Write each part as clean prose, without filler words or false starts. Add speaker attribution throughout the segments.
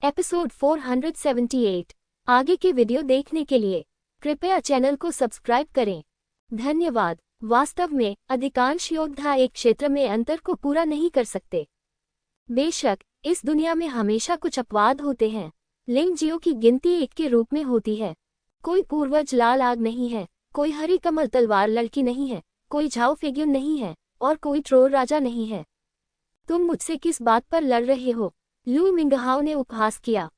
Speaker 1: Episode 478। आगे के video देखने के लिए कृपया चैनल को सब्सक्राइब करें। धन्यवाद। वास्तव में अधिकांश योद्धा एक क्षेत्र में अंतर को पूरा नहीं कर सकते। बेशक इस दुनिया में हमेशा कुछ अपवाद होते हैं। लिंगजियो की गिनती एक के रूप में होती है। कोई पूर्वज लाल आग नहीं है, कोई हरी कमल तलवार लड़की नहीं है, कोई झाओ फेग्युन नहीं है और कोई ट्रोल राजा नहीं है। तुम मुझसे किस बात पर लड़ रहे हो? लू मिंगहाओ ने उपहास किया।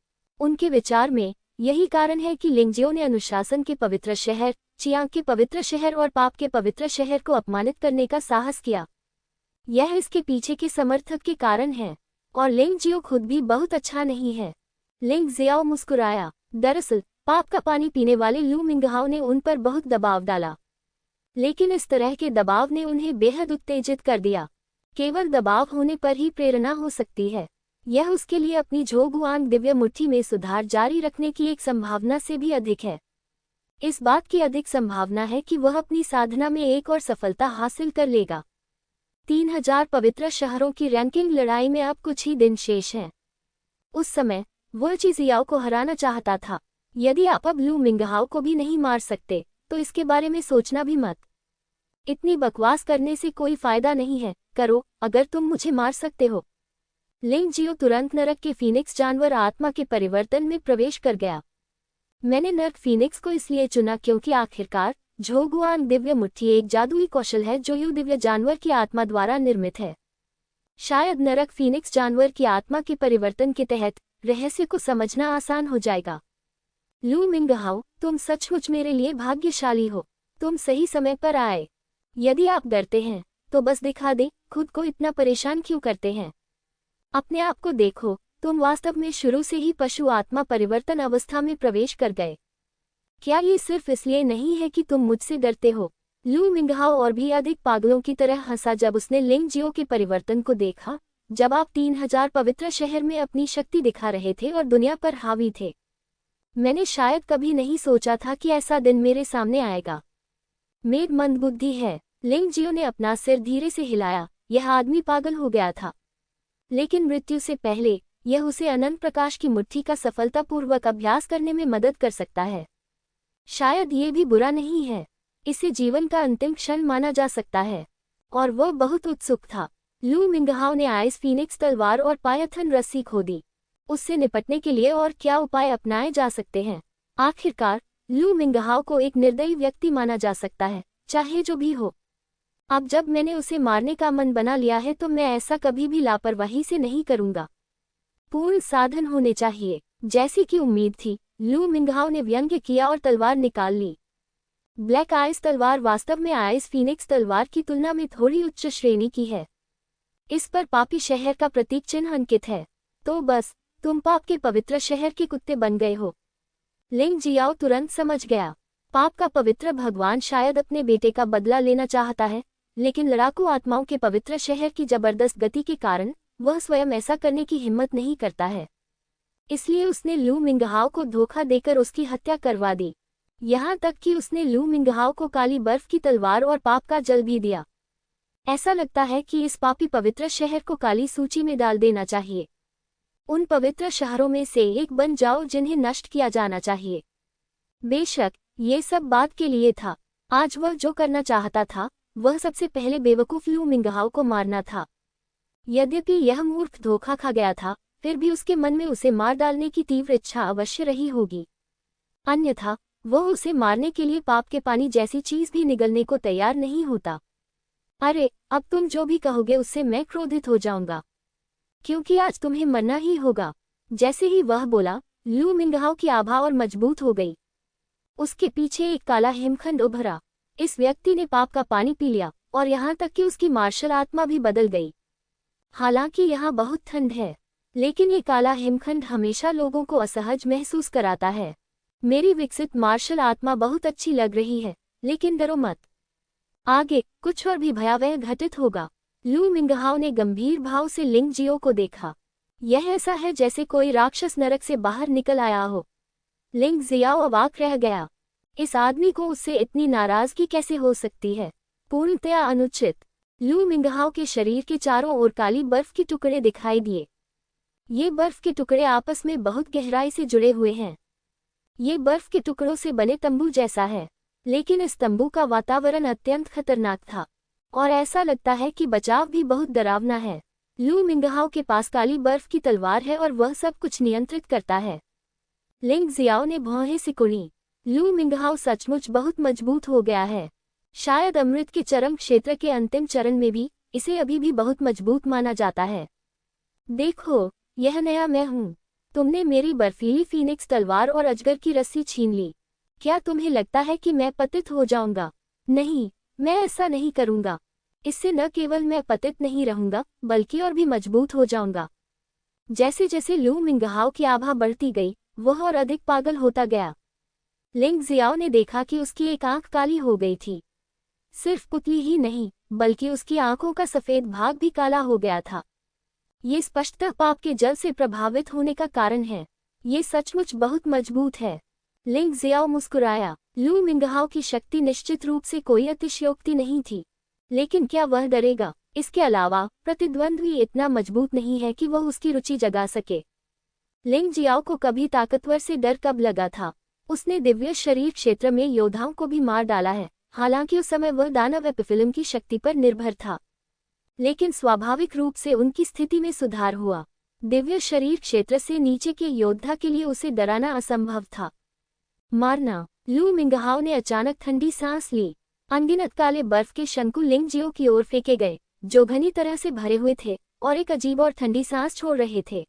Speaker 1: उनके विचार में यही कारण है कि लिंगजियो ने अनुशासन के पवित्र शहर, चियांग के पवित्र शहर और पाप के पवित्र शहर को अपमानित करने का साहस किया। यह इसके पीछे के समर्थक के कारण है और लिंगजियो खुद भी बहुत अच्छा नहीं है। लिंगजियाओ मुस्कुराया। दरअसल पाप का पानी पीने वाले लू मिंगहाओ ने उन पर बहुत दबाव डाला, लेकिन इस तरह के दबाव ने उन्हें बेहद उत्तेजित कर दिया। केवल दबाव होने पर ही प्रेरणा हो सकती है। यह उसके लिए अपनी झोगुआंग दिव्य मुट्ठी में सुधार जारी रखने की एक संभावना से भी अधिक है। इस बात की अधिक संभावना है कि वह अपनी साधना में एक और सफलता हासिल कर लेगा। 3000 पवित्र शहरों की रैंकिंग लड़ाई में अब कुछ ही दिन शेष हैं। उस समय वह चिजियाओ को हराना चाहता था। यदि आप अब लू मिंगहाओ को भी नहीं मार सकते तो इसके बारे में सोचना भी मत। इतनी बकवास करने से कोई फायदा नहीं है। करो अगर तुम मुझे मार सकते हो। लिंगजियो तुरंत नरक के फीनिक्स जानवर आत्मा के परिवर्तन में प्रवेश कर गया। मैंने नरक फीनिक्स को इसलिए चुना क्योंकि आखिरकार झोगुआन दिव्य मुट्ठी एक जादुई कौशल है जो यू दिव्य जानवर की आत्मा द्वारा निर्मित है। शायद नरक फीनिक्स जानवर की आत्मा के परिवर्तन के तहत रहस्य को समझना आसान हो जाएगा। लू मिंगहाओ, तुम सचमुच मेरे लिए भाग्यशाली हो। तुम सही समय पर आए। यदि आप डरते हैं तो बस दिखा दें, खुद को इतना परेशान क्यों करते हैं? अपने आप को देखो, तुम वास्तव में शुरू से ही पशु आत्मा परिवर्तन अवस्था में प्रवेश कर गए। क्या ये सिर्फ इसलिए नहीं है कि तुम मुझसे डरते हो? लू मिंगहाओ और भी अधिक पागलों की तरह हंसा जब उसने लिंगजियो के परिवर्तन को देखा, जब आप 3000 पवित्र शहर में अपनी शक्ति दिखा रहे थे और दुनिया पर हावी थे। मैंने शायद कभी नहीं सोचा था कि ऐसा दिन मेरे सामने आएगा। मेड मंदबुद्धि है। लिंगजियो ने अपना सिर धीरे से हिलाया। यह आदमी पागल हो गया था, लेकिन मृत्यु से पहले यह उसे अनंत प्रकाश की मुट्ठी का सफलतापूर्वक अभ्यास करने में मदद कर सकता है। शायद ये भी बुरा नहीं है। इसे जीवन का अंतिम क्षण माना जा सकता है और वह बहुत उत्सुक था। लू मिंगहाओ ने आइस फीनिक्स तलवार और पायथन रस्सी खोदी। उससे निपटने के लिए और क्या उपाय अपनाए जा सकते हैं? आखिरकार लू मिंगहाओ को एक निर्दयी व्यक्ति माना जा सकता है, चाहे जो भी हो। अब जब मैंने उसे मारने का मन बना लिया है तो मैं ऐसा कभी भी लापरवाही से नहीं करूंगा। पूर्ण साधन होने चाहिए। जैसी कि उम्मीद थी, लू मिंगहाओ ने व्यंग्य किया और तलवार निकाल ली। ब्लैक आइस तलवार वास्तव में आइस फीनिक्स तलवार की तुलना में थोड़ी उच्च श्रेणी की है। इस पर पापी शहर का प्रतीक चिन्ह अंकित है। तो बस तुम पाप के पवित्र शहर के कुत्ते बन गए हो। लिंगजियाओ तुरंत समझ गया। पाप का पवित्र भगवान शायद अपने बेटे का बदला लेना चाहता है, लेकिन लड़ाकू आत्माओं के पवित्र शहर की जबरदस्त गति के कारण वह स्वयं ऐसा करने की हिम्मत नहीं करता है। इसलिए उसने लू मिंगहाओ को धोखा देकर उसकी हत्या करवा दी। यहाँ तक कि उसने लू मिंगहाओ को काली बर्फ की तलवार और पाप का जल भी दिया। ऐसा लगता है कि इस पापी पवित्र शहर को काली सूची में डाल देना चाहिए। उन पवित्र शहरों में से एक बन जाओ जिन्हें नष्ट किया जाना चाहिए। बेशक ये सब बात के लिए था। आज वह जो करना चाहता था वह सबसे पहले बेवकूफ लू मिंगहाओ को मारना था। यद्यपि यह मूर्ख धोखा खा गया था, फिर भी उसके मन में उसे मार डालने की तीव्र इच्छा अवश्य रही होगी। अन्यथा वह उसे मारने के लिए पाप के पानी जैसी चीज भी निगलने को तैयार नहीं होता। अरे अब तुम जो भी कहोगे उससे मैं क्रोधित हो जाऊंगा, क्योंकि आज तुम्हें मरना ही होगा। जैसे ही वह बोला, लू मिंगहाओ की आभा और मजबूत हो गई। उसके पीछे एक काला हिमखंड उभरा। इस व्यक्ति ने पाप का पानी पी लिया और यहाँ तक कि उसकी मार्शल आत्मा भी बदल गई। हालांकि यहाँ बहुत ठंड है, लेकिन ये काला हिमखंड हमेशा लोगों को असहज महसूस कराता है। मेरी विकसित मार्शल आत्मा बहुत अच्छी लग रही है, लेकिन डरो मत। आगे कुछ और भी भयावह घटित होगा। लू मिंगहाओ ने गंभीर भाव से लिंगजियो को देखा। यह ऐसा है जैसे कोई राक्षस नरक से बाहर निकल आया हो। लिंगजियाओ अवाक रह गया। इस आदमी को उससे इतनी नाराजगी कैसे हो सकती है? पूर्णतया अनुचित। लू मिंगहाओ के शरीर के चारों ओर काली बर्फ के टुकड़े दिखाई दिए। ये बर्फ के टुकड़े आपस में बहुत गहराई से जुड़े हुए हैं। ये बर्फ के टुकड़ों से बने तंबू जैसा है, लेकिन इस तंबू का वातावरण अत्यंत खतरनाक था और ऐसा लगता है कि बचाव भी बहुत डरावना है। लू मिंगहाओ के पास काली बर्फ की तलवार है और वह सब कुछ नियंत्रित करता है। लिंग जियाओ ने भौहें सिकुड़ी। लू मिंगहाओ सचमुच बहुत मजबूत हो गया है। शायद अमृत के चरम क्षेत्र के अंतिम चरण में भी इसे अभी भी बहुत मजबूत माना जाता है। देखो, यह नया मैं हूँ। तुमने मेरी बर्फीली फीनिक्स तलवार और अजगर की रस्सी छीन ली। क्या तुम्हें लगता है कि मैं पतित हो जाऊंगा? नहीं, मैं ऐसा नहीं करूंगा। इससे न केवल मैं पतित नहीं रहूंगा, बल्कि और भी मजबूत हो जाऊंगा। जैसे जैसे लू मिंगहाओ की आभा बढ़ती गई, वह और अधिक पागल होता गया। लिंग जियाओ ने देखा कि उसकी एक आंख काली हो गई थी। सिर्फ पुतली ही नहीं, बल्कि उसकी आंखों का सफेद भाग भी काला हो गया था। ये स्पष्टतः पाप के जल से प्रभावित होने का कारण है। ये सचमुच बहुत मजबूत है। लिंग जियाओ मुस्कुराया। लू मिंगहाओ की शक्ति निश्चित रूप से कोई अतिशयोक्ति नहीं थी, लेकिन क्या वह डरेगा? इसके अलावा प्रतिद्वंद्वी इतना मजबूत नहीं है कि वह उसकी रुचि जगा सके। लिंग जियाओ को कभी ताकतवर से डर कब लगा था? उसने दिव्य शरीर क्षेत्र में योद्धाओं को भी मार डाला है। हालांकि उस समय वह दानव एपिफिल्म की शक्ति पर निर्भर था, लेकिन स्वाभाविक रूप से उनकी स्थिति में सुधार हुआ। दिव्य शरीर क्षेत्र से नीचे के योद्धा के लिए उसे डराना असंभव था। मारना। लू मिंगहाओ ने अचानक ठंडी सांस ली। अनगिनत काले बर्फ के शंकु लिंग जियो की ओर फेंके गए, जो घनी तरह से भरे हुए थे और एक अजीब और ठंडी सांस छोड़ रहे थे।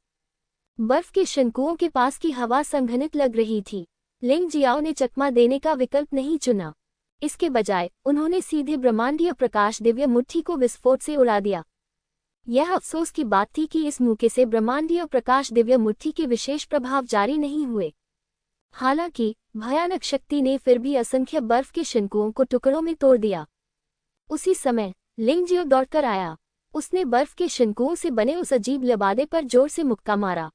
Speaker 1: बर्फ के शंकुओं के पास की हवा संघनित लग रही थी। लिंग जियाओ ने चकमा देने का विकल्प नहीं चुना। इसके बजाय उन्होंने सीधे ब्रह्मांडीय प्रकाश दिव्य मुट्ठी को विस्फोट से उड़ा दिया। यह अफसोस की बात थी कि इस मौके से ब्रह्मांडीय प्रकाश दिव्य मुट्ठी के विशेष प्रभाव जारी नहीं हुए। हालांकि भयानक शक्ति ने फिर भी असंख्य बर्फ के शंकुओं को टुकड़ों में तोड़ दिया। उसी समय लिंग जियो दौड़कर आया। उसने बर्फ के शंकुओं से बने उस अजीब लबादे पर जोर से मुक्का मारा।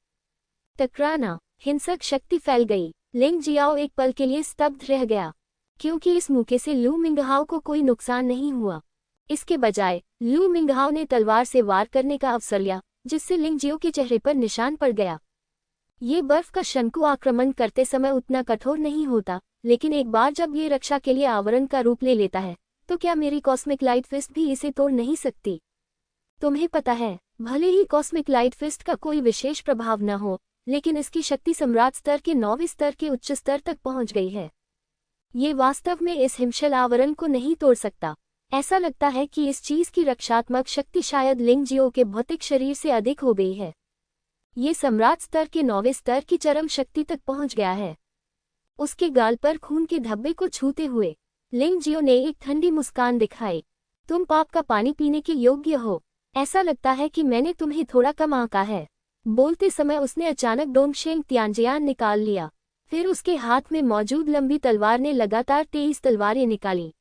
Speaker 1: टकराना। हिंसक शक्ति फैल गई। लिंग जियाओ एक पल के लिए स्तब्ध रह गया, क्योंकि इस मौके से लू मिंगहाओ को कोई नुकसान नहीं हुआ। इसके बजाय लू मिंगहाओ ने तलवार से वार करने का अवसर लिया, जिससे लिंग जियो के चेहरे पर निशान पड़ गया। ये बर्फ का शंकु आक्रमण करते समय उतना कठोर नहीं होता, लेकिन एक बार जब ये रक्षा के लिए आवरण का रूप ले लेता है, तो क्या मेरी कॉस्मिक लाइट फिस्ट भी इसे तोड़ नहीं सकती? तुम्हें पता है, भले ही कॉस्मिक लाइट फिस्ट का कोई विशेष प्रभाव न हो, लेकिन इसकी शक्ति सम्राट स्तर के 9वें स्तर के उच्च स्तर तक पहुंच गई है। ये वास्तव में इस हिमशल आवरण को नहीं तोड़ सकता। ऐसा लगता है कि इस चीज की रक्षात्मक शक्ति शायद लिंग जियो के भौतिक शरीर से अधिक हो गई है। ये सम्राट स्तर के 9वें स्तर की चरम शक्ति तक पहुंच गया है। उसके गाल पर खून के धब्बे को छूते हुए लिंग जियो ने एक ठंडी मुस्कान दिखाई। तुम पाप का पानी पीने के योग्य हो। ऐसा लगता है कि मैंने तुम्हें थोड़ा कम आंका है। बोलते समय उसने अचानक डोंगशेंग तियानजियान निकाल लिया। फिर उसके हाथ में मौजूद लंबी तलवार ने लगातार 23 तलवारें निकाली।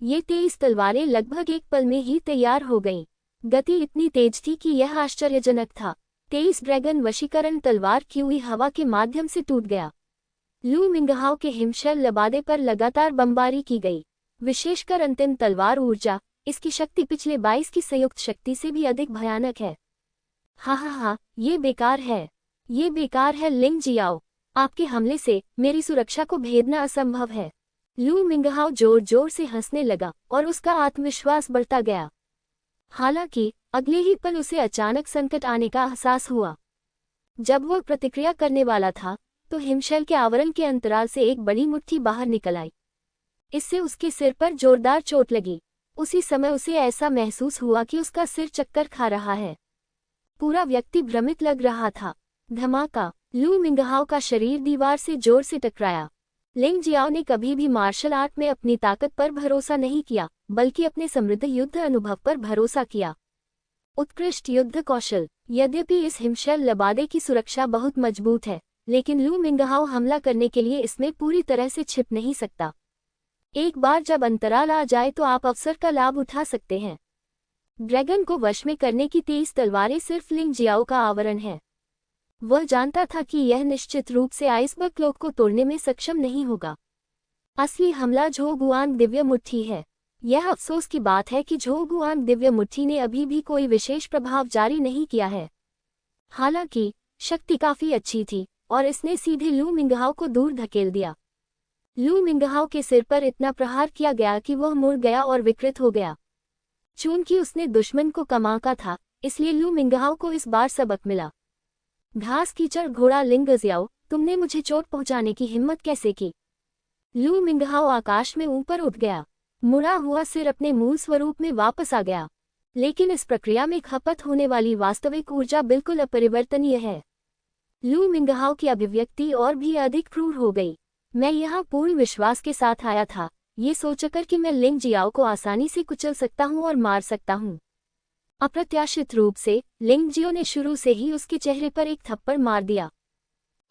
Speaker 1: ये 23 तलवारें लगभग एक पल में ही तैयार हो गईं। गति इतनी तेज थी कि यह आश्चर्यजनक था। 23 ड्रैगन वशीकरण तलवार की हुई हवा के माध्यम से टूट गया। लू मिंगहाओ के हिमशल लबादे पर लगातार बमबारी की गई, विशेषकर अंतिम तलवार ऊर्जा। इसकी शक्ति पिछले 22 की संयुक्त शक्ति से भी अधिक भयानक है। हा, ये बेकार है। ये बेकार है लिंग जियाओ। आपके हमले से मेरी सुरक्षा को भेदना असंभव है। लू मिंगहाओ जोर जोर से हंसने लगा और उसका आत्मविश्वास बढ़ता गया। हालांकि अगले ही पल उसे अचानक संकट आने का एहसास हुआ। जब वह प्रतिक्रिया करने वाला था, तो हिमशैल के आवरण के अंतराल से एक बड़ी मुट्ठी बाहर निकल आई। इससे उसके सिर पर जोरदार चोट लगी। उसी समय उसे ऐसा महसूस हुआ कि उसका सिर चक्कर खा रहा है। पूरा व्यक्ति भ्रमित लग रहा था। धमाका। लू मिंगहाओ का शरीर दीवार से जोर से टकराया। लिंग जियाओ ने कभी भी मार्शल आर्ट में अपनी ताकत पर भरोसा नहीं किया, बल्कि अपने समृद्ध युद्ध अनुभव पर भरोसा किया। उत्कृष्ट युद्ध कौशल। यद्यपि इस हिमशैल लबादे की सुरक्षा बहुत मजबूत है, लेकिन लू मिंगहाओ हमला करने के लिए इसमें पूरी तरह से छिप नहीं सकता। एक बार जब अंतराल आ जाए तो आप अवसर का लाभ उठा सकते हैं। ड्रैगन को वश में करने की 23 तलवारें सिर्फ लिंग जियाओ का आवरण है। वह जानता था कि यह निश्चित रूप से आइसबर्ग क्लोक को तोड़ने में सक्षम नहीं होगा। असली हमला झोगुआंग दिव्य मुट्ठी है। यह अफसोस की बात है कि झोगुआंग दिव्य मुट्ठी ने अभी भी कोई विशेष प्रभाव जारी नहीं किया है। हालांकि शक्ति काफी अच्छी थी और इसने सीधे लू मिंगहाओ को दूर धकेल दिया। लू मिंगहाओ के सिर पर इतना प्रहार किया गया कि वह मुड़ गया और विकृत हो गया। चूंकि उसने दुश्मन को कमाका था, इसलिए लू मिंगहाओ को इस बार सबक मिला। घास कीचड़ घोड़ा लिंग ज़ियाओ, तुमने मुझे चोट पहुंचाने की हिम्मत कैसे की? लू मिंगहाओ आकाश में ऊपर उठ गया। मुड़ा हुआ सिर अपने मूल स्वरूप में वापस आ गया, लेकिन इस प्रक्रिया में खपत होने वाली वास्तविक ऊर्जा बिल्कुल अपरिवर्तनीय है। लू मिंगहाओ की अभिव्यक्ति और भी अधिक क्रूर हो गई। मैं यहाँ पूर्ण विश्वास के साथ आया था, ये सोचकर कि मैं लिंग जियाओ को आसानी से कुचल सकता हूँ और मार सकता हूँ। अप्रत्याशित रूप से लिंग जियो ने शुरू से ही उसके चेहरे पर एक थप्पड़ मार दिया।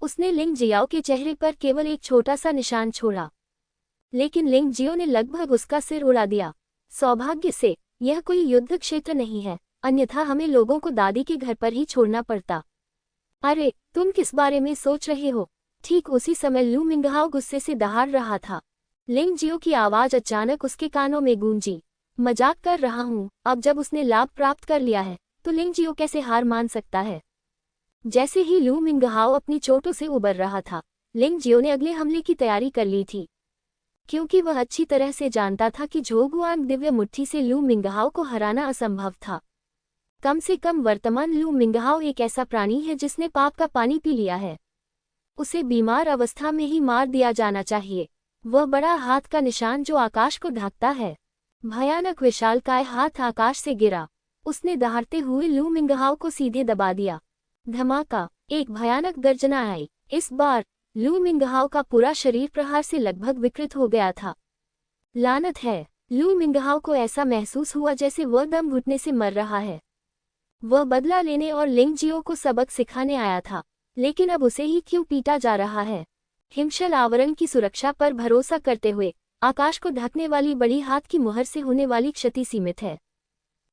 Speaker 1: उसने लिंग जियाओ के चेहरे पर केवल एक छोटा सा निशान छोड़ा, लेकिन लिंग जियो ने लगभग उसका सिर उड़ा दिया। सौभाग्य से यह कोई युद्ध क्षेत्र नहीं है, अन्यथा हमें लोगों को दादी के घर पर ही छोड़ना पड़ता। अरे, तुम किस बारे में सोच रहे हो? ठीक उसी समय लू मिंगहाओ गुस्से से दहाड़ रहा था। लिंग जियो की आवाज अचानक उसके कानों में गूंजी। मजाक कर रहा हूँ, अब जब उसने लाभ प्राप्त कर लिया है तो लिंग जियो कैसे हार मान सकता है? जैसे ही लू मिंगहाओ अपनी चोटों से उबर रहा था, लिंग जियो ने अगले हमले की तैयारी कर ली थी, क्योंकि वह अच्छी तरह से जानता था कि झोगुआंग दिव्य मुट्ठी से लू मिंगहाओ को हराना असंभव था। कम से कम वर्तमान लू मिंगहाओ एक ऐसा प्राणी है जिसने पाप का पानी पी लिया है। उसे बीमार अवस्था में ही मार दिया जाना चाहिए। वह बड़ा हाथ का निशान जो आकाश को ढकता है। भयानक विशालकाय हाथ आकाश से गिरा। उसने दहाड़ते हुए लू मिंगहाओ को सीधे दबा दिया। धमाका, एक भयानक गर्जना आई। इस बार लू मिंगहाओ का पूरा शरीर प्रहार से लगभग विकृत हो गया था। लानत है, लू मिंगहाओ को ऐसा महसूस हुआ जैसे वह दम घुटने से मर रहा है। वह बदला लेने और लिंग जियो को सबक सिखाने आया था, लेकिन अब उसे ही क्यों पीटा जा रहा है? हिमशल आवरण की सुरक्षा पर भरोसा करते हुए आकाश को ढकने वाली बड़ी हाथ की मुहर से होने वाली क्षति सीमित है,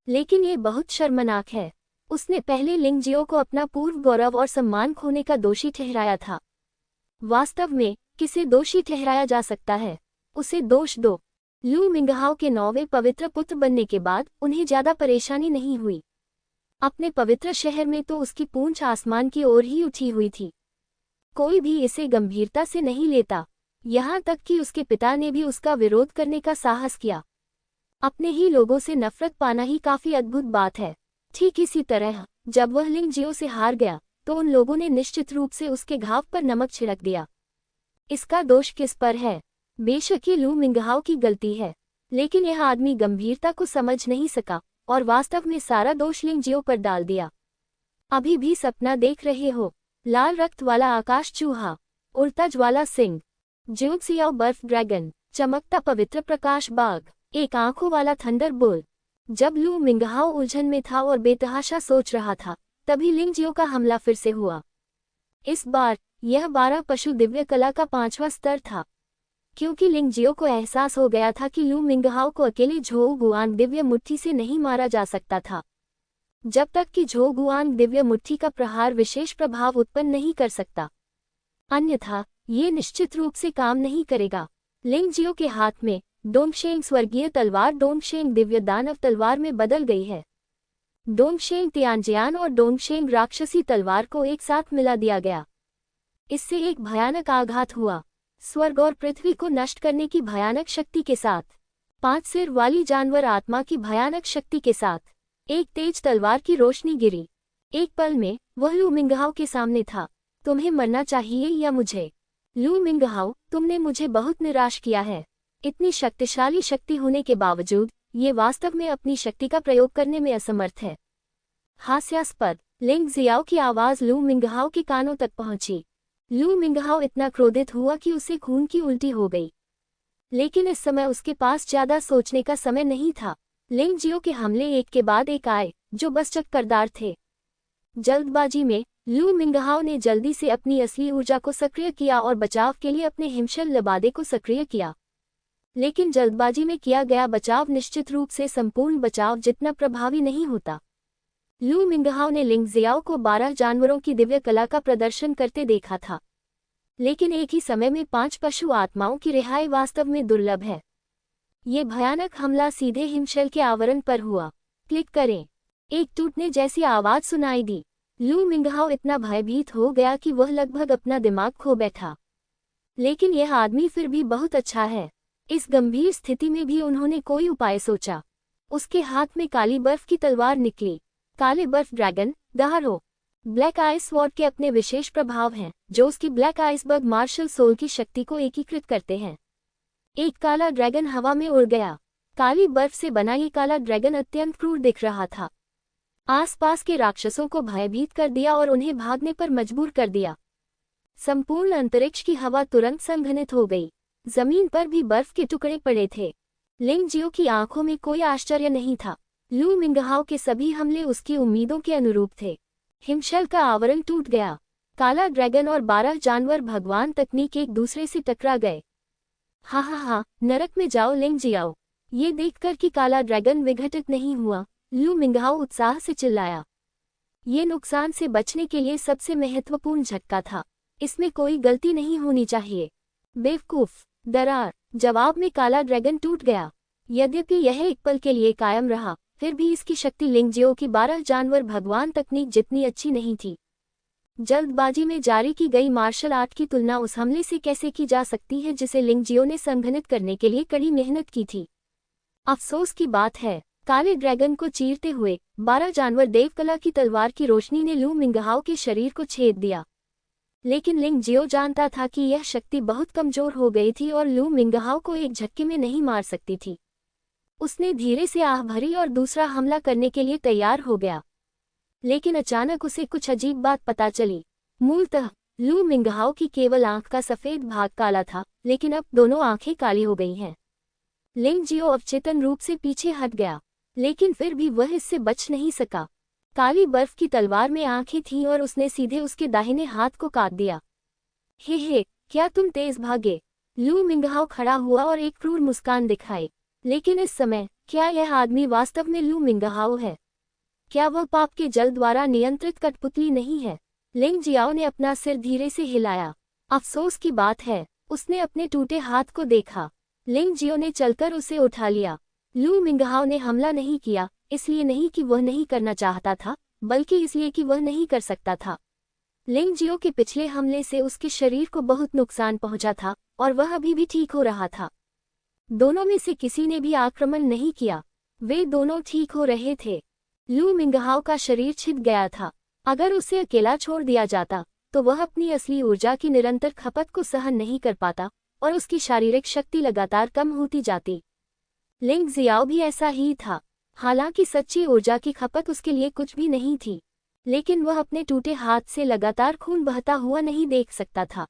Speaker 1: लेकिन ये बहुत शर्मनाक है। उसने पहले लिंग जियो को अपना पूर्व गौरव और सम्मान खोने का दोषी ठहराया था। वास्तव में किसे दोषी ठहराया जा सकता है? उसे दोष दो। लू मिंगहाओ के 9वें पवित्र पुत्र बनने के बाद उन्हें ज्यादा परेशानी नहीं हुई। अपने पवित्र शहर में तो उसकी पूंछ आसमान की ओर ही उठी हुई थी। कोई भी इसे गंभीरता से नहीं लेता, यहाँ तक कि उसके पिता ने भी उसका विरोध करने का साहस किया। अपने ही लोगों से नफरत पाना ही काफी अद्भुत बात है। ठीक इसी तरह जब वह लिंग जियो से हार गया तो उन लोगों ने निश्चित रूप से उसके घाव पर नमक छिड़क दिया। इसका दोष किस पर है? बेशक ये लू मिंगहाओ की गलती है, लेकिन यह आदमी गंभीरता को समझ नहीं सका और वास्तव में सारा दोष लिंग जियो पर डाल दिया। अभी भी सपना देख रहे हो? लाल रक्त वाला आकाश चूहा, उड़ता ज्वाला सिंह, ज्योत्सियाओ बर्फ ड्रैगन, चमकता पवित्र प्रकाश बाघ, एक आंखों वाला थंडर बुल। जब लू मिंगहाओ उलझन में था और बेतहाशा सोच रहा था, तभी लिंग जियो का हमला फिर से हुआ। इस बार यह 12 पशु दिव्य कला का 5वां स्तर था, क्योंकि लिंग जियो को एहसास हो गया था कि लू मिंगहाओ को अकेले झोगुआंग दिव्य मुट्ठी से नहीं मारा जा सकता था, जब तक कि झोगुआंग दिव्य मुट्ठी का प्रहार विशेष प्रभाव उत्पन्न नहीं कर सकता। अन्यथा ये निश्चित रूप से काम नहीं करेगा। लिंग जियो के हाथ में डोंगशेंग स्वर्गीय तलवार डोंगशेंग दिव्य दानव तलवार में बदल गई है। डोंगशेंग तियानजियान और डोंगशेंग राक्षसी तलवार को एक साथ मिला दिया गया। इससे एक भयानक आघात हुआ, स्वर्ग और पृथ्वी को नष्ट करने की भयानक शक्ति के साथ, 5 सिर वाली जानवर आत्मा की भयानक शक्ति के साथ एक तेज तलवार की रोशनी गिरी। एक पल में वह लू मिंगहाओ के सामने था। तुम्हें मरना चाहिए या मुझे? लू मिंगहाओ, तुमने मुझे बहुत निराश किया है। इतनी शक्तिशाली शक्ति होने के बावजूद ये वास्तव में अपनी शक्ति का प्रयोग करने में असमर्थ है। हास्यास्पद। लिंग जियाओ की आवाज लू मिंगहाओ के कानों तक पहुंची। लू मिंगहाओ इतना क्रोधित हुआ कि उसे खून की उल्टी हो गई, लेकिन इस समय उसके पास ज्यादा सोचने का समय नहीं था। लिंग जियो के हमले एक के बाद एक आए, जो बस चक्करदार थे। जल्दबाजी में लू मिंगहाओ ने जल्दी से अपनी असली ऊर्जा को सक्रिय किया और बचाव के लिए अपने हिमशल लबादे को सक्रिय किया, लेकिन जल्दबाजी में किया गया बचाव निश्चित रूप से संपूर्ण बचाव जितना प्रभावी नहीं होता। लू मिंगहाओ ने लिंग जियाओ को 12 जानवरों की दिव्य कला का प्रदर्शन करते देखा था, लेकिन एक ही समय में 5 पशु आत्माओं की रिहाई वास्तव में दुर्लभ है। ये भयानक हमला सीधे हिमशल के आवरण पर हुआ। क्लिक करें। एक टूटने जैसी आवाज सुनाई दी। लू मिंगहाओ इतना भयभीत हो गया कि वह लगभग अपना दिमाग खो बैठा। लेकिन यह आदमी फिर भी बहुत अच्छा है। इस गंभीर स्थिति में भी उन्होंने कोई उपाय सोचा। उसके हाथ में काली बर्फ की तलवार निकली। काले बर्फ ड्रैगन दहारो। ब्लैक आइस स्वॉर्ड के अपने विशेष प्रभाव हैं जो उसकी ब्लैक आइसबर्ग मार्शल सोल की शक्ति को एकीकृत करते हैं। एक काला ड्रैगन हवा में उड़ गया। काली बर्फ से बना ये काला ड्रैगन अत्यंत क्रूर दिख रहा था। आसपास के राक्षसों को भयभीत कर दिया और उन्हें भागने पर मजबूर कर दिया। संपूर्ण अंतरिक्ष की हवा तुरंत संघनित हो गई। जमीन पर भी बर्फ के टुकड़े पड़े थे। लिंग जियो की आंखों में कोई आश्चर्य नहीं था। लू मिंगहाओ के सभी हमले उसकी उम्मीदों के अनुरूप थे। हिमशैल का आवरण टूट गया। काला ड्रैगन और 12 जानवर भगवान तकनीक एक दूसरे से टकरा गए। हा, नरक में जाओ लिंग जियाओ। ये देखकर कि काला ड्रैगन विघटित नहीं हुआ, लू मिंगहाओ उत्साह से चिल्लाया। ये नुकसान से बचने के लिए सबसे महत्वपूर्ण झटका था। इसमें कोई गलती नहीं होनी चाहिए। बेवकूफ, दरार। जवाब में काला ड्रैगन टूट गया। यद्यपि यह एक पल के लिए कायम रहा, फिर भी इसकी शक्ति लिंग जियो की 12 जानवर भगवान तकनीक जितनी अच्छी नहीं थी। जल्दबाजी में जारी की गई मार्शल आर्ट की तुलना उस हमले से कैसे की जा सकती है जिसे लिंग जियो ने संघनित करने के लिए कड़ी मेहनत की थी। अफसोस की बात है, काले ड्रैगन को चीरते हुए 12 जानवर देवकला की तलवार की रोशनी ने लू मिंगहाओ के शरीर को छेद दिया। लेकिन लिंग जियो जानता था कि यह शक्ति बहुत कमजोर हो गई थी और लू मिंगहाओ को एक झटके में नहीं मार सकती थी। उसने धीरे से आह भरी और दूसरा हमला करने के लिए तैयार हो गया। लेकिन अचानक उसे कुछ अजीब बात पता चली। मूलतः लू मिंगहाओ की केवल आंख का सफेद भाग काला था, लेकिन अब दोनों आंखें काली हो गई हैं। लिंग जियो अवचेतन रूप से पीछे हट गया, लेकिन फिर भी वह इससे बच नहीं सका। काली बर्फ की तलवार में आंखें थीं और उसने सीधे उसके दाहिने हाथ को काट दिया। हे, क्या तुम तेज भागे? लू मिंगहाओ खड़ा हुआ और एक क्रूर मुस्कान दिखाई। लेकिन इस समय क्या यह आदमी वास्तव में लू मिंगहाओ है? क्या वह पाप के जल द्वारा नियंत्रित कठपुतली नहीं है? लिंग जियाओ ने अपना सिर धीरे से हिलाया। अफसोस की बात है, उसने अपने टूटे हाथ को देखा। लिंग जियो ने चलकर उसे उठा लिया। लू मिंगहाओ ने हमला नहीं किया, इसलिए नहीं कि वह नहीं करना चाहता था, बल्कि इसलिए कि वह नहीं कर सकता था। लिंग जियो के पिछले हमले से उसके शरीर को बहुत नुकसान पहुंचा था और वह अभी भी ठीक हो रहा था। दोनों में से किसी ने भी आक्रमण नहीं किया। वे दोनों ठीक हो रहे थे। लू मिंगहाओ का शरीर छिद गया था। अगर उसे अकेला छोड़ दिया जाता तो वह अपनी असली ऊर्जा की निरंतर खपत को सहन नहीं कर पाता और उसकी शारीरिक शक्ति लगातार कम होती जाती। लिंग जियाओ भी ऐसा ही था। हालांकि सच्ची ऊर्जा की खपत उसके लिए कुछ भी नहीं थी, लेकिन वह अपने टूटे हाथ से लगातार खून बहता हुआ नहीं देख सकता था।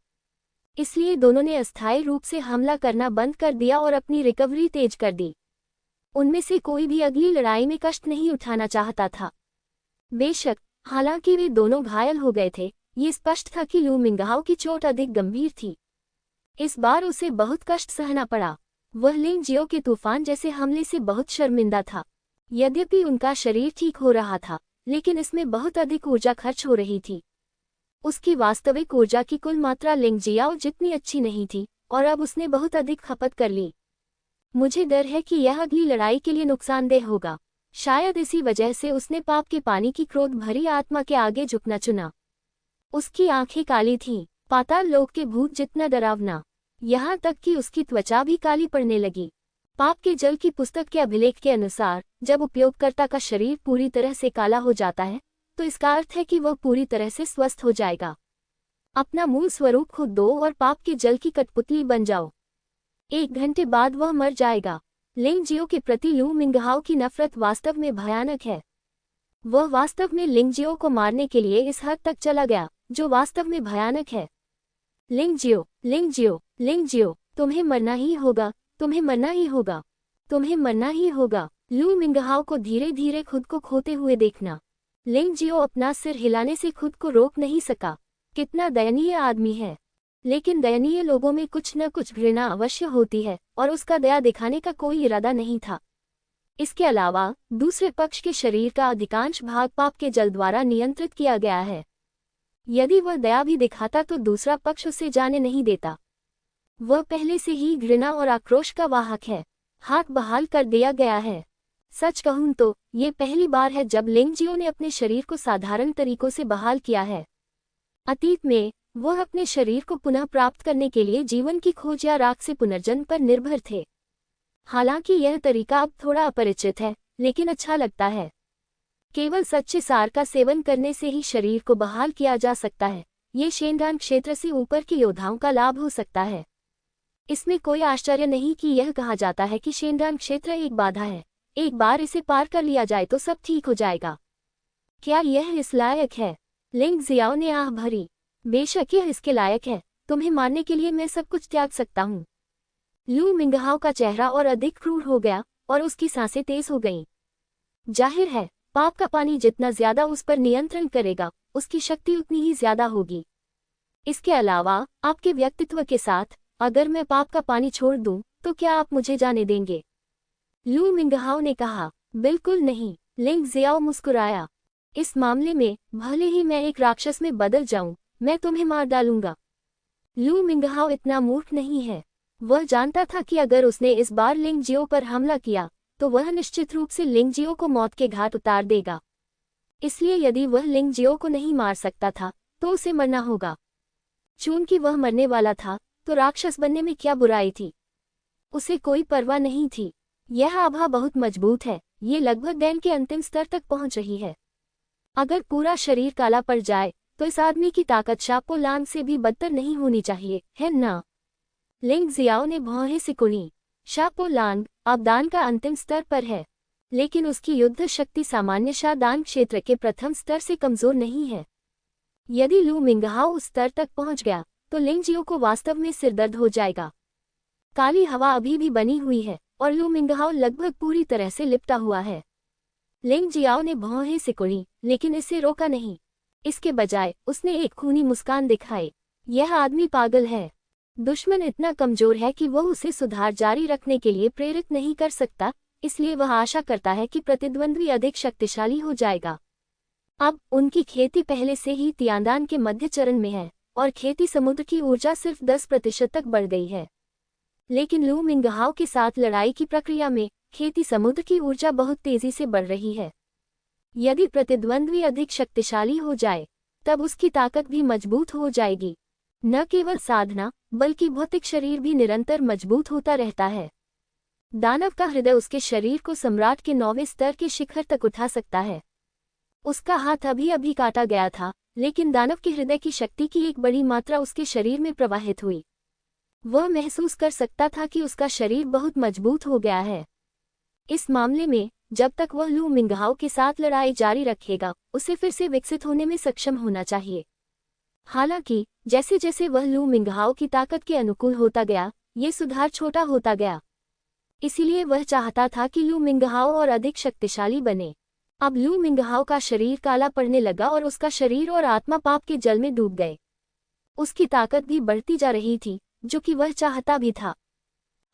Speaker 1: इसलिए दोनों ने अस्थायी रूप से हमला करना बंद कर दिया और अपनी रिकवरी तेज कर दी। उनमें से कोई भी अगली लड़ाई में कष्ट नहीं उठाना चाहता था। बेशक, हालांकि वे दोनों घायल हो गए थे, ये स्पष्ट था कि लू मिंगहाओ की चोट अधिक गंभीर थी। इस बार उसे बहुत कष्ट सहना पड़ा। वह लिंग जियो के तूफान जैसे हमले से बहुत शर्मिंदा था। यद्यपि उनका शरीर ठीक हो रहा था, लेकिन इसमें बहुत अधिक ऊर्जा खर्च हो रही थी। उसकी वास्तविक ऊर्जा की कुल मात्रा लिंग जियाओ जितनी अच्छी नहीं थी और अब उसने बहुत अधिक खपत कर ली। मुझे डर है कि यह अगली लड़ाई के लिए नुकसानदेह होगा। शायद इसी वजह से उसने पाप के पानी की क्रोध भरी आत्मा के आगे झुकना चुना। उसकी आंखें काली थीं, पाताल लोक के भूत जितना डरावना। यहाँ तक कि उसकी त्वचा भी काली पड़ने लगी। पाप के जल की पुस्तक के अभिलेख के अनुसार जब उपयोगकर्ता का शरीर पूरी तरह से काला हो जाता है तो इसका अर्थ है कि वह पूरी तरह से स्वस्थ हो जाएगा। अपना मूल स्वरूप खो दो और पाप के जल की कठपुतली बन जाओ। 1 घंटे बाद वह मर जाएगा। लिंग जियो के प्रति लू मिंगहाओ की नफरत वास्तव में भयानक है। वह वास्तव में लिंग जियो को मारने के लिए इस हद तक चला गया, जो वास्तव में भयानक है। लिंग जियो, लिंग जियो, लिंग जियो, तुम्हें मरना ही होगा, तुम्हें मरना ही होगा, तुम्हें मरना ही होगा। लू मिंगहाओ को धीरे धीरे खुद को खोते हुए देखना। लिंग जियो अपना सिर हिलाने से खुद को रोक नहीं सका। कितना दयनीय आदमी है। लेकिन दयनीय लोगों में कुछ न कुछ घृणा अवश्य होती है और उसका दया दिखाने का कोई इरादा नहीं था। इसके अलावा दूसरे पक्ष के शरीर का अधिकांश भाग पाप के जल द्वारा नियंत्रित किया गया है। यदि वह दया भी दिखाता तो दूसरा पक्ष उसे जाने नहीं देता। वह पहले से ही घृणा और आक्रोश का वाहक है। हाथ बहाल कर दिया गया है। सच कहूं तो ये पहली बार है जब लिंग जियो ने अपने शरीर को साधारण तरीकों से बहाल किया है। अतीत में वह अपने शरीर को पुनः प्राप्त करने के लिए जीवन की खोज या राख से पुनर्जन्म पर निर्भर थे। हालांकि यह तरीका अब थोड़ा अपरिचित है, लेकिन अच्छा लगता है। केवल सच्चे सार का सेवन करने से ही शरीर को बहाल किया जा सकता है। ये शेनडान क्षेत्र से ऊपर के योद्धाओं का लाभ हो सकता है। इसमें कोई आश्चर्य नहीं कि यह कहा जाता है कि शेनडान क्षेत्र एक बाधा है, एक बार इसे पार कर लिया जाए तो सब ठीक हो जाएगा। क्या यह इस लायक है? लिंग जियाओ ने आह भरी। बेशक यह इसके लायक है, तुम्हें मारने के लिए मैं सब कुछ त्याग सकता हूँ। लू मिंगहाओ का चेहरा और अधिक क्रूर हो गया और उसकी सांसें तेज हो गईं। जाहिर है, पाप का पानी जितना ज्यादा उस पर नियंत्रण करेगा, उसकी शक्ति उतनी ही ज्यादा होगी। इसके अलावा आपके व्यक्तित्व के साथ अगर मैं पाप का पानी छोड़ दूं, तो क्या आप मुझे जाने देंगे? लू मिंगहाओ ने कहा। बिल्कुल नहीं, लिंग जियाओ मुस्कुराया। इस मामले में भले ही मैं एक राक्षस में बदल जाऊं, मैं तुम्हें मार डालूंगा। लू मिंगहाओ इतना मूर्ख नहीं है। वह जानता था कि अगर उसने इस बार लिंग जियो पर हमला किया तो वह निश्चित रूप से लिंग जियो को मौत के घाट उतार देगा। इसलिए यदि वह लिंग जियो को नहीं मार सकता था तो उसे मरना होगा। चूंकि वह मरने वाला था तो राक्षस बनने में क्या बुराई थी? उसे कोई परवाह नहीं थी। यह आभा बहुत मजबूत है, ये लगभग डैन के अंतिम स्तर तक पहुंच रही है। अगर पूरा शरीर काला पड़ जाए तो इस आदमी की ताकत शापो लांग से भी बदतर नहीं होनी चाहिए, है ना? लिंग जियाओ ने भौहें सिकुड़ी। शापो लांग अबदान का अंतिम स्तर पर है, लेकिन उसकी युद्ध शक्ति सामान्य शादान क्षेत्र के प्रथम स्तर से कमजोर नहीं है। यदि लू मिंगहाओ उस स्तर तक पहुंच गया तो लिंग जियो को वास्तव में सिरदर्द हो जाएगा। काली हवा अभी भी बनी हुई है और लू मिंगहाओ लगभग पूरी तरह से लिपटा हुआ है। लिंग जियाओ ने भौहें सिकुड़ी, लेकिन इसे रोका नहीं। इसके बजाय उसने एक खूनी मुस्कान दिखाई। यह आदमी पागल है। दुश्मन इतना कमजोर है कि वह उसे सुधार जारी रखने के लिए प्रेरित नहीं कर सकता, इसलिए वह आशा करता है कि प्रतिद्वंद्वी अधिक शक्तिशाली हो जाएगा। अब उनकी खेती पहले से ही तियांदान के मध्य चरण में है और खेती समुद्र की ऊर्जा सिर्फ 10% तक बढ़ गई है। लेकिन लू मिंगहाओ के साथ लड़ाई की प्रक्रिया में खेती समुद्र की ऊर्जा बहुत तेजी से बढ़ रही है। यदि प्रतिद्वंद्वी अधिक शक्तिशाली हो जाए तब उसकी ताकत भी मजबूत हो जाएगी। न केवल साधना बल्कि भौतिक शरीर भी निरंतर मजबूत होता रहता है। दानव का हृदय उसके शरीर को सम्राट के 9वें स्तर के शिखर तक उठा सकता है। उसका हाथ अभी अभी काटा गया था, लेकिन दानव के हृदय की शक्ति की एक बड़ी मात्रा उसके शरीर में प्रवाहित हुई। वह महसूस कर सकता था कि उसका शरीर बहुत मजबूत हो गया है। इस मामले में जब तक वह लू मिंगहाओ के साथ लड़ाई जारी रखेगा, उसे फिर से विकसित होने में सक्षम होना चाहिए। हालांकि जैसे जैसे वह लू मिंगहाओ की ताकत के अनुकूल होता गया, ये सुधार छोटा होता गया। इसीलिए वह चाहता था कि लू मिंगहाओ और अधिक शक्तिशाली बने। अब लू मिंगहाओ का शरीर काला पड़ने लगा और उसका शरीर और आत्मा पाप के जल में डूब गए। उसकी ताकत भी बढ़ती जा रही थी, जो कि वह चाहता भी था।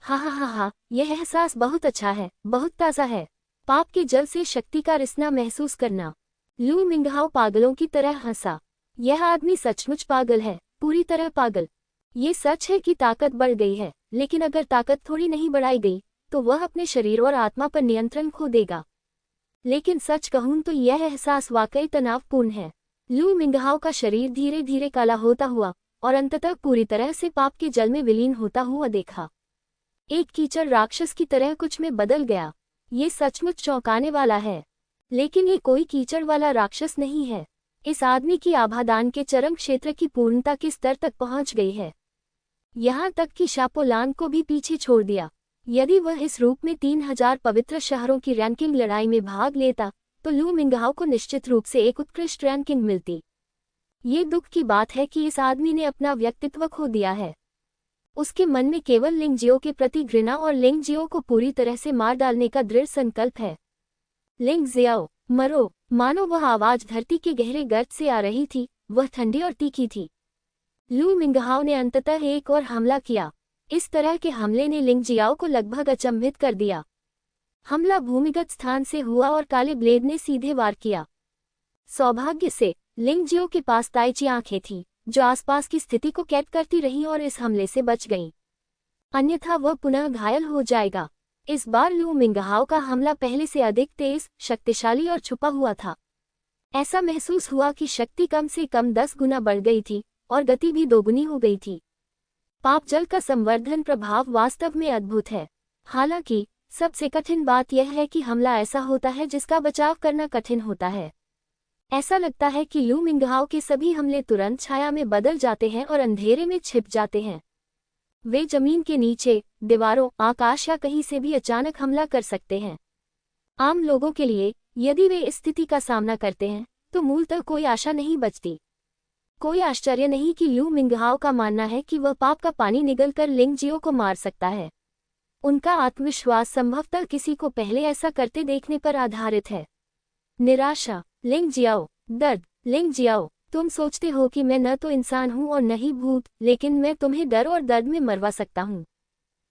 Speaker 1: हा, यह एहसास बहुत अच्छा है, बहुत ताज़ा है। पाप के जल से शक्ति का रिसना महसूस करना। लू मिंगहाओ पागलों की तरह हंसा। यह आदमी सचमुच पागल है, पूरी तरह पागल। ये सच है कि ताकत बढ़ गई है, लेकिन अगर ताकत थोड़ी नहीं बढ़ाई गई तो वह अपने शरीर और आत्मा पर नियंत्रण खो देगा। लेकिन सच कहूं तो यह एहसास वाकई तनावपूर्ण है। लू मिंगहाओ का शरीर धीरे धीरे काला होता हुआ और अंततः पूरी तरह से पाप के जल में विलीन होता हुआ देखा। एक कीचड़ राक्षस की तरह कुछ में बदल गया। ये सचमुच चौंकाने वाला है। लेकिन ये कोई कीचड़ वाला राक्षस नहीं है। इस आदमी की आभादान के चरम क्षेत्र की पूर्णता के स्तर तक पहुंच गई है, यहाँ तक कि शापोलान को भी पीछे छोड़ दिया। यदि वह इस रूप में 3000 पवित्र शहरों की रैंकिंग लड़ाई में भाग लेता तो लू मिंगहाओ को निश्चित रूप से एक उत्कृष्ट रैंकिंग मिलती। ये दुख की बात है कि इस आदमी ने अपना व्यक्तित्व खो दिया है। उसके मन में केवल लिंग जियो के प्रति घृणा और लिंग जियो को पूरी तरह से मार डालने का दृढ़ संकल्प है। लिंग जियाओ, मरो! मानो वह आवाज धरती के गहरे गर्त से आ रही थी। वह ठंडी और तीखी थी। लू मिंगहाओ ने अंततः एक और हमला किया। इस तरह के हमले ने लिंग जियाओ को लगभग अचंभित कर दिया। हमला भूमिगत स्थान से हुआ और काले ब्लेड ने सीधे वार किया। सौभाग्य से लिंग जियो के पास ताइची आंखें थीं, जो आसपास की स्थिति को कैद करती रहीं और इस हमले से बच गईं। अन्यथा वह पुनः घायल हो जाएगा। इस बार लू मिंगहाओ का हमला पहले से अधिक तेज, शक्तिशाली और छुपा हुआ था। ऐसा महसूस हुआ कि शक्ति कम से कम 10 गुना बढ़ गई थी और गति भी दोगुनी हो गई थी। पाप जल का संवर्धन प्रभाव वास्तव में अद्भुत है। हालांकि सबसे कठिन बात यह है कि हमला ऐसा होता है जिसका बचाव करना कठिन होता है। ऐसा लगता है कि लू मिंगहाओ के सभी हमले तुरंत छाया में बदल जाते हैं और अंधेरे में छिप जाते हैं। वे जमीन के नीचे, दीवारों, आकाश या कहीं से भी अचानक हमला कर सकते हैं। आम लोगों के लिए यदि वे इस स्थिति का सामना करते हैं तो मूलतः कोई आशा नहीं बचती। कोई आश्चर्य नहीं कि लू मिंगहाओ का मानना है कि वह पाप का पानी निगलकर लिंगजियो को मार सकता है। उनका आत्मविश्वास संभवतः किसी को पहले ऐसा करते देखने पर आधारित है। निराशा। लिंगजियाओ। दर्द। लिंगजियाओ, तुम सोचते हो कि मैं न तो इंसान हूं और न ही भूत, लेकिन मैं तुम्हें डर और दर्द में मरवा सकता हूं।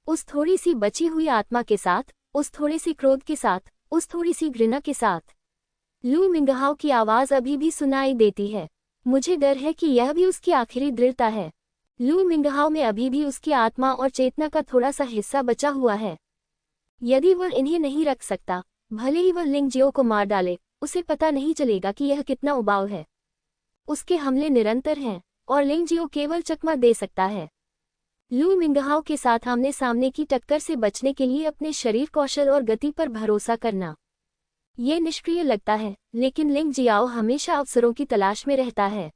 Speaker 1: उस थोड़ी सी बची हुई आत्मा के साथ, उस थोड़े से क्रोध के साथ, उस थोड़ी सी घृणा के साथ। लू मिंगहाओ की आवाज अभी भी सुनाई देती है। मुझे डर है कि यह भी उसकी आखिरी दृढ़ता है। लू मिंगहाओ में अभी भी उसकी आत्मा और चेतना का थोड़ा सा हिस्सा बचा हुआ है। यदि वह इन्हें नहीं रख सकता, भले ही वह लिंगजियो को मार डाले, उसे पता नहीं चलेगा कि यह कितना उबाऊ है। उसके हमले निरंतर हैं और लिंगजियो केवल चकमा दे सकता है। लू मिंगहाओ के साथ आमने सामने की टक्कर से बचने के लिए अपने शरीर कौशल और गति पर भरोसा करना। ये निष्क्रिय लगता है, लेकिन लिंगजियाओ हमेशा अवसरों की तलाश में रहता है।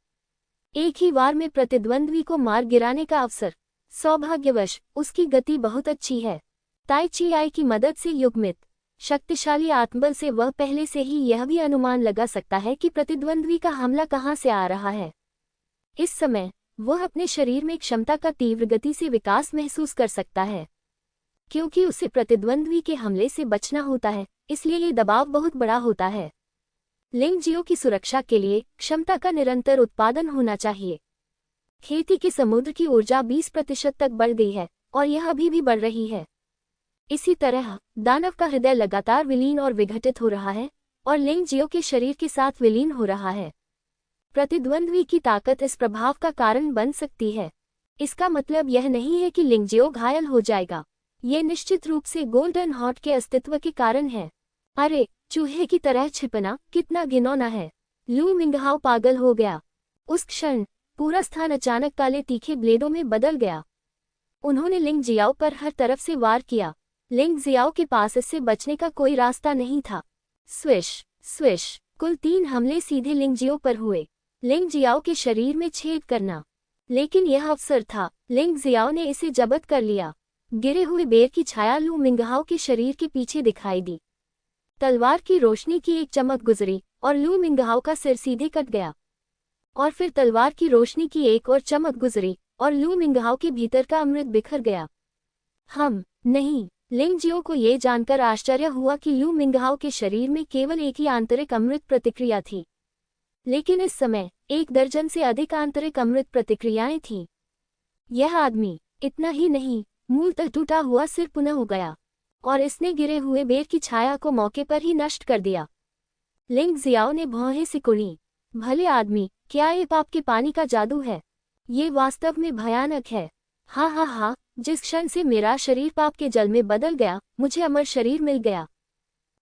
Speaker 1: एक ही वार में प्रतिद्वंद्वी को मार गिराने का अवसर। सौभाग्यवश उसकी गति बहुत अच्छी है। ताई ची आई की मदद से युग्मित शक्तिशाली आत्मबल से वह पहले से ही यह भी अनुमान लगा सकता है कि प्रतिद्वंद्वी का हमला कहां से आ रहा है। इस समय वह अपने शरीर में क्षमता का तीव्र गति से विकास महसूस कर सकता है। क्योंकि उसे प्रतिद्वंद्वी के हमले से बचना होता है, इसलिए ये दबाव बहुत बड़ा होता है। लिंगजियो की सुरक्षा के लिए क्षमता का निरंतर उत्पादन होना चाहिए। खेती के समुद्र की ऊर्जा 20% तक बढ़ गई है और यह अभी भी बढ़ रही है। इसी तरह दानव का हृदय लगातार विलीन और विघटित हो रहा है और लिंगजियो के शरीर के साथ विलीन हो रहा है। प्रतिद्वंद्वी की ताकत इस प्रभाव का कारण बन सकती है। इसका मतलब यह नहीं है कि लिंगजियो घायल हो जाएगा। ये निश्चित रूप से गोल्डन हॉट के अस्तित्व के कारण है। अरे, चूहे की तरह छिपना कितना घिनौना है। लू मिंगहाओ पागल हो गया। उस क्षण पूरा स्थान अचानक काले तीखे ब्लेडों में बदल गया। उन्होंने लिंगजियाओ पर हर तरफ से वार किया। लिंगजियाओ के पास इससे बचने का कोई रास्ता नहीं था। स्विश स्विश, कुल 3 हमले सीधे लिंगजियो पर हुए। लिंगजियाओ के शरीर में छेद करना। लेकिन यह अवसर था। लिंगजियाओ ने इसे जब्त कर लिया। गिरे हुए बेर की छाया लू मिंगहाओ के शरीर के पीछे दिखाई दी। तलवार की रोशनी की एक चमक गुजरी और लू मिंगहाओ का सिर सीधे कट गया। और फिर तलवार की रोशनी की एक और चमक गुजरी और लू मिंगहाओ के भीतर का अमृत बिखर गया। नहीं। लिंगजियो को ये जानकर आश्चर्य हुआ कि लू मिंगहाओ के शरीर में केवल एक ही आंतरिक अमृत प्रतिक्रिया थी, लेकिन इस समय 1 दर्जन से अधिक आंतरिक अमृत प्रतिक्रियाएं थीं। यह आदमी, इतना ही नहीं, मूलतः टूटा हुआ सिर पुनः हो गया और इसने गिरे हुए बेर की छाया को मौके पर ही नष्ट कर दिया। लिंगजियाओ ने भौहें सिकुड़ी। भले आदमी, क्या ये पाप के पानी का जादू है? ये वास्तव में भयानक है। हाँ, जिस क्षण से मेरा शरीर पाप के जल में बदल गया, मुझे अमर शरीर मिल गया।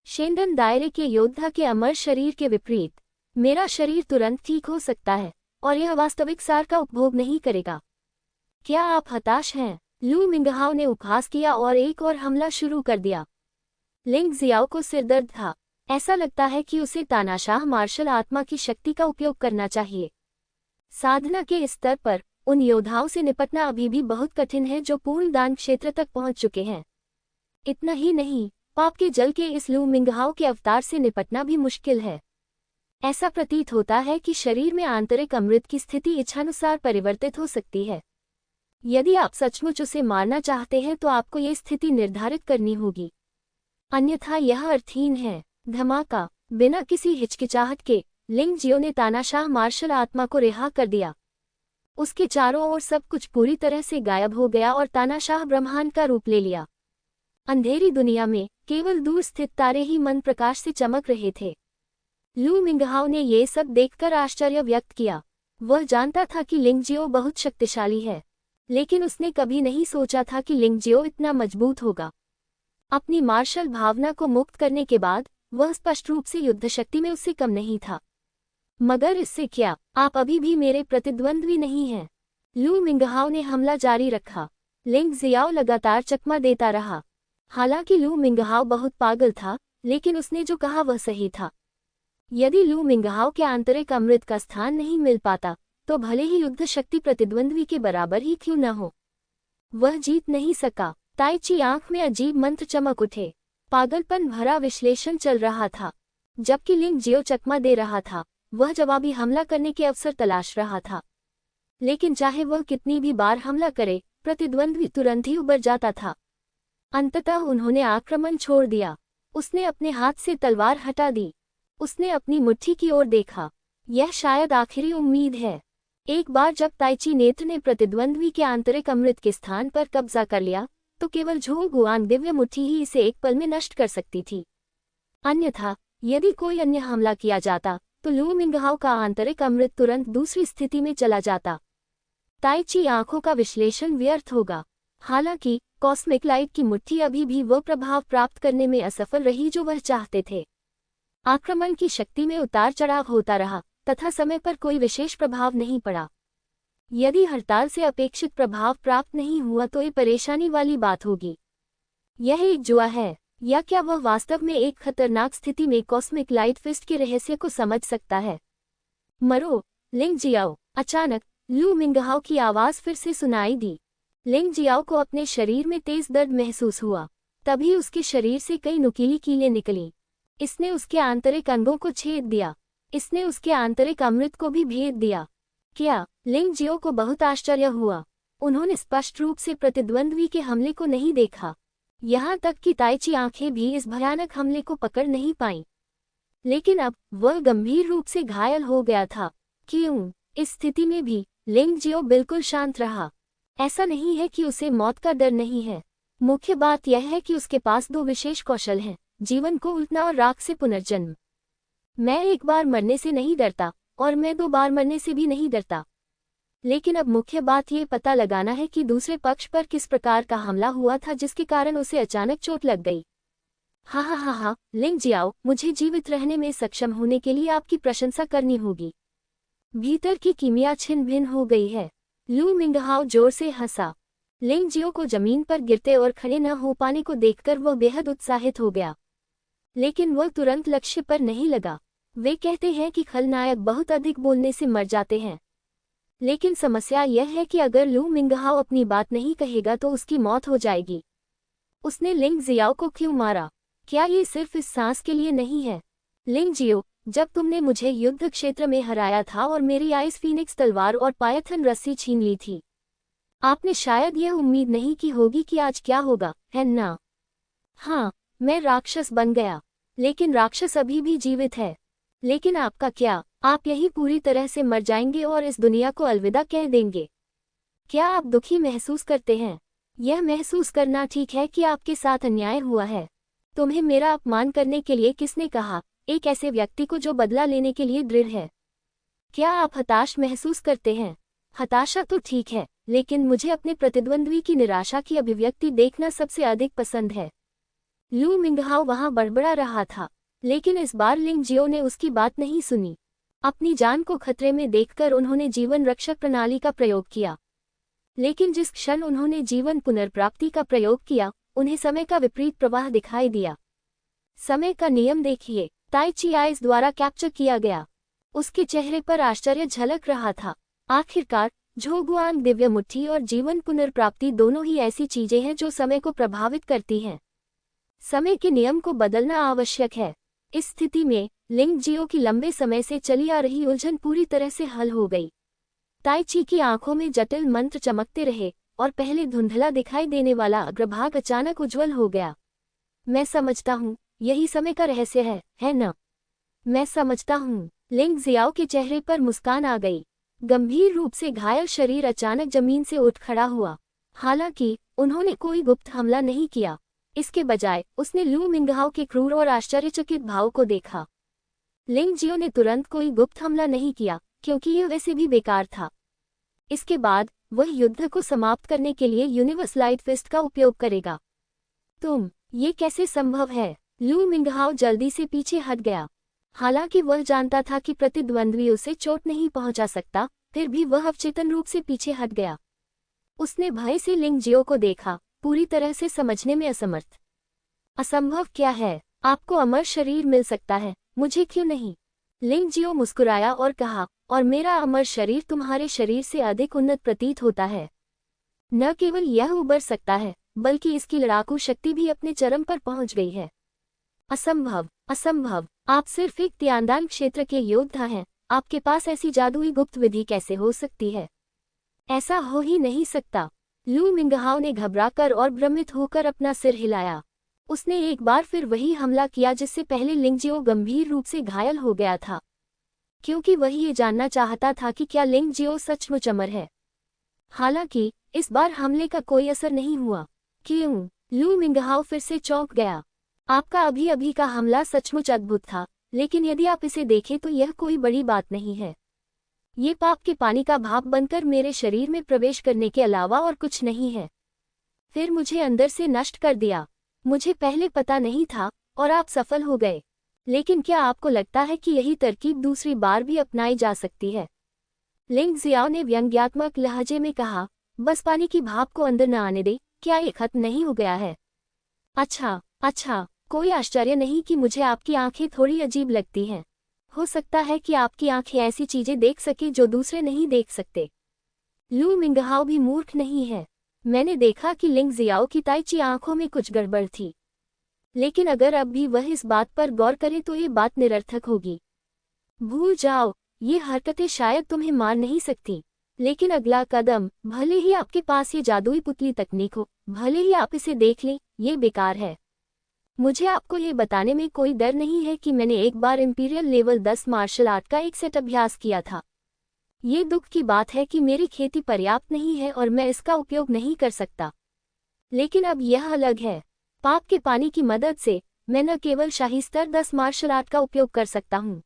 Speaker 1: शेंडन दायरे के योद्धा के अमर शरीर के विपरीत मेरा शरीर तुरंत ठीक हो सकता है और यह वास्तविक सार का उपभोग नहीं करेगा। क्या आप हताश हैं? लू मिंगहाओ ने उपहास किया और एक और हमला शुरू कर दिया। लिंगजियाओ को सिरदर्द था। ऐसा लगता है कि उसे तानाशाह मार्शल आत्मा की शक्ति का उपयोग करना चाहिए। साधना के इस स्तर पर उन योद्धाओं से निपटना अभी भी बहुत कठिन है जो पूर्ण दान क्षेत्र तक पहुंच चुके हैं। इतना ही नहीं, पाप के जल के इस लू मिंगहाओ के अवतार से निपटना भी मुश्किल है। ऐसा प्रतीत होता है कि शरीर में आंतरिक अमृत की स्थिति इच्छानुसार परिवर्तित हो सकती है। यदि आप सचमुच उसे मारना चाहते हैं तो आपको ये स्थिति निर्धारित करनी होगी, अन्यथा यह अर्थहीन है। धमाका। बिना किसी हिचकिचाहट के लिंगजियो ने तानाशाह मार्शल आत्मा को रिहा कर दिया। उसके चारों ओर सब कुछ पूरी तरह से गायब हो गया और तानाशाह ब्रह्मांड का रूप ले लिया। अंधेरी दुनिया में केवल दूर स्थित तारे ही मन प्रकाश से चमक रहे थे। लू मिंगहाओ ने ये सब देखकर आश्चर्य व्यक्त किया। वह जानता था कि लिंगजियो बहुत शक्तिशाली है, लेकिन उसने कभी नहीं सोचा था कि लिंगजियो इतना मजबूत होगा। अपनी मार्शल भावना को मुक्त करने के बाद वह स्पष्ट रूप से युद्ध शक्ति में उससे कम नहीं था। मगर इससे क्या, आप अभी भी मेरे प्रतिद्वंद्वी नहीं हैं। लू मिंगहाओ ने हमला जारी रखा। लिंग जियाओ लगातार चकमा देता रहा। हालांकि लू मिंगहाओ बहुत पागल था, लेकिन उसने जो कहा वह सही था। यदि लू मिंगहाओ के आंतरिक अमृत का स्थान नहीं मिल पाता तो भले ही युद्ध शक्ति प्रतिद्वंद्वी के बराबर ही क्यों न हो, वह जीत नहीं सका। ताई ची आंख में अजीब मंत्र चमक उठे। पागलपन भरा विश्लेषण चल रहा था। जबकि लिंग जियो चकमा दे रहा था, वह जवाबी हमला करने के अवसर तलाश रहा था। लेकिन चाहे वह कितनी भी बार हमला करे, प्रतिद्वंद्वी तुरंत ही उबर जाता था। अंततः उन्होंने आक्रमण छोड़ दिया। उसने अपने हाथ से तलवार हटा दी। उसने अपनी मुट्ठी की ओर देखा। यह शायद आखिरी उम्मीद है। एक बार जब ताइची नेत्र ने प्रतिद्वंद्वी के आंतरिक अमृत के स्थान पर कब्जा कर लिया तो केवल झो गुआंग दिव्य मुट्ठी ही इसे एक पल में नष्ट कर सकती थी। अन्यथा यदि कोई अन्य हमला किया जाता तो लू मिंगहाओ का आंतरिक अमृत तुरंत दूसरी स्थिति में चला जाता। ताइची आंखों का विश्लेषण व्यर्थ होगा। हालांकि कॉस्मिक लाइट की मुट्ठी अभी भी वह प्रभाव प्राप्त करने में असफल रही जो वह चाहते थे। आक्रमण की शक्ति में उतार चढ़ाव होता रहा तथा समय पर कोई विशेष प्रभाव नहीं पड़ा। यदि हड़ताल से अपेक्षित प्रभाव प्राप्त नहीं हुआ तो ये परेशानी वाली बात होगी। यह एक जुआ है, या क्या वह वास्तव में एक खतरनाक स्थिति में कॉस्मिक लाइट फिस्ट के रहस्य को समझ सकता है? मरो, लिंग जियाओ। अचानक लू मिंगहाओ की आवाज फिर से सुनाई दी। लिंग जियाओ को अपने शरीर में तेज दर्द महसूस हुआ। तभी उसके शरीर से कई नुकीली कीलें निकली। इसने उसके आंतरिक अंगों को छेद दिया। इसने उसके आंतरिक अमृत को भी भेद दिया। क्या? लिंग जियो को बहुत आश्चर्य हुआ। उन्होंने स्पष्ट रूप से प्रतिद्वंद्वी के हमले को नहीं देखा। यहाँ तक कि ताइची आंखें भी इस भयानक हमले को पकड़ नहीं पाईं। लेकिन अब वह गंभीर रूप से घायल हो गया था। क्यों? इस स्थिति में भी लिंग जियो बिल्कुल शांत रहा। ऐसा नहीं है कि उसे मौत का डर नहीं है। मुख्य बात यह है कि उसके पास दो विशेष कौशल हैं, जीवन को उलटना और राख से पुनर्जन्म। मैं एक बार मरने से नहीं डरता और मैं 2 बार मरने से भी नहीं डरता। लेकिन अब मुख्य बात ये पता लगाना है कि दूसरे पक्ष पर किस प्रकार का हमला हुआ था जिसके कारण उसे अचानक चोट लग गई। हा, लिंग जियाओ, मुझे जीवित रहने में सक्षम होने के लिए आपकी प्रशंसा करनी होगी। भीतर की कीमिया छिन्न भिन्न हो गई है। लू मिंगहाओ जोर से हंसा। लिंग जियो को जमीन पर गिरते और खड़े न हो पाने को देखकर वह बेहद उत्साहित हो गया। लेकिन वह तुरंत लक्ष्य पर नहीं लगा। वे कहते हैं कि खलनायक बहुत अधिक बोलने से मर जाते हैं। लेकिन समस्या यह है कि अगर लू मिंगहाओ अपनी बात नहीं कहेगा तो उसकी मौत हो जाएगी। उसने लिंग जियाओ को क्यों मारा? क्या ये सिर्फ इस सांस के लिए नहीं है? लिंग जियो, जब तुमने मुझे युद्ध क्षेत्र में हराया था और मेरी आइस फीनिक्स तलवार और पायथन रस्सी छीन ली थी, आपने शायद यह उम्मीद नहीं की होगी कि आज क्या होगा, है ना? हाँ, मैं राक्षस बन गया, लेकिन राक्षस अभी भी जीवित है। लेकिन आपका क्या? आप यही पूरी तरह से मर जाएंगे और इस दुनिया को अलविदा कह देंगे। क्या आप दुखी महसूस करते हैं? यह महसूस करना ठीक है कि आपके साथ अन्याय हुआ है। तुम्हें मेरा अपमान करने के लिए किसने कहा? एक ऐसे व्यक्ति को जो बदला लेने के लिए दृढ़ है। क्या आप हताश महसूस करते हैं? हताशा तो ठीक है, लेकिन मुझे अपने प्रतिद्वंद्वी की निराशा की अभिव्यक्ति देखना सबसे अधिक पसंद है। लू मिंगहाओ वहां बड़बड़ा रहा था, लेकिन इस बार लिंग जियो ने उसकी बात नहीं सुनी। अपनी जान को खतरे में देखकर उन्होंने जीवन रक्षक प्रणाली का प्रयोग किया। लेकिन जिस क्षण उन्होंने जीवन पुनर्प्राप्ति का प्रयोग किया, उन्हें समय का विपरीत प्रवाह दिखाई दिया। समय का नियम देखिए, ताइची आइस द्वारा कैप्चर किया गया। उसके चेहरे पर आश्चर्य झलक रहा था। आखिरकार झोगुआन दिव्य मुट्ठी और जीवन पुनर्प्राप्ति दोनों ही ऐसी चीजें हैं जो समय को प्रभावित करती हैं। समय के नियम को बदलना आवश्यक है। इस स्थिति में लिंग जियो की लंबे समय से चली आ रही उलझन पूरी तरह से हल हो गई। ताइची की आंखों में जटिल मंत्र चमकते रहे और पहले धुंधला दिखाई देने वाला अग्रभाग अचानक उज्जवल हो गया। मैं समझता हूँ, यही समय का रहस्य है ना? मैं समझता हूँ। लिंग जियाओ के चेहरे पर मुस्कान आ गई। गंभीर रूप से घायल शरीर अचानक जमीन से उठ खड़ा हुआ। हालांकि उन्होंने कोई गुप्त हमला नहीं किया। इसके बजाय उसने लू मिंगहाओ के क्रूर और आश्चर्यचकित भाव को देखा। लिंग जियो ने तुरंत कोई गुप्त हमला नहीं किया, क्योंकि यह वैसे भी बेकार था। इसके बाद वह युद्ध को समाप्त करने के लिए यूनिवर्स लाइट फिस्ट का उपयोग करेगा। तुम ये कैसे संभव है? लू मिंगहाओ जल्दी से पीछे हट गया। हालांकि वह जानता था कि प्रतिद्वंद्वी उसे चोट नहीं पहुंचा सकता, फिर भी वह अवचेतन रूप से पीछे हट गया। उसने भय से लिंग जियो को देखा, पूरी तरह से समझने में असमर्थ। असंभव क्या है? आपको अमर शरीर मिल सकता है, मुझे क्यों नहीं? लिंग जियो मुस्कुराया और कहा, और मेरा अमर शरीर तुम्हारे शरीर से अधिक उन्नत प्रतीत होता है। न केवल यह उबर सकता है, बल्कि इसकी लड़ाकू शक्ति भी अपने चरम पर पहुंच गई है। असंभव, असंभव, आप सिर्फ एक त्यानदान क्षेत्र के योद्धा हैं, आपके पास ऐसी जादुई गुप्त विधि कैसे हो सकती है? ऐसा हो ही नहीं सकता। लू मिंगहाओ ने घबराकर और भ्रमित होकर अपना सिर हिलाया। उसने एक बार फिर वही हमला किया जिससे पहले लिंगजियो गंभीर रूप से घायल हो गया था, क्योंकि वह ये जानना चाहता था कि क्या लिंगजियो सचमुच अमर है। हालांकि इस बार हमले का कोई असर नहीं हुआ। क्यों? लू मिंगहाओ फिर से चौंक गया। आपका अभी अभी का हमला सचमुच अद्भुत था, लेकिन यदि आप इसे देखें तो यह कोई बड़ी बात नहीं है। ये पाप के पानी का भाप बनकर मेरे शरीर में प्रवेश करने के अलावा और कुछ नहीं है। फिर मुझे अंदर से नष्ट कर दिया। मुझे पहले पता नहीं था, और आप सफल हो गए। लेकिन क्या आपको लगता है कि यही तरकीब दूसरी बार भी अपनाई जा सकती है? लिंग जियाओ ने व्यंग्यात्मक लहजे में कहा, बस पानी की भाप को अंदर न आने दे, क्या ये खत्म नहीं हो गया है? अच्छा, अच्छा, कोई आश्चर्य नहीं कि मुझे आपकी आंखें थोड़ी अजीब लगती हैं। हो सकता है कि आपकी आंखें ऐसी चीजें देख सके जो दूसरे नहीं देख सकते। लू मिंगहाओ भी मूर्ख नहीं है। मैंने देखा कि लिंग जियाओ की ताइची आंखों में कुछ गड़बड़ थी, लेकिन अगर अब भी वह इस बात पर गौर करे तो ये बात निरर्थक होगी। भूल जाओ, ये हरकतें शायद तुम्हें मार नहीं सकती, लेकिन अगला कदम, भले ही आपके पास ये जादुई पुतली तकनीक हो, भले ही आप इसे देख लें, ये बेकार है। मुझे आपको ये बताने में कोई डर नहीं है कि मैंने एक बार इंपीरियल लेवल 10 मार्शल आर्ट का एक सेट अभ्यास किया था। ये दुख की बात है कि मेरी खेती पर्याप्त नहीं है और मैं इसका उपयोग नहीं कर सकता। लेकिन अब यह अलग है। पाप के पानी की मदद से मैं न केवल शाही स्तर 10 मार्शल आर्ट का उपयोग कर सकता हूँ,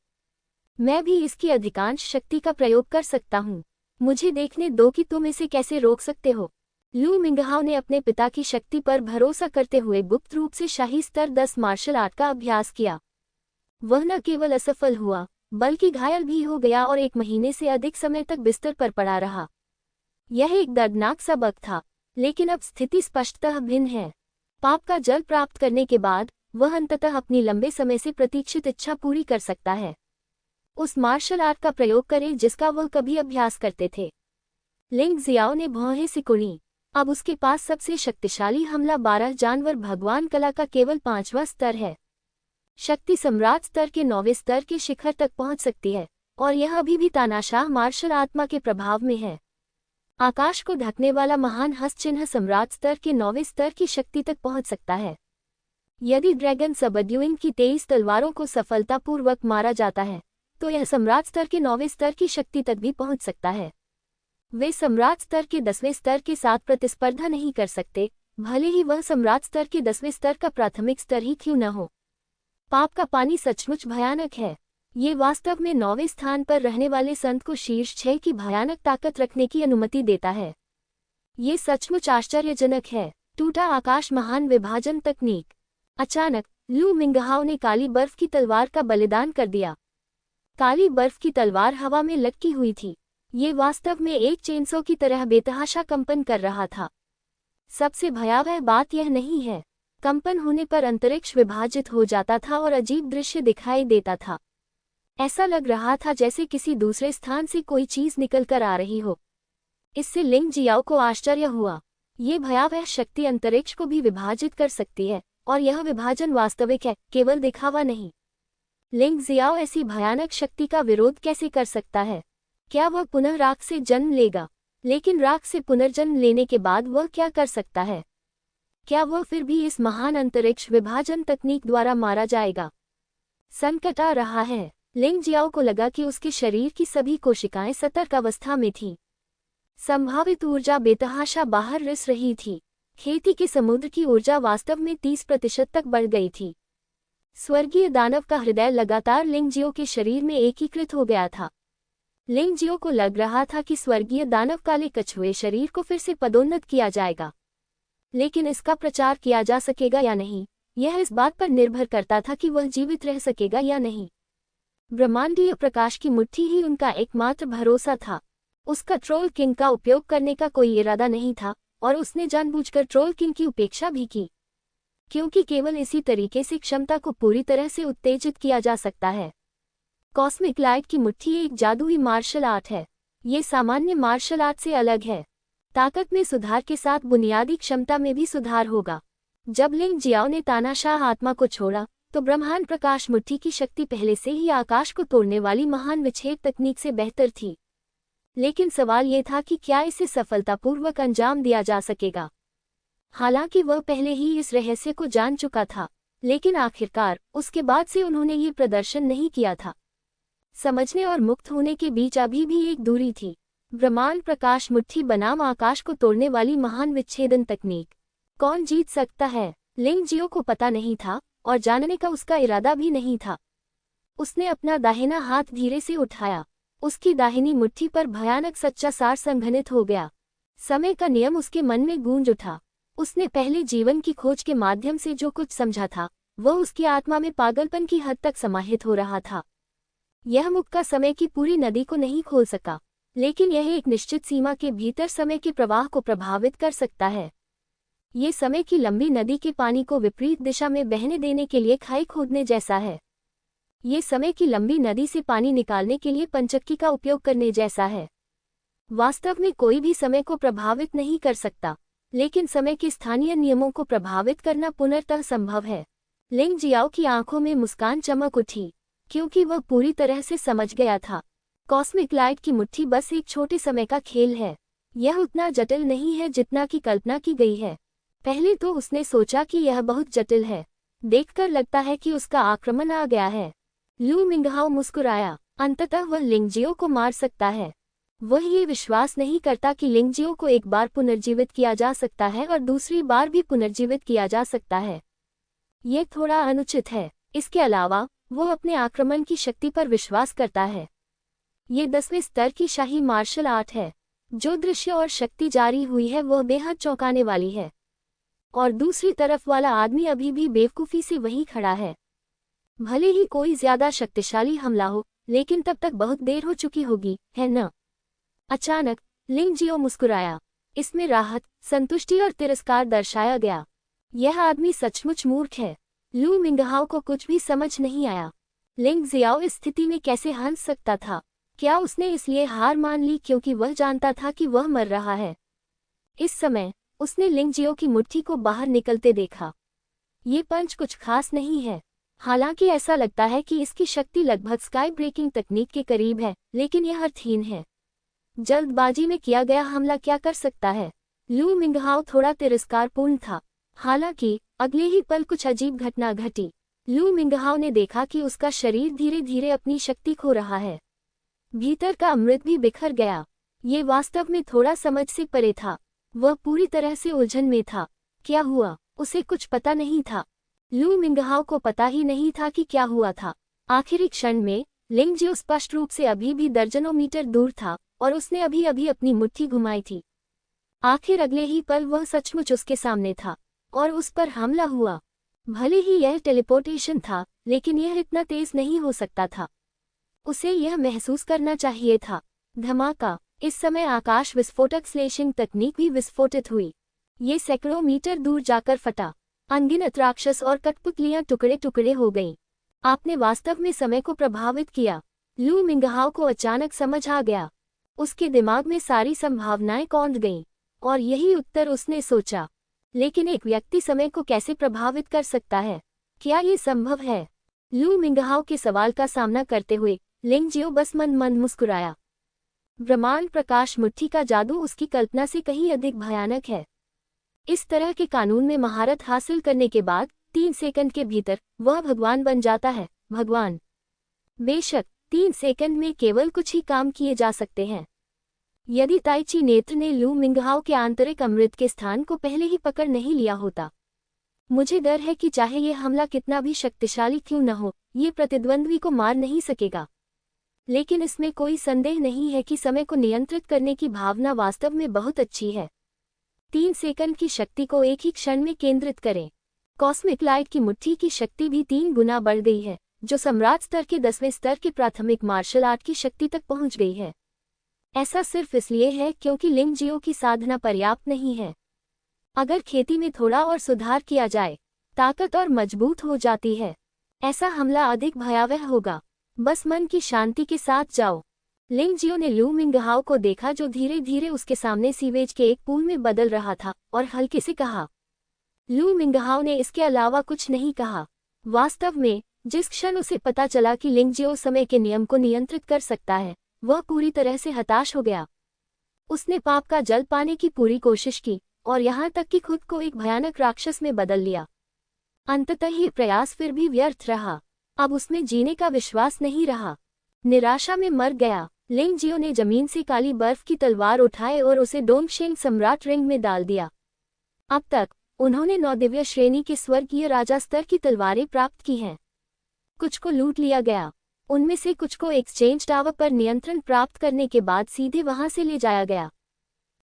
Speaker 1: मैं भी इसकी अधिकांश शक्ति का प्रयोग कर सकता हूँ। मुझे देखने दो कि तुम इसे कैसे रोक सकते हो। लू मिंगहाओ ने अपने पिता की शक्ति पर भरोसा करते हुए गुप्त रूप से शाही स्तर 10 मार्शल आर्ट का अभ्यास किया। वह न केवल असफल हुआ, बल्कि घायल भी हो गया और 1 महीने से अधिक समय तक बिस्तर पर पड़ा रहा। यह एक दर्दनाक सबक था, लेकिन अब स्थिति स्पष्टतः भिन्न है। पाप का जल प्राप्त करने के बाद वह अंततः अपनी लंबे समय से प्रतीक्षित इच्छा पूरी कर सकता है। उस मार्शल आर्ट का प्रयोग करें जिसका वह कभी अभ्यास करते थे। लिंग जियाओ ने भौहें सिकुड़ी। अब उसके पास सबसे शक्तिशाली हमला 12 जानवर भगवान कला का केवल 5वां स्तर है। शक्ति सम्राट स्तर के 9वें स्तर के शिखर तक पहुंच सकती है, और यह अभी भी तानाशाह मार्शल आत्मा के प्रभाव में है। आकाश को ढकने वाला महान हस्त चिन्ह सम्राट स्तर के 9वें स्तर की शक्ति तक पहुंच सकता है। यदि ड्रैगन सबड्यूइंग की 23 तलवारों को सफलतापूर्वक मारा जाता है, तो यह सम्राट स्तर के 9वें स्तर की शक्ति तक भी पहुंच सकता है। वे सम्राट स्तर के 10वें स्तर के साथ प्रतिस्पर्धा नहीं कर सकते, भले ही वह सम्राट स्तर के 10वें स्तर का प्राथमिक स्तर ही क्यों न हो। पाप का पानी सचमुच भयानक है। ये वास्तव में 9वें स्थान पर रहने वाले संत को शीर्ष 6 की भयानक ताकत रखने की अनुमति देता है। ये सचमुच आश्चर्यजनक है। टूटा आकाश महान विभाजन तकनीक। अचानक लू मिंगहाओ ने काली बर्फ की तलवार का बलिदान कर दिया। काली बर्फ की तलवार हवा में लटकी हुई थी। ये वास्तव में एक चेनसो की तरह बेतहाशा कंपन कर रहा था। सबसे भयावह बात यह नहीं है, कंपन होने पर अंतरिक्ष विभाजित हो जाता था और अजीब दृश्य दिखाई देता था। ऐसा लग रहा था जैसे किसी दूसरे स्थान से कोई चीज निकलकर आ रही हो। इससे लिंग जियाओ को आश्चर्य हुआ। ये भयावह शक्ति अंतरिक्ष को भी विभाजित कर सकती है, और यह विभाजन वास्तविक है, केवल दिखावा नहीं। लिंग जियाओ ऐसी भयानक शक्ति का विरोध कैसे कर सकता है? क्या वह पुनः राख से जन्म लेगा? लेकिन राख से पुनर्जन्म लेने के बाद वह क्या कर सकता है? क्या वह फिर भी इस महान अंतरिक्ष विभाजन तकनीक द्वारा मारा जाएगा? संकट आ रहा है। लिंग जियाओ को लगा कि उसके शरीर की सभी कोशिकाएं सतर्क अवस्था में थीं। संभावित ऊर्जा बेतहाशा बाहर रिस रही थी। खेती के समुद्र की ऊर्जा वास्तव में 30% तक बढ़ गई थी। स्वर्गीय दानव का हृदय लगातार लिंग जियो के शरीर में एकीकृत हो गया था। लिंग जियो को लग रहा था कि स्वर्गीय दानव काले कछुए शरीर को फिर से पदोन्नत किया जाएगा, लेकिन इसका प्रचार किया जा सकेगा या नहीं, यह इस बात पर निर्भर करता था कि वह जीवित रह सकेगा या नहीं। ब्रह्मांडीय प्रकाश की मुट्ठी ही उनका एकमात्र भरोसा था। उसका ट्रोल किंग का उपयोग करने का कोई इरादा नहीं था, और उसने जानबूझकर ट्रोल किंग की उपेक्षा भी की, क्योंकि केवल इसी तरीके से क्षमता को पूरी तरह से उत्तेजित किया जा सकता है। कॉस्मिक लाइट की मुट्ठी एक जादुई मार्शल आर्ट है। ये सामान्य मार्शल आर्ट से अलग है। ताकत में सुधार के साथ बुनियादी क्षमता में भी सुधार होगा। जब लिंग जियाओ ने तानाशाह आत्मा को छोड़ा, तो ब्रह्मांड प्रकाश मुट्ठी की शक्ति पहले से ही आकाश को तोड़ने वाली महान विच्छेद तकनीक से बेहतर थी। लेकिन सवाल ये था कि क्या इसे सफलतापूर्वक अंजाम दिया जा सकेगा। हालांकि वह पहले ही इस रहस्य को जान चुका था, लेकिन आखिरकार उसके बाद से उन्होंने ये प्रदर्शन नहीं किया था। समझने और मुक्त होने के बीच अभी भी एक दूरी थी। ब्रह्मांड प्रकाश मुट्ठी बनाम आकाश को तोड़ने वाली महान विच्छेदन तकनीक। कौन जीत सकता है? लिंग जियो को पता नहीं था, और जानने का उसका इरादा भी नहीं था। उसने अपना दाहिना हाथ धीरे से उठाया। उसकी दाहिनी मुट्ठी पर भयानक सच्चा सार संघनित हो गया। समय का नियम उसके मन में गूंज उठा। उसने पहले जीवन की खोज के माध्यम से जो कुछ समझा था, वह उसकी आत्मा में पागलपन की हद तक समाहित हो रहा था। यह मुक्का समय की पूरी नदी को नहीं खोल सका, लेकिन यह एक निश्चित सीमा के भीतर समय के प्रवाह को प्रभावित कर सकता है। ये समय की लंबी नदी के पानी को विपरीत दिशा में बहने देने के लिए खाई खोदने जैसा है। ये समय की लंबी नदी से पानी निकालने के लिए पंचक्की का उपयोग करने जैसा है। वास्तव में कोई भी समय को प्रभावित नहीं कर सकता, लेकिन समय के स्थानीय नियमों को प्रभावित करना पुनर्तः संभव है। लिंग जियाओ की आंखों में मुस्कान चमक उठी, क्योंकि वह पूरी तरह से समझ गया था। कॉस्मिक लाइट की मुट्ठी बस एक छोटे समय का खेल है। यह उतना जटिल नहीं है जितना की कल्पना की गई है। पहले तो उसने सोचा कि यह बहुत जटिल है। देखकर लगता है कि उसका आक्रमण आ गया है। लू मिंगहाओ मुस्कुराया। अंततः वह लिंगजियो को मार सकता है। वह ये विश्वास नहीं करता कि लिंगजियो को एक बार पुनर्जीवित किया जा सकता है और दूसरी बार भी पुनर्जीवित किया जा सकता है। ये थोड़ा अनुचित है। इसके अलावा वो अपने आक्रमण की शक्ति पर विश्वास करता है। ये 10वें स्तर की शाही मार्शल आर्ट है। जो दृश्य और शक्ति जारी हुई है वह बेहद चौंकाने वाली है। और दूसरी तरफ वाला आदमी अभी भी बेवकूफ़ी से वहीं खड़ा है। भले ही कोई ज्यादा शक्तिशाली हमला हो, लेकिन तब तक बहुत देर हो चुकी होगी, है न? अचानक लिंग जियो मुस्कुराया। इसमें राहत, संतुष्टि और तिरस्कार दर्शाया गया। यह आदमी सचमुच मूर्ख है। लू मिंगहाओ को कुछ भी समझ नहीं आया। लिंग जियाओ इस स्थिति में कैसे हंस सकता था? क्या उसने इसलिए हार मान ली क्योंकि वह जानता था कि वह मर रहा है? इस समय उसने लिंग जियो की मुट्ठी को बाहर निकलते देखा। ये पंच कुछ खास नहीं है। हालांकि ऐसा लगता है कि इसकी शक्ति लगभग स्काई ब्रेकिंग तकनीक के करीब है, लेकिन यह अर्थहीन है। जल्दबाजी में किया गया हमला क्या कर सकता है? लू मिंगहाओ थोड़ा तिरस्कारपूर्ण था। हालांकि अगले ही पल कुछ अजीब घटना घटी। लू मिंगहाओ ने देखा कि उसका शरीर धीरे धीरे अपनी शक्ति खो रहा है। भीतर का अमृत भी बिखर गया। ये वास्तव में थोड़ा समझ से परे था। वह पूरी तरह से उलझन में था। क्या हुआ? उसे कुछ पता नहीं था। लू मिंगहाओ को पता ही नहीं था कि क्या हुआ था। आखिरी क्षण में लिंग जियो स्पष्ट रूप से अभी भी दर्जनों मीटर दूर था, और उसने अभी अभी अपनी मुट्ठी घुमाई थी। आखिर अगले ही पल वह सचमुच उसके सामने था, और उस पर हमला हुआ। भले ही यह टेलीपोर्टेशन था, लेकिन यह इतना तेज नहीं हो सकता था। उसे यह महसूस करना चाहिए था। धमाका! इस समय आकाश विस्फोटक स्लेशिंग तकनीक भी विस्फोटित हुई। ये सैकड़ों मीटर दूर जाकर फटा। अनगिनत राक्षस और कठपुतलियां टुकड़े टुकड़े हो गईं। आपने वास्तव में समय को प्रभावित किया। लू मिंगहाओ को अचानक समझ आ गया। उसके दिमाग में सारी संभावनाएं कौंध गईं, और यही उत्तर उसने सोचा। लेकिन एक व्यक्ति समय को कैसे प्रभावित कर सकता है? क्या ये संभव है? लू मिंगहाओ के सवाल का सामना करते हुए लिंग जियो बस मन मन मुस्कुराया। ब्रह्मांड प्रकाश मुट्ठी का जादू उसकी कल्पना से कहीं अधिक भयानक है। इस तरह के कानून में महारत हासिल करने के बाद 3 सेकंड के भीतर वह भगवान बन जाता है। भगवान! बेशक 3 सेकंड में केवल कुछ ही काम किए जा सकते हैं। यदि ताइची नेत्र ने लू मिंगहाओ के आंतरिक अमृत के स्थान को पहले ही पकड़ नहीं लिया होता, मुझे डर है कि चाहे ये हमला कितना भी शक्तिशाली क्यों न हो, ये प्रतिद्वंद्वी को मार नहीं सकेगा। लेकिन इसमें कोई संदेह नहीं है कि समय को नियंत्रित करने की भावना वास्तव में बहुत अच्छी है। 3 सेकंड की शक्ति को एक ही क्षण में केंद्रित करें। कॉस्मिक लाइट की मुट्ठी की शक्ति भी 3 गुना बढ़ गई है, जो सम्राट स्तर के 10वें स्तर के प्राथमिक मार्शल आर्ट की शक्ति तक पहुंच गई है। ऐसा सिर्फ इसलिए है क्योंकि लिंग जियो की साधना पर्याप्त नहीं है। अगर खेती में थोड़ा और सुधार किया जाए, ताकत और मजबूत हो जाती है। ऐसा हमला अधिक भयावह होगा। बस मन की शांति के साथ जाओ। लिंग जियो ने लू मिंगहाओ को देखा, जो धीरे धीरे उसके सामने सीवेज के एक पूल में बदल रहा था, और हल्के से कहा। लू मिंगहाओ ने इसके अलावा कुछ नहीं कहा। वास्तव में जिस क्षण उसे पता चला कि लिंग जियो समय के नियम को नियंत्रित कर सकता है, वह पूरी तरह से हताश हो गया। उसने पाप का जल पाने की पूरी कोशिश की, और यहाँ तक कि खुद को एक भयानक राक्षस में बदल लिया। अंततः ये प्रयास फिर भी व्यर्थ रहा। अब उसमें जीने का विश्वास नहीं रहा। निराशा में मर गया। लिंग जियो ने जमीन से काली बर्फ की तलवार उठाए और उसे डोंगशेंग सम्राट रिंग में डाल दिया। अब तक उन्होंने 9 दिव्य श्रेणी के स्वर्गीय राजा स्तर की तलवारें प्राप्त की हैं। कुछ को लूट लिया गया। उनमें से कुछ को एक्सचेंज टावर पर नियंत्रण प्राप्त करने के बाद सीधे वहां से ले जाया गया।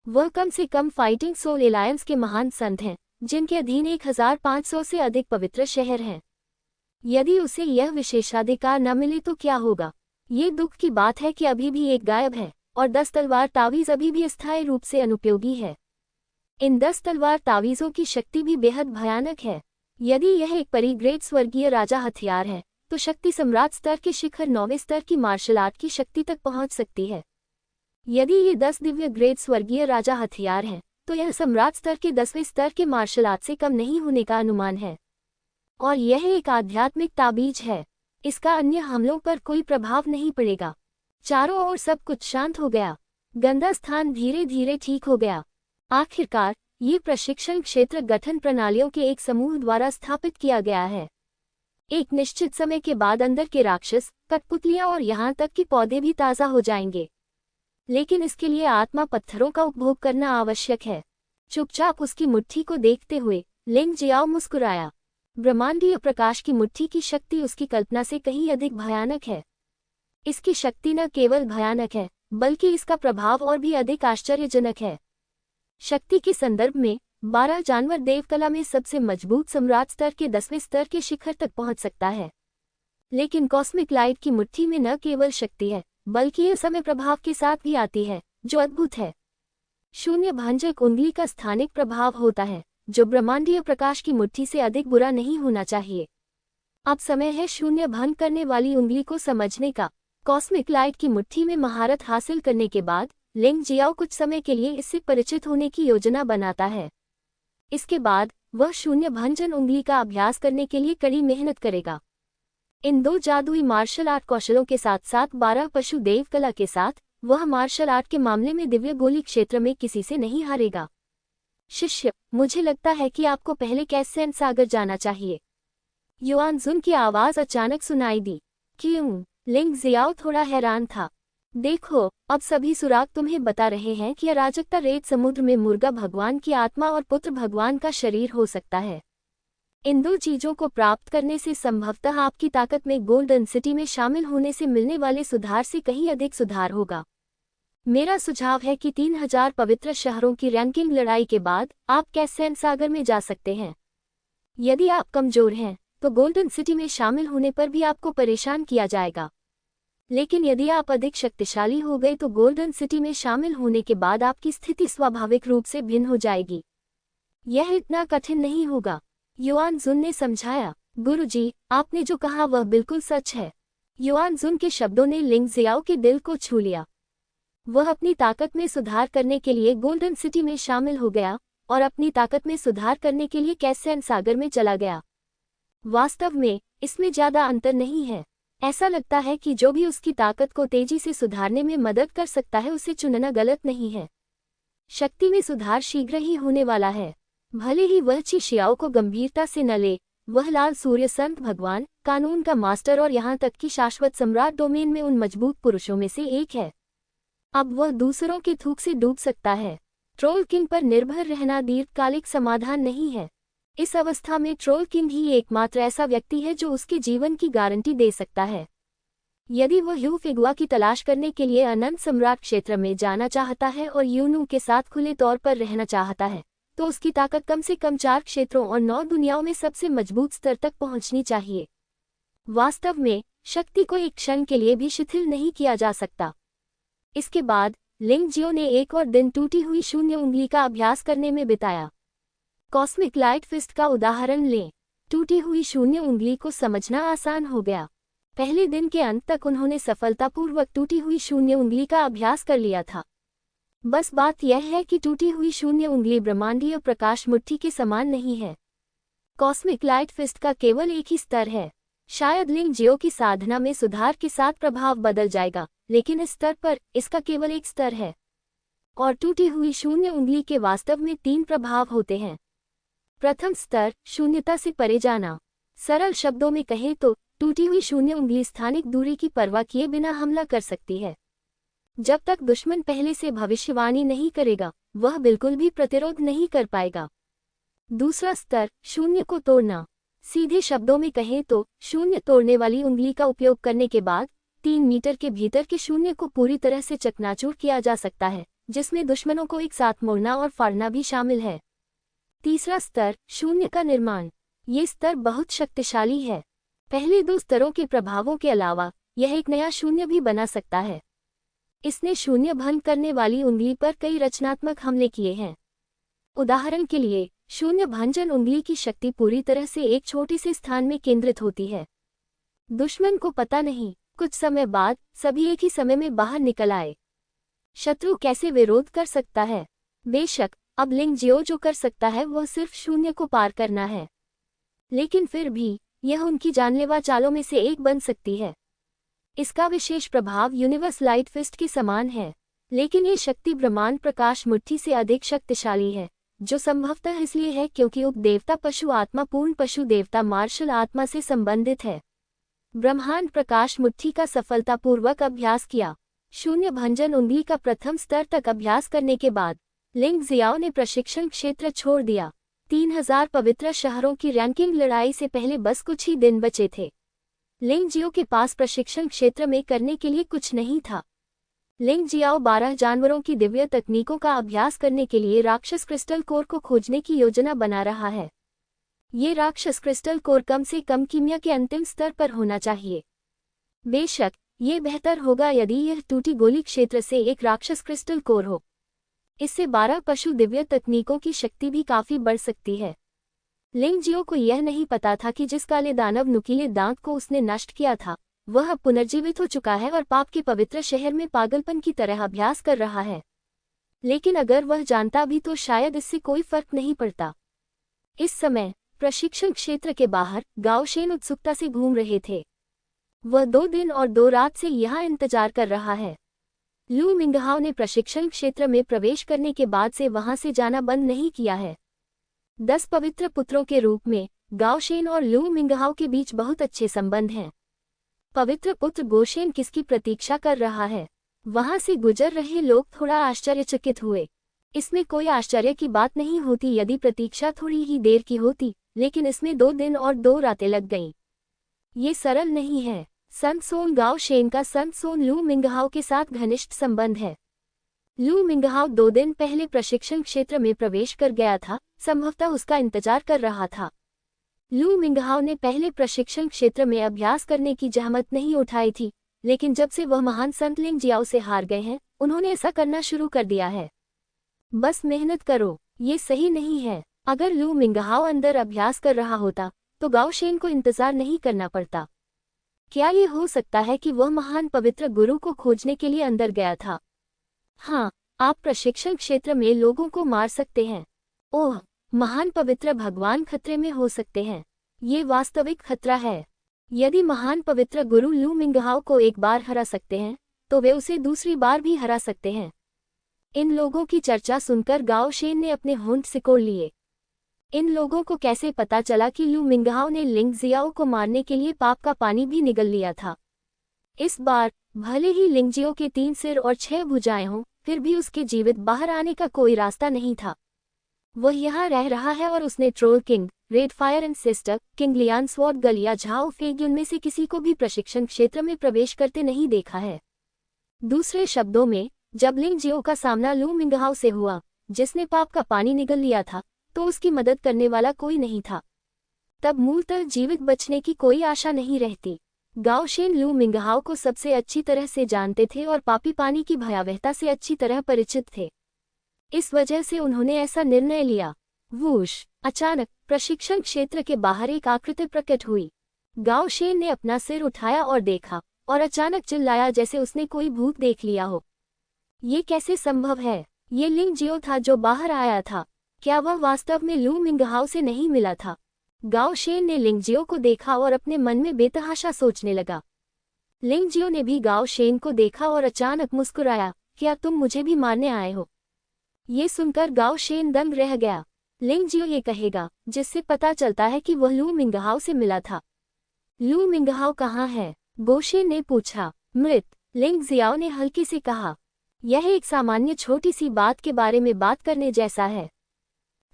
Speaker 1: वह कम से कम फाइटिंग सोल एलायंस के महान संत हैं, जिनके अधीन 1500 से अधिक पवित्र शहर हैं। यदि उसे यह विशेषाधिकार न मिले तो क्या होगा? ये दुख की बात है कि अभी भी एक गायब है, और 10 तलवार तावीज अभी भी अस्थायी रूप से अनुपयोगी है। इन 10 तलवार तावीज़ों की शक्ति भी बेहद भयानक है। यदि यह एक परिग्रेड स्वर्गीय राजा हथियार है, तो शक्ति सम्राट स्तर के शिखर 9वें स्तर की मार्शल आर्ट की शक्ति तक पहुंच सकती है। यदि ये 10 दिव्य ग्रेड स्वर्गीय राजा हथियार हैं, तो यह सम्राट स्तर के 10वें स्तर के मार्शल आर्ट से कम नहीं होने का अनुमान है। और यह एक आध्यात्मिक ताबीज है। इसका अन्य हमलों पर कोई प्रभाव नहीं पड़ेगा। चारों ओर सब कुछ शांत हो गया। गंदा स्थान धीरे धीरे ठीक हो गया। आखिरकार ये प्रशिक्षण क्षेत्र गठन प्रणालियों के एक समूह द्वारा स्थापित किया गया है। एक निश्चित समय के बाद अंदर के राक्षस, कठपुतलियां और यहाँ तक कि पौधे भी ताज़ा हो जाएंगे। लेकिन इसके लिए आत्मा पत्थरों का उपभोग करना आवश्यक है। चुपचाप उसकी मुट्ठी को देखते हुए लिंग जियाओ मुस्कुराया। ब्रह्मांडीय प्रकाश की मुट्ठी की शक्ति उसकी कल्पना से कहीं अधिक भयानक है। इसकी शक्ति न केवल भयानक है, बल्कि इसका प्रभाव और भी अधिक आश्चर्यजनक है। शक्ति के संदर्भ में 12 जानवर देवकला में सबसे मजबूत सम्राट स्तर के 10वें स्तर के शिखर तक पहुंच सकता है। लेकिन कॉस्मिक लाइट की मुट्ठी में न केवल शक्ति है, बल्कि यह समय प्रभाव के साथ भी आती है, जो अद्भुत है। शून्य भंजक उंगली का स्थानिक प्रभाव होता है, जो ब्रह्मांडीय प्रकाश की मुट्ठी से अधिक बुरा नहीं होना चाहिए। अब समय है शून्य भंग करने वाली उंगली को समझने का। कॉस्मिक लाइट की मुट्ठी में महारत हासिल करने के बाद लिंग जियाओ कुछ समय के लिए इससे परिचित होने की योजना बनाता है। इसके बाद वह शून्य भंजन उंगली का अभ्यास करने के लिए कड़ी मेहनत करेगा। इन 2 जादुई मार्शल आर्ट कौशलों के साथ साथ 12 पशु देव कला के साथ वह मार्शल आर्ट के मामले में दिव्य गोली क्षेत्र में किसी से नहीं हारेगा। शिष्य, मुझे लगता है कि आपको पहले कैसेन सागर जाना चाहिए। युआनजुन की आवाज अचानक सुनाई दी। क्यों? लिंग जियाओ थोड़ा हैरान था। देखो, अब सभी सुराग तुम्हें बता रहे हैं कि अराजकता रेत समुद्र में मुर्गा भगवान की आत्मा और पुत्र भगवान का शरीर हो सकता है। इन 2 चीजों को प्राप्त करने से संभवतः आपकी ताकत में गोल्डन सिटी में शामिल होने से मिलने वाले सुधार से कहीं अधिक सुधार होगा। मेरा सुझाव है कि 3000 पवित्र शहरों की रैंकिंग लड़ाई के बाद आप कैसेन सागर में जा सकते हैं। यदि आप कमजोर हैं, तो गोल्डन सिटी में शामिल होने पर भी आपको परेशान किया जाएगा। लेकिन यदि आप अधिक शक्तिशाली हो गए तो गोल्डन सिटी में शामिल होने के बाद आपकी स्थिति स्वाभाविक रूप से भिन्न हो जाएगी। यह इतना कठिन नहीं होगा, युआनजुन ने समझाया। गुरुजी, आपने जो कहा वह बिल्कुल सच है। युआनजुन के शब्दों ने लिंग जियाओ के दिल को छू लिया। वह अपनी ताकत में सुधार करने के लिए गोल्डन सिटी में शामिल हो गया और अपनी ताकत में सुधार करने के लिए कैसेन सागर में चला गया। वास्तव में इसमें ज्यादा अंतर नहीं है। ऐसा लगता है कि जो भी उसकी ताकत को तेजी से सुधारने में मदद कर सकता है उसे चुनना गलत नहीं है। शक्ति में सुधार शीघ्र ही होने वाला है। भले ही वह ची शियाओ को गंभीरता से न ले, वह लाल सूर्य संत भगवान, कानून का मास्टर और यहाँ तक कि शाश्वत सम्राट डोमेन में उन मजबूत पुरुषों में से एक है। अब वह दूसरों के थूक से डूब सकता है। ट्रोल किंग पर निर्भर रहना दीर्घकालिक समाधान नहीं है। इस अवस्था में ट्रोल किंग ही एकमात्र ऐसा व्यक्ति है जो उसके जीवन की गारंटी दे सकता है। यदि वह यू फिगुआ की तलाश करने के लिए अनंत सम्राट क्षेत्र में जाना चाहता है और यूनू के साथ खुले तौर पर रहना चाहता है, तो उसकी ताकत कम से कम 4 क्षेत्रों और 9 दुनियाओं में सबसे मजबूत स्तर तक पहुंचनी चाहिए। वास्तव में शक्ति को एक क्षण के लिए भी शिथिल नहीं किया जा सकता। इसके बाद लिंग जियो ने एक और दिन टूटी हुई शून्य उंगली का अभ्यास करने में बिताया। कॉस्मिक लाइट फिस्ट का उदाहरण लें। टूटी हुई शून्य उंगली को समझना आसान हो गया। पहले दिन के अंत तक उन्होंने सफलतापूर्वक टूटी हुई शून्य उंगली का अभ्यास कर लिया था। बस बात यह है कि टूटी हुई शून्य उंगली ब्रह्मांडीय प्रकाश मुट्ठी के समान नहीं है। कॉस्मिक लाइट फिस्ट का केवल एक ही स्तर है। शायद लिंग जियो की साधना में सुधार के साथ प्रभाव बदल जाएगा, लेकिन इस स्तर पर इसका केवल एक स्तर है। और टूटी हुई शून्य उंगली के वास्तव में 3 प्रभाव होते हैं। प्रथम स्तर, शून्यता से परे जाना। सरल शब्दों में कहें तो टूटी हुई शून्य उंगली स्थानिक दूरी की परवाह किए बिना हमला कर सकती है। जब तक दुश्मन पहले से भविष्यवाणी नहीं करेगा, वह बिल्कुल भी प्रतिरोध नहीं कर पाएगा। दूसरा स्तर, शून्य को तोड़ना। सीधे शब्दों में कहें तो शून्य तोड़ने वाली उंगली का उपयोग करने के बाद 3 मीटर के भीतर के शून्य को पूरी तरह से चकनाचूर किया जा सकता है, जिसमें दुश्मनों को एक साथ मोड़ना और फाड़ना भी शामिल है। तीसरा स्तर, शून्य का निर्माण। ये स्तर बहुत शक्तिशाली है। पहले 2 स्तरों के प्रभावों के अलावा यह एक नया शून्य भी बना सकता है। इसने शून्य भंग करने वाली उंगली पर कई रचनात्मक हमले किए हैं। उदाहरण के लिए, शून्य भंजन उंगली की शक्ति पूरी तरह से एक छोटे से स्थान में केंद्रित होती है। दुश्मन को पता नहीं, कुछ समय बाद सभी एक ही समय में बाहर निकल आए। शत्रु कैसे विरोध कर सकता है? बेशक अब लिंग जियो जो कर सकता है वह सिर्फ शून्य को पार करना है, लेकिन फिर भी यह उनकी जानलेवा चालों में से एक बन सकती है। इसका विशेष प्रभाव यूनिवर्स लाइट फिस्ट के समान है, लेकिन ये शक्ति ब्रह्मांड प्रकाश मुट्ठी से अधिक शक्तिशाली है, जो संभवतः इसलिए है क्योंकि उपदेवता पशु आत्मा पूर्ण पशु देवता मार्शल आत्मा से संबंधित है। ब्रह्मांड प्रकाश मुट्ठी का सफलतापूर्वक अभ्यास किया। शून्य भंजन उंगली का प्रथम स्तर तक अभ्यास करने के बाद लिंग जियाओ ने प्रशिक्षण क्षेत्र छोड़ दिया। 3000 पवित्र शहरों की रैंकिंग लड़ाई से पहले बस कुछ ही दिन बचे थे। लिंग जियो के पास प्रशिक्षण क्षेत्र में करने के लिए कुछ नहीं था। लिंग जियाओ 12 जानवरों की दिव्य तकनीकों का अभ्यास करने के लिए राक्षस क्रिस्टल कोर को खोजने की योजना बना रहा है। ये राक्षस क्रिस्टल कोर कम से कम कीमिया के अंतिम स्तर पर होना चाहिए। बेशक ये बेहतर होगा यदि यह टूटी गोली क्षेत्र से एक राक्षस क्रिस्टल कोर हो। इससे 12 पशु दिव्य तकनीकों की शक्ति भी काफी बढ़ सकती है। लिंग जियो को यह नहीं पता था कि जिस काले दानव नुकीले दांत को उसने नष्ट किया था वह अब पुनर्जीवित हो चुका है और पाप के पवित्र शहर में पागलपन की तरह अभ्यास कर रहा है। लेकिन अगर वह जानता भी तो शायद इससे कोई फर्क नहीं पड़ता। इस समय प्रशिक्षण क्षेत्र के बाहर गाओ शेन उत्सुकता से घूम रहे थे। वह 2 दिन और 2 रात से यहाँ इंतजार कर रहा है। लू मिंगहाओ ने प्रशिक्षण क्षेत्र में प्रवेश करने के बाद से वहां से जाना बंद नहीं किया है। 10 पवित्र पुत्रों के रूप में गाओ शेन और लू मिंगहाओ के बीच बहुत अच्छे संबंध हैं। पवित्र पुत्र गोशेन किसकी प्रतीक्षा कर रहा है? वहां से गुजर रहे लोग थोड़ा आश्चर्यचकित हुए। इसमें कोई आश्चर्य की बात नहीं होती यदि प्रतीक्षा थोड़ी ही देर की होती, लेकिन इसमें 2 दिन और 2 रातें लग गईं। ये सरल नहीं है। संत सोन गाओ शेन का संत सोन लू मिंगहाओ के साथ घनिष्ठ संबंध है। लू मिंगहाओ 2 दिन पहले प्रशिक्षण क्षेत्र में प्रवेश कर गया था, संभवतः उसका इंतजार कर रहा था। लू मिंगहाओ ने पहले प्रशिक्षण क्षेत्र में अभ्यास करने की जहमत नहीं उठाई थी, लेकिन जब से वह महान संत लिंग जियाओ से हार गए हैं, उन्होंने ऐसा करना शुरू कर दिया है। बस मेहनत करो, ये सही नहीं है। अगर लू मिंगहाओ अंदर अभ्यास कर रहा होता तो गाओ शेन को इंतजार नहीं करना पड़ता। क्या ये हो सकता है कि वह महान पवित्र गुरु को खोजने के लिए अंदर गया था? हाँ, आप प्रशिक्षण क्षेत्र में लोगों को मार सकते हैं। ओह, महान पवित्र भगवान खतरे में हो सकते हैं। ये वास्तविक खतरा है। यदि महान पवित्र गुरु लू मिंगहाओ को एक बार हरा सकते हैं तो वे उसे दूसरी बार भी हरा सकते हैं। इन लोगों की चर्चा सुनकर गाओ शेन ने अपने होंठ सिकोड़ लिए। इन लोगों को कैसे पता चला कि लू मिंगहाओ ने लिंग जियाओ को मारने के लिए पाप का पानी भी निगल लिया था? इस बार भले ही लिंग जियो के 3 सिर और 6 भुजाएं हों, फिर भी उसके जीवित बाहर आने का कोई रास्ता नहीं था। वह यहाँ रह रहा है और उसने troll king, red fire and sister, king Lian sword गल या झाओ फेग उनमें से किसी को भी प्रशिक्षण क्षेत्र में प्रवेश करते नहीं देखा है। दूसरे शब्दों में, जब लिंग जियो का सामना लू मिंगहाओ से हुआ जिसने पाप का पानी निगल लिया था, तो उसकी मदद करने वाला कोई नहीं था। तब मूलतः जीवित बचने की कोई आशा नहीं रहती। गाओ शेन लू मिंगहाओ को सबसे अच्छी तरह से जानते थे और पापी पानी की भयावहता से अच्छी तरह परिचित थे। इस वजह से उन्होंने ऐसा निर्णय लिया। वूश! अचानक प्रशिक्षण क्षेत्र के बाहर एक आकृति प्रकट हुई। गाओ शेन ने अपना सिर उठाया और देखा, और अचानक चिल्लाया जैसे उसने कोई भूत देख लिया हो। ये कैसे संभव है? ये लिंग जियो था जो बाहर आया था। क्या वह वास्तव में लू मिंगहाओ से नहीं मिला था? गाओ शेन ने लिंग जियो को देखा और अपने मन में बेतहाशा सोचने लगा। लिंग जियो ने भी गाओ शेन को देखा और अचानक मुस्कुराया, क्या तुम मुझे भी मारने आए हो? ये सुनकर गाओ शेन दंग रह गया। लिंग जियो ये कहेगा, जिससे पता चलता है कि वह लू मिंगहाओ से मिला था। लू मिंगहाओ कहाँ है? गोशेन ने पूछा। मृत, लिंग जियाओ ने हल्के से कहा। यह एक सामान्य छोटी सी बात के बारे में बात करने जैसा है।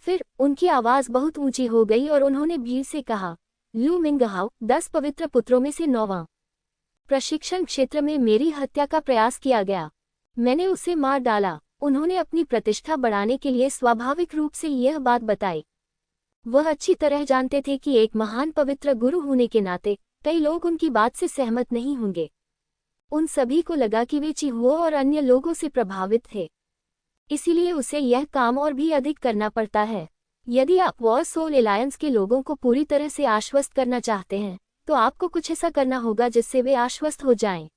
Speaker 1: फिर उनकी आवाज बहुत ऊंची हो गई और उन्होंने भीड़ से कहा, लू मिंगहाओ 10 पवित्र पुत्रों में से 9वां। प्रशिक्षण क्षेत्र में मेरी हत्या का प्रयास किया गया। मैंने उसे मार डाला। उन्होंने अपनी प्रतिष्ठा बढ़ाने के लिए स्वाभाविक रूप से यह बात बताई। वह अच्छी तरह जानते थे कि एक महान पवित्र गुरु होने के नाते कई लोग उनकी बात से सहमत नहीं होंगे। उन सभी को लगा कि वे चिहुओ और अन्य लोगों से प्रभावित थे, इसीलिए उसे यह काम और भी अधिक करना पड़ता है। यदि आप वॉर सोल एलायंस के लोगों को पूरी तरह से आश्वस्त करना चाहते हैं, तो आपको कुछ ऐसा करना होगा जिससे वे आश्वस्त हो जाएं।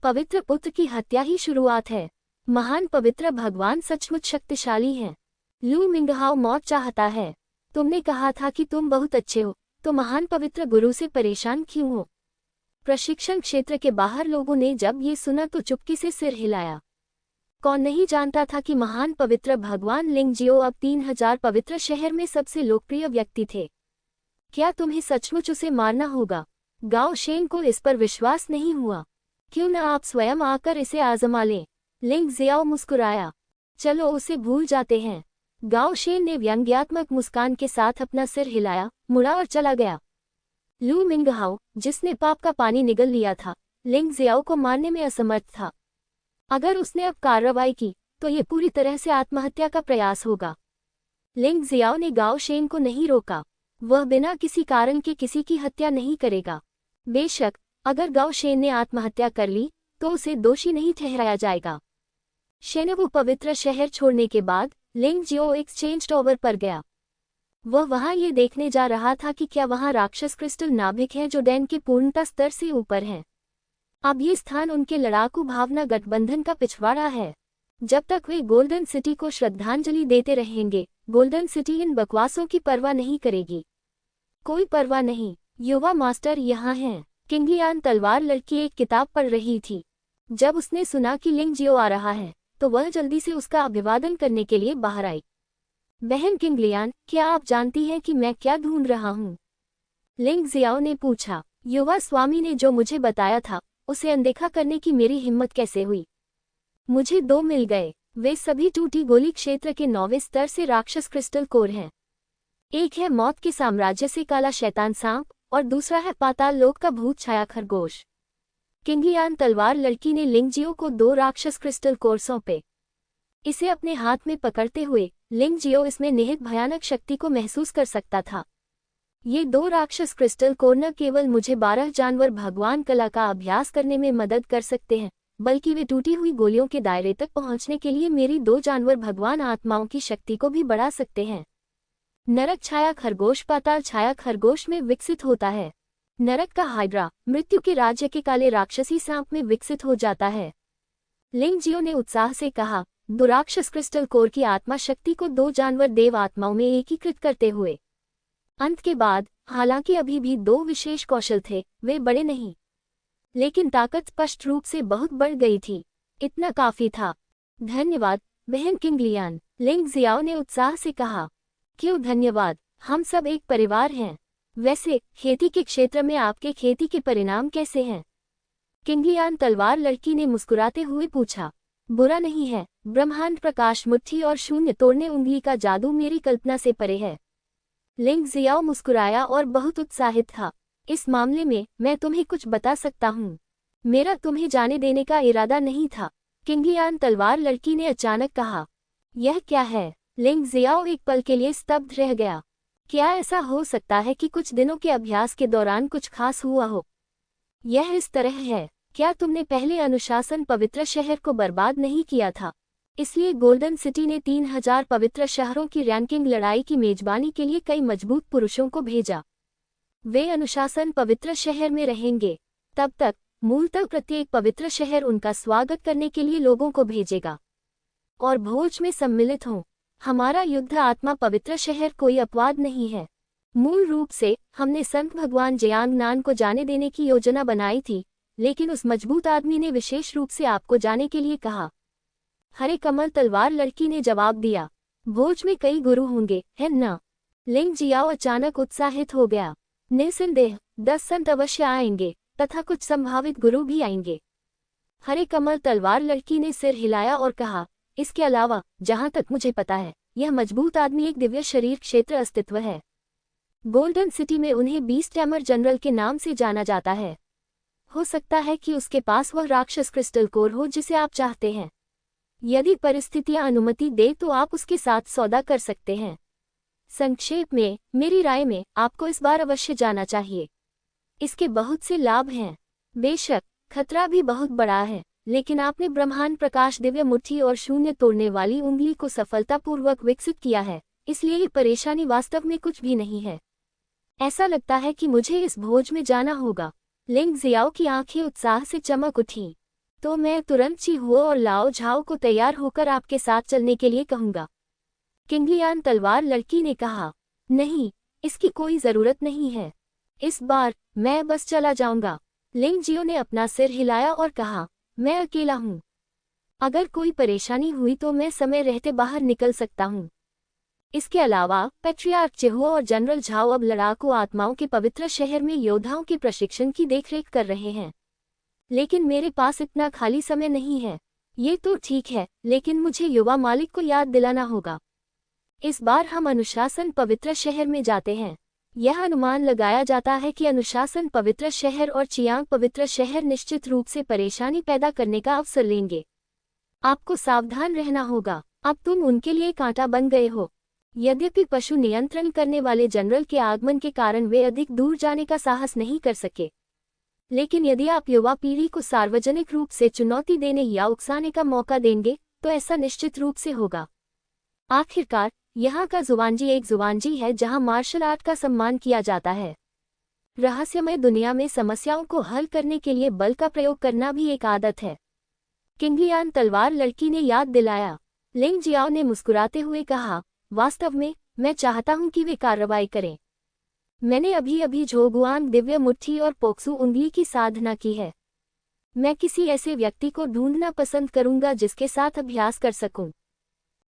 Speaker 1: पवित्र पुत्र की हत्या ही शुरुआत है। महान पवित्र भगवान सचमुच शक्तिशाली हैं। लू मिंगहाओ मौत चाहता है। तुमने कहा था कि तुम बहुत अच्छे हो, तो महान पवित्र गुरु से परेशान क्यों हो? प्रशिक्षण क्षेत्र के बाहर लोगों ने जब ये सुना तो चुपके से सिर हिलाया। कौन नहीं जानता था कि महान पवित्र भगवान लिंग जियो अब 3000 पवित्र शहर में सबसे लोकप्रिय व्यक्ति थे। क्या तुम्हें सचमुच उसे मारना होगा? गाओ शेन को इस पर विश्वास नहीं हुआ। क्यों न आप स्वयं आकर इसे आजमा लें? लिंग जियाओ मुस्कुराया। चलो उसे भूल जाते हैं। गाओ शेन ने व्यंग्यात्मक मुस्कान के साथ अपना सिर हिलाया, मुड़ा और चला गया। लू मिंगहाओ, जिसने पाप का पानी निगल लिया था, लिंग जियाओ को मारने में असमर्थ था। अगर उसने अब कार्रवाई की, तो ये पूरी तरह से आत्महत्या का प्रयास होगा। लिंग जियाओ ने गाओ शेन को नहीं रोका। वह बिना किसी कारण के किसी की हत्या नहीं करेगा। बेशक, अगर गाओ शेन ने आत्महत्या कर ली, तो उसे दोषी नहीं ठहराया जाएगा। शेनवू पवित्र शहर छोड़ने के बाद लिंग जियो एक्सचेंज टॉवर पर गया। वह वहां ये देखने जा रहा था कि क्या वहां राक्षस क्रिस्टल नाभिक है जो डैन के पूर्णता स्तर से ऊपर हैं। अब ये स्थान उनके लड़ाकू भावना गठबंधन का पिछवाड़ा है। जब तक वे गोल्डन सिटी को श्रद्धांजलि देते रहेंगे, गोल्डन सिटी इन बकवासों की परवाह नहीं करेगी। कोई परवाह नहीं। युवा मास्टर यहाँ हैं। किंगलियान तलवार लड़की एक किताब पढ़ रही थी। जब उसने सुना कि लिंग जियो आ रहा है, तो वह जल्दी से उसका अभिवादन करने के लिए बाहर आई। बहन किंगलियान, क्या आप जानती हैं कि मैं क्या ढूंढ रहा हूँ? लिंग जियाओ ने पूछा। युवा स्वामी ने जो मुझे बताया था, उसे अनदेखा करने की मेरी हिम्मत कैसे हुई? मुझे 2 मिल गए। वे सभी टूटी गोली क्षेत्र के 9वें स्तर से राक्षस क्रिस्टल कोर हैं। एक है मौत के साम्राज्य से काला शैतान सांप, और दूसरा है पाताल लोक का भूत छाया खरगोश। किंगलियान तलवार लड़की ने लिंग जियो को 2 राक्षस क्रिस्टल कोर सौंपे। इसे अपने हाथ में पकड़ते हुए लिंग जियो इसमें निहित भयानक शक्ति को महसूस कर सकता था। ये 2 राक्षस क्रिस्टल कोर न केवल मुझे 12 जानवर भगवान कला का अभ्यास करने में मदद कर सकते हैं, बल्कि वे टूटी हुई गोलियों के दायरे तक पहुंचने के लिए मेरी 2 जानवर भगवान आत्माओं की शक्ति को भी बढ़ा सकते हैं। नरक छाया खरगोश पाताल छाया खरगोश में विकसित होता है। नरक का हाइड्रा मृत्यु के राज्य के काले राक्षसी सांप में विकसित हो जाता है। लिंग जियो ने उत्साह से कहा, 2 राक्षस क्रिस्टल कोर की आत्मा शक्ति को 2 जानवर देव आत्माओं में एकीकृत करते हुए। अंत के बाद, हालांकि अभी भी 2 विशेष कौशल थे, वे बड़े नहीं, लेकिन ताकत स्पष्ट रूप से बहुत बढ़ गई थी। इतना काफी था। धन्यवाद बहन किंगलियान, लिंग जियाओ ने उत्साह से कहा। क्यों धन्यवाद, हम सब एक परिवार हैं। वैसे खेती के क्षेत्र में आपके खेती के परिणाम कैसे हैं? किंगलियान तलवार लड़की ने मुस्कुराते हुए पूछा। बुरा नहीं है। ब्रह्मांड प्रकाश मुट्ठी और शून्य तोड़ने उंगली का जादू मेरी कल्पना से परे है। लिंग जियाओ मुस्कुराया और बहुत उत्साहित था। इस मामले में मैं तुम्हें कुछ बता सकता हूँ। मेरा तुम्हें जाने देने का इरादा नहीं था, किंगलियान तलवार लड़की ने अचानक कहा। यह क्या है? लिंग जियाओ एक पल के लिए स्तब्ध रह गया। क्या ऐसा हो सकता है कि कुछ दिनों के अभ्यास के दौरान कुछ खास हुआ हो? यह इस तरह है, क्या तुमने पहले अनुशासन पवित्र शहर को बर्बाद नहीं किया था? इसलिए गोल्डन सिटी ने 3000 पवित्र शहरों की रैंकिंग लड़ाई की मेजबानी के लिए कई मजबूत पुरुषों को भेजा। वे अनुशासन पवित्र शहर में रहेंगे। तब तक मूलतः प्रत्येक पवित्र शहर उनका स्वागत करने के लिए लोगों को भेजेगा और भोज में सम्मिलित हों। हमारा युद्ध आत्मा पवित्र शहर कोई अपवाद नहीं है। मूल रूप से हमने संत भगवान जयांगनान को जाने देने की योजना बनाई थी, लेकिन उस मजबूत आदमी ने विशेष रूप से आपको जाने के लिए कहा। हरे कमल तलवार लड़की ने जवाब दिया। भोज में कई गुरु होंगे, है ना? लिंग जियाओ अचानक उत्साहित हो गया। निस्संदेह 10 संत अवश्य आएंगे तथा कुछ संभावित गुरु भी आएंगे। हरे कमल तलवार लड़की ने सिर हिलाया और कहा, इसके अलावा जहां तक मुझे पता है, यह मजबूत आदमी एक दिव्य शरीर क्षेत्र अस्तित्व है। गोल्डन सिटी में उन्हें बीस्ट टैमर जनरल के नाम से जाना जाता है। हो सकता है कि उसके पास वह राक्षस क्रिस्टल कोर हो जिसे आप चाहते हैं। यदि परिस्थितियां अनुमति दे तो आप उसके साथ सौदा कर सकते हैं। संक्षेप में, मेरी राय में आपको इस बार अवश्य जाना चाहिए। इसके बहुत से लाभ हैं। बेशक खतरा भी बहुत बड़ा है, लेकिन आपने ब्रह्मांड प्रकाश दिव्य मुट्ठी और शून्य तोड़ने वाली उंगली को सफलतापूर्वक विकसित किया है, इसलिए ये परेशानी वास्तव में कुछ भी नहीं है। ऐसा लगता है कि मुझे इस भोज में जाना होगा। लिंग जियाओ की आंखें उत्साह से चमक उठीं। तो मैं तुरंत चीहुओ और लाओ झाओ को तैयार होकर आपके साथ चलने के लिए कहूंगा। किंगलियान तलवार लड़की ने कहा, नहीं, इसकी कोई जरूरत नहीं है। इस बार मैं बस चला जाऊंगा। लिंग जियो ने अपना सिर हिलाया और कहा, मैं अकेला हूं। अगर कोई परेशानी हुई तो मैं समय रहते बाहर निकल सकता हूं। इसके अलावा पैट्रियार्क चिहुओ और जनरल झाओ अब लड़ाकू आत्माओं के पवित्र शहर में योद्धाओं के प्रशिक्षण की देखरेख कर रहे हैं। लेकिन मेरे पास इतना खाली समय नहीं है। ये तो ठीक है, लेकिन मुझे युवा मालिक को याद दिलाना होगा। इस बार हम अनुशासन पवित्र शहर में जाते हैं। यह अनुमान लगाया जाता है कि अनुशासन पवित्र शहर और चियांग पवित्र शहर निश्चित रूप से परेशानी पैदा करने का अवसर लेंगे। आपको सावधान रहना होगा। अब तुम उनके लिए कांटा बन गए हो। यद्यपि पशु नियंत्रण करने वाले जनरल के आगमन के कारण वे अधिक दूर जाने का साहस नहीं कर सके, लेकिन यदि आप युवा पीढ़ी को सार्वजनिक रूप से चुनौती देने या उकसाने का मौका देंगे तो ऐसा निश्चित रूप से होगा। आखिरकार यहाँ का जुवानजी एक जुवानजी है जहाँ मार्शल आर्ट का सम्मान किया जाता है। रहस्यमय दुनिया में समस्याओं को हल करने के लिए बल का प्रयोग करना भी एक आदत है। किंगलियान तलवार लड़की ने याद दिलाया। लिंग जियाओ ने मुस्कुराते हुए कहा, वास्तव में मैं चाहता हूं कि वे कार्रवाई करें। मैंने अभी अभी झोगुआंग दिव्य मुट्ठी और पोक्सू उंगली की साधना की है। मैं किसी ऐसे व्यक्ति को ढूंढना पसंद करूंगा जिसके साथ अभ्यास कर सकूं।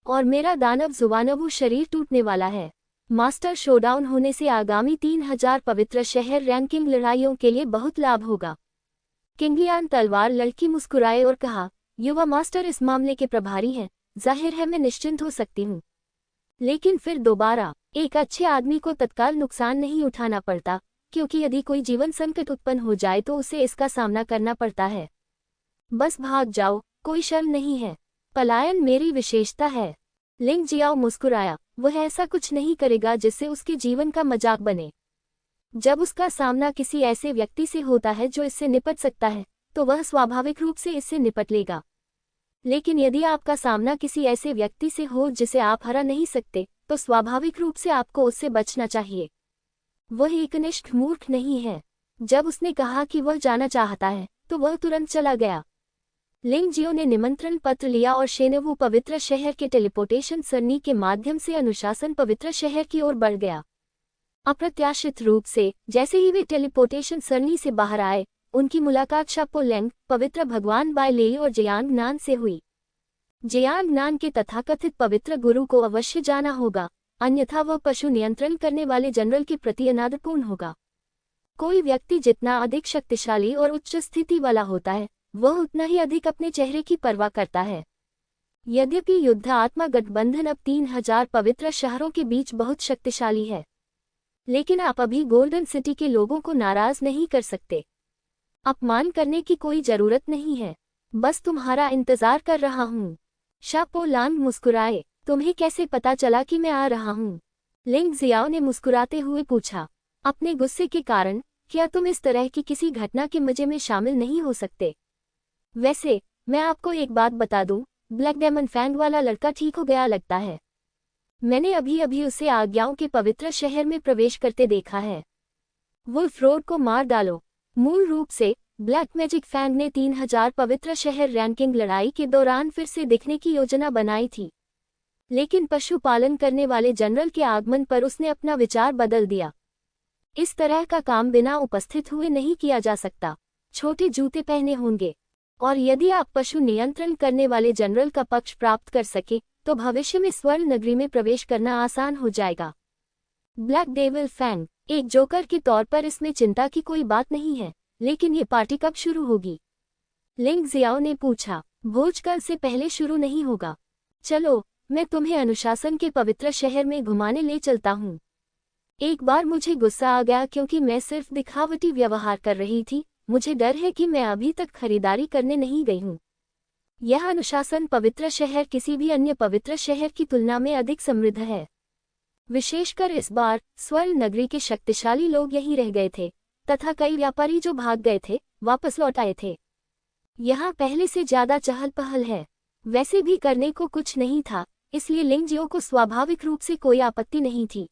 Speaker 1: और मेरा दानव जुवानवु शरीर टूटने वाला है। मास्टर शोडाउन होने से आगामी 3000 पवित्र शहर रैंकिंग लड़ाइयों के लिए बहुत लाभ होगा। किंगलियान तलवार लड़की मुस्कुराए और कहा, युवा मास्टर इस मामले के प्रभारी हैं, जाहिर है मैं निश्चिंत हो सकती हूँ। लेकिन फिर दोबारा, एक अच्छे आदमी को तत्काल नुकसान नहीं उठाना पड़ता, क्योंकि यदि कोई जीवन संकट उत्पन्न हो जाए तो उसे इसका सामना करना पड़ता है। बस भाग जाओ, कोई शर्म नहीं है। पलायन मेरी विशेषता है। लिंग जियाओ मुस्कुराया। वह ऐसा कुछ नहीं करेगा जिससे उसके जीवन का मजाक बने। जब उसका सामना किसी ऐसे व्यक्ति से होता है जो इससे निपट सकता है, तो वह स्वाभाविक रूप से इससे निपट लेगा। लेकिन यदि आपका सामना किसी ऐसे व्यक्ति से हो जिसे आप हरा नहीं सकते, तो स्वाभाविक रूप से आपको उससे बचना चाहिए। वह एकनिष्ठ मूर्ख नहीं है। जब उसने कहा कि वह जाना चाहता है, तो वह तुरंत चला गया। लिंग जियो ने निमंत्रण पत्र लिया और शेनवु पवित्र शहर के टेलीपोर्टेशन सरनी के माध्यम से अनुशासन पवित्र शहर की ओर बढ़ गया। अप्रत्याशित रूप से जैसे ही वे टेलीपोर्टेशन सरनी से बाहर आए, उनकी मुलाकात शापो लेंग, पवित्र भगवान बाय लेई और जयांगनान से हुई। जयांगनान के तथाकथित पवित्र गुरु को अवश्य जाना होगा, अन्यथा वह पशु नियंत्रण करने वाले जनरल के प्रति अनादरपूर्ण होगा। कोई व्यक्ति जितना अधिक शक्तिशाली और उच्च स्थिति वाला होता है, वह उतना ही अधिक अपने चेहरे की परवाह करता है। यद्यपि युद्ध आत्मा गठबंधन अब 3000 पवित्र शहरों के बीच बहुत शक्तिशाली है, लेकिन आप अभी गोल्डन सिटी के लोगों को नाराज नहीं कर सकते। अपमान करने की कोई जरूरत नहीं है, बस तुम्हारा इंतजार कर रहा हूँ। शापो लांग मुस्कुराए। तुम्हें कैसे पता चला कि मैं आ रहा हूँ? लिंग जियाओ ने मुस्कुराते हुए पूछा। अपने गुस्से के कारण क्या तुम इस तरह की किसी घटना के मजे में शामिल नहीं हो सकते? वैसे मैं आपको एक बात बता दूं, ब्लैक डेमन फैंग वाला लड़का ठीक हो गया लगता है। मैंने अभी अभी उसे आज्ञाओं के पवित्र शहर में प्रवेश करते देखा है। वुल्फ रोड को मार डालो। मूल रूप से ब्लैक मैजिक फैंग ने 3000 पवित्र शहर रैंकिंग लड़ाई के दौरान फिर से दिखने की योजना बनाई थी, लेकिन पशुपालन करने वाले जनरल के आगमन पर उसने अपना विचार बदल दिया। इस तरह का काम बिना उपस्थित हुए नहीं किया जा सकता। छोटे जूते पहने होंगे, और यदि आप पशु नियंत्रण करने वाले जनरल का पक्ष प्राप्त कर सके तो भविष्य में स्वर्ण नगरी में प्रवेश करना आसान हो जाएगा। ब्लैक डेविल फैंग एक जोकर के तौर पर इसमें चिंता की कोई बात नहीं है, लेकिन ये पार्टी कब शुरू होगी? लिंग जियाओ ने पूछा। भोज कल से पहले शुरू नहीं होगा। चलो मैं तुम्हें अनुशासन के पवित्र शहर में घुमाने ले चलता हूँ। एक बार मुझे गुस्सा आ गया क्योंकि मैं सिर्फ दिखावटी व्यवहार कर रही थी। मुझे डर है कि मैं अभी तक खरीदारी करने नहीं गई हूँ। यह अनुशासन पवित्र शहर किसी भी अन्य पवित्र शहर की तुलना में अधिक समृद्ध है। विशेषकर इस बार स्वर्ण नगरी के शक्तिशाली लोग यहीं रह गए थे तथा कई व्यापारी जो भाग गए थे वापस लौट आए थे। यहाँ पहले से ज्यादा चहल पहल है। वैसे भी करने को कुछ नहीं था, इसलिए लिंग जियो को स्वाभाविक रूप से कोई आपत्ति नहीं थी।